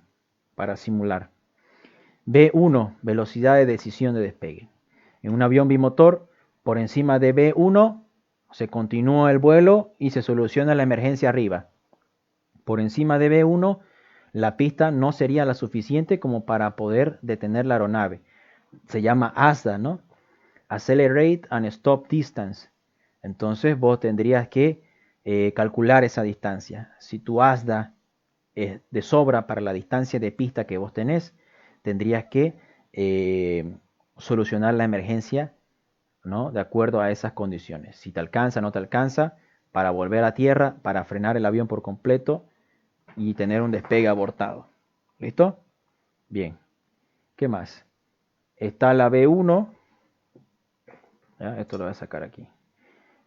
para simular. B1, velocidad de decisión de despegue. En un avión bimotor, por encima de B1 se continúa el vuelo y se soluciona la emergencia arriba. Por encima de B1 la pista no sería la suficiente como para poder detener la aeronave. Se llama ASDA, ¿no? Accelerate and Stop Distance. Entonces vos tendrías que calcular esa distancia. Si tu ASDA es de sobra para la distancia de pista que vos tenés, tendrías que solucionar la emergencia, ¿no? De acuerdo a esas condiciones. Si te alcanza, no te alcanza, para volver a tierra, para frenar el avión por completo y tener un despegue abortado. ¿Listo? Bien. ¿Qué más? Está la B1. ¿Ya? Esto lo voy a sacar aquí.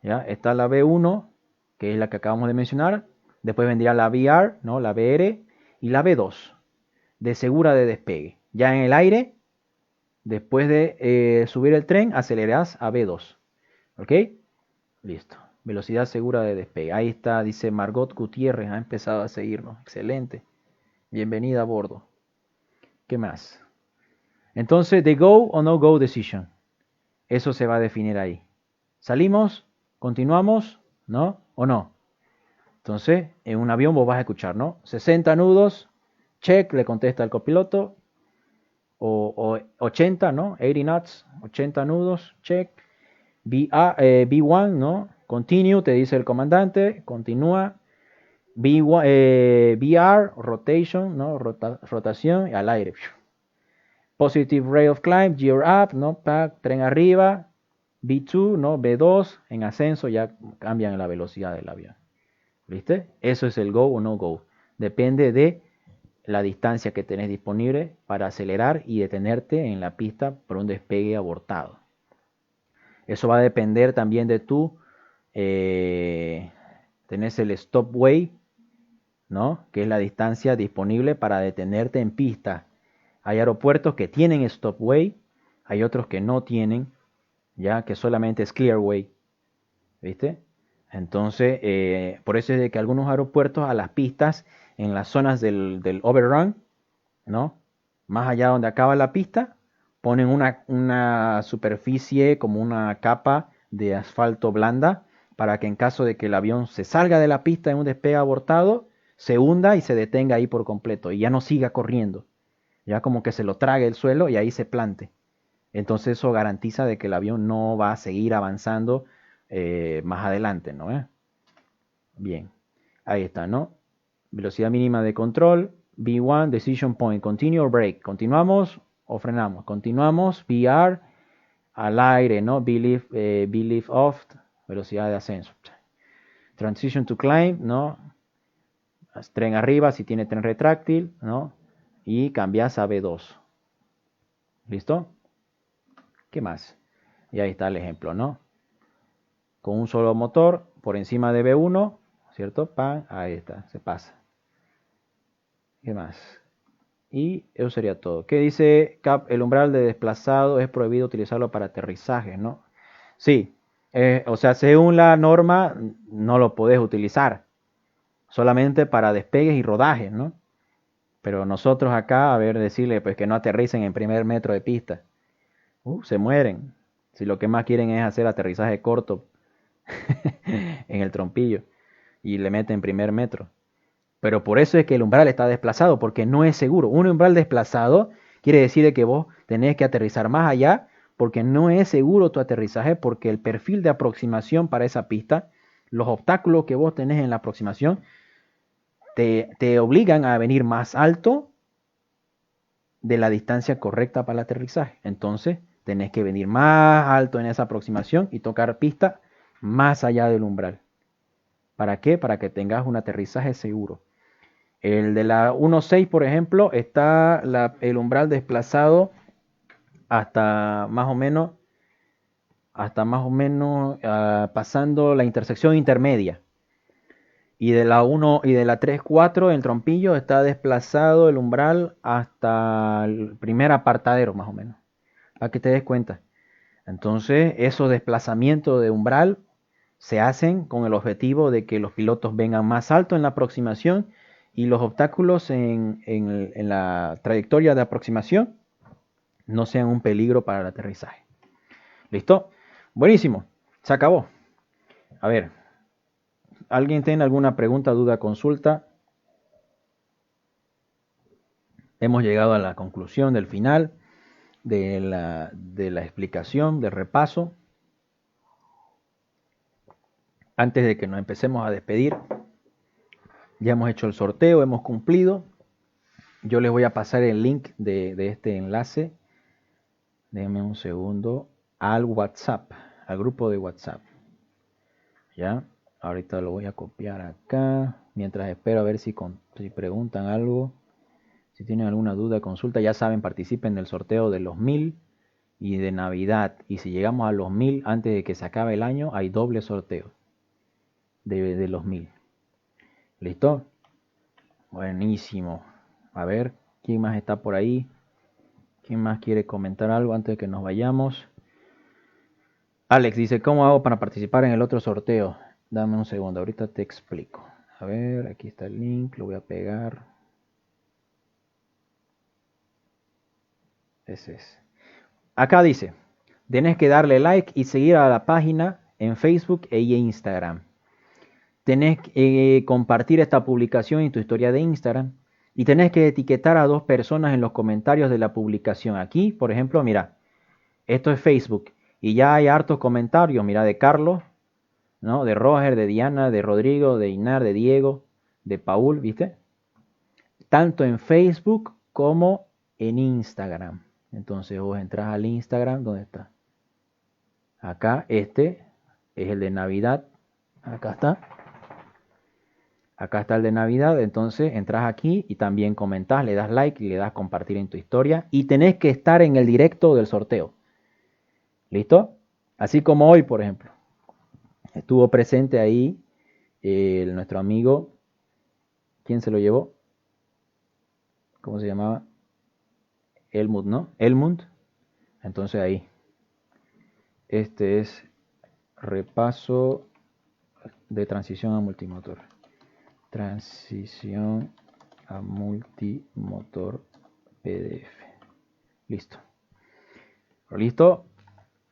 ¿Ya? Está la B1, que es la que acabamos de mencionar. Después vendría la VR, ¿no? La VR y la B2, de segura de despegue. Ya en el aire, después de subir el tren, acelerás a B2. ¿Ok? Listo. Velocidad segura de despegue. Ahí está, dice Margot Gutiérrez, ha empezado a seguirnos. Excelente. Bienvenida a bordo. ¿Qué más? Entonces, the go o no go decision. Eso se va a definir ahí. ¿Salimos? ¿Continuamos? ¿No? ¿O no? Entonces, en un avión vos vas a escuchar, ¿no? 60 nudos, check, le contesta el copiloto. O 80, ¿no? 80 knots, 80 nudos, check. B1, ¿no? Continue, te dice el comandante, continúa. VR, rotation, ¿no? Rotación, al aire. Positive rate of climb, gear up, ¿no? Tren arriba. B2, ¿no? B2, en ascenso ya cambian la velocidad del avión. ¿Viste? Eso es el go o no go. Depende de la distancia que tenés disponible para acelerar y detenerte en la pista por un despegue abortado. Eso va a depender también de tu... tenés el stopway, ¿no? Que es la distancia disponible para detenerte en pista. Hay aeropuertos que tienen stopway, hay otros que no tienen, ya que solamente es clearway, ¿viste? Entonces, por eso es de que algunos aeropuertos a las pistas, en las zonas del overrun, ¿no? Más allá donde acaba la pista, ponen una superficie como una capa de asfalto blanda para que en caso de que el avión se salga de la pista en un despegue abortado, se hunda y se detenga ahí por completo y ya no siga corriendo. Ya como que se lo trague el suelo y ahí se plante. Entonces eso garantiza de que el avión no va a seguir avanzando más adelante, ¿no? Bien, ahí está, ¿no? Velocidad mínima de control, V1, decision point, continue or brake. ¿Continuamos o frenamos? Continuamos, VR, al aire, ¿no? Be off, velocidad de ascenso. Transition to climb, ¿no? Tren arriba si tiene tren retráctil, ¿no? Y cambias a B2. ¿Listo? ¿Qué más? Y ahí está el ejemplo, ¿no? Con un solo motor por encima de B1, ¿cierto? Pan, ahí está, se pasa. ¿Qué más? Y eso sería todo. ¿Qué dice CAP? El umbral de desplazado es prohibido utilizarlo para aterrizaje, ¿no? Sí, o sea, según la norma no lo podés utilizar, solamente para despegues y rodajes, ¿no? Pero nosotros acá, a ver, decirle pues que no aterricen en primer metro de pista. Se mueren. Si lo que más quieren es hacer aterrizaje corto en el trompillo y le meten primer metro. Pero por eso es que el umbral está desplazado, porque no es seguro. Un umbral desplazado quiere decir que vos tenés que aterrizar más allá, porque no es seguro tu aterrizaje, porque el perfil de aproximación para esa pista, los obstáculos que vos tenés en la aproximación, te obligan a venir más alto de la distancia correcta para el aterrizaje. Entonces, tenés que venir más alto en esa aproximación y tocar pista más allá del umbral. ¿Para qué? Para que tengas un aterrizaje seguro. El de la 1.6, por ejemplo, está el umbral desplazado hasta más o menos pasando la intersección intermedia. Y de la 1 y de la 3.4 en trompillo está desplazado el umbral hasta el primer apartadero, más o menos, para que te des cuenta. Entonces, esos desplazamientos de umbral se hacen con el objetivo de que los pilotos vengan más alto en la aproximación y los obstáculos en la trayectoria de aproximación no sean un peligro para el aterrizaje. ¿Listo? Buenísimo. Se acabó. A ver, ¿alguien tiene alguna pregunta, duda, consulta? Hemos llegado a la conclusión del final de la explicación, del repaso. Antes de que nos empecemos a despedir, ya hemos hecho el sorteo, hemos cumplido. Yo les voy a pasar el link de este enlace. Déjenme un segundo. Al WhatsApp, al grupo de WhatsApp. Ya, ahorita lo voy a copiar acá. Mientras espero a ver si preguntan algo. Si tienen alguna duda, consulta. Ya saben, participen del sorteo de los 1000 y de Navidad. Y si llegamos a los 1000 antes de que se acabe el año, hay doble sorteo de los 1000. ¿Listo? Buenísimo. A ver, ¿quién más está por ahí? ¿Quién más quiere comentar algo antes de que nos vayamos? Alex dice, ¿cómo hago para participar en el otro sorteo? Dame un segundo, ahorita te explico. A ver, aquí está el link, lo voy a pegar. Ese es. Acá dice, tenés que darle like y seguir a la página en Facebook e Instagram. Tenés que compartir esta publicación en tu historia de Instagram. Y tenés que etiquetar a 2 personas en los comentarios de la publicación. Aquí, por ejemplo, mira, esto es Facebook. Y ya hay hartos comentarios, mira, de Carlos, ¿no? De Roger, de Diana, de Rodrigo, de Inar, de Diego, de Paul, ¿viste? Tanto en Facebook como en Instagram. Entonces vos entras al Instagram, ¿dónde está? Acá, este es el de Navidad. Acá está. Acá está el de Navidad, entonces entras aquí y también comentás, le das like y le das compartir en tu historia. Y tenés que estar en el directo del sorteo. ¿Listo? Así como hoy, por ejemplo. Estuvo presente ahí nuestro amigo. ¿Quién se lo llevó? ¿Cómo se llamaba? Elmund, ¿no? Elmund. Entonces ahí. Este es repaso de transición a multimotor. Transición a multimotor PDF. Listo. ¿Listo?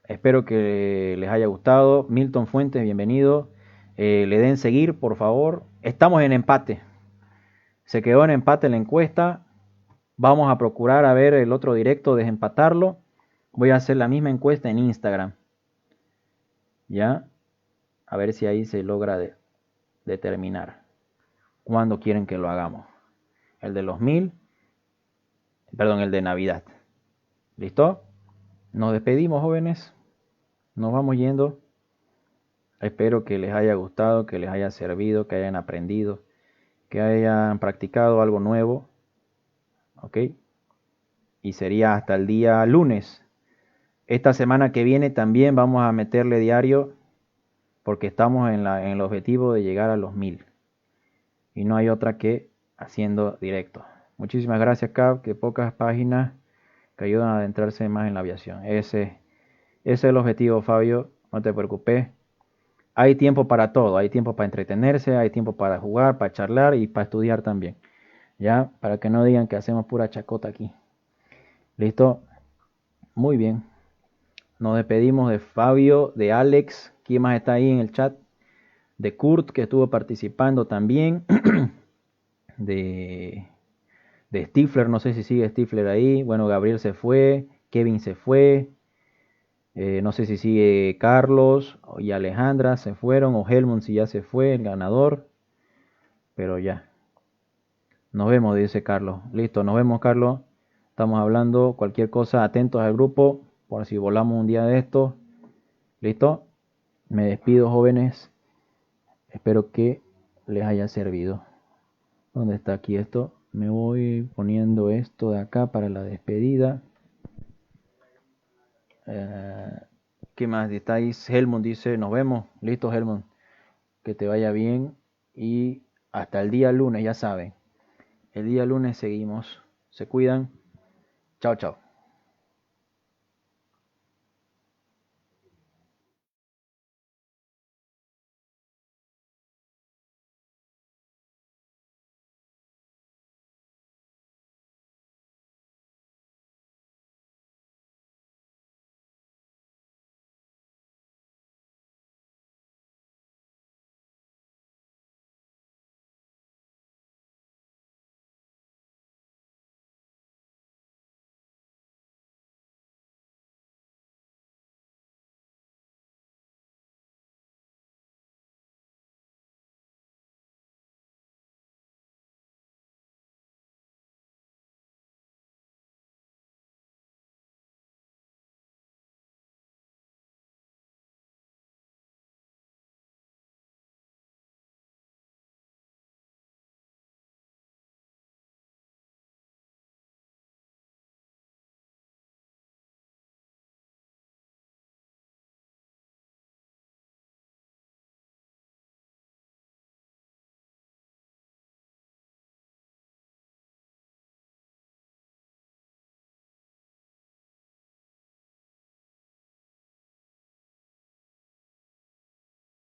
Espero que les haya gustado. Milton Fuentes, bienvenido. Le den seguir, por favor. Estamos en empate. Se quedó en empate la encuesta. Vamos a procurar a ver el otro directo, desempatarlo. Voy a hacer la misma encuesta en Instagram. ¿Ya? A ver si ahí se logra determinar cuándo quieren que lo hagamos. El de los 1000, perdón, el de Navidad. ¿Listo? Nos despedimos, jóvenes. Nos vamos yendo. Espero que les haya gustado, que les haya servido, que hayan aprendido, que hayan practicado algo nuevo. ¿Ok? Y sería hasta el día lunes. Esta semana que viene también vamos a meterle diario porque estamos en el objetivo de llegar a los 1000. Y no hay otra que haciendo directo. Muchísimas gracias, Cap, que pocas páginas que ayudan a adentrarse más en la aviación. Ese es el objetivo, Fabio, no te preocupes. Hay tiempo para todo, hay tiempo para entretenerse, hay tiempo para jugar, para charlar y para estudiar también. ¿Ya? Para que no digan que hacemos pura chacota aquí. ¿Listo? Muy bien. Nos despedimos de Fabio, de Alex, ¿quién más está ahí en el chat? De Kurt, que estuvo participando también. de Stifler, no sé si sigue Stifler ahí. Bueno, Gabriel se fue, Kevin se fue. No sé si sigue Carlos y Alejandra se fueron, o Helmut si ya se fue, el ganador. Pero ya. Nos vemos, dice Carlos. Listo, nos vemos, Carlos. Estamos hablando, cualquier cosa, atentos al grupo, por si volamos un día de esto. ¿Listo? Me despido, jóvenes. Espero que les haya servido. ¿Dónde está aquí esto? Me voy poniendo esto de acá para la despedida. ¿Qué más estáis? Helmut dice, nos vemos. Listo, Helmut. Que te vaya bien. Y hasta el día lunes, ya saben. El día lunes seguimos. Se cuidan. Chao, chao.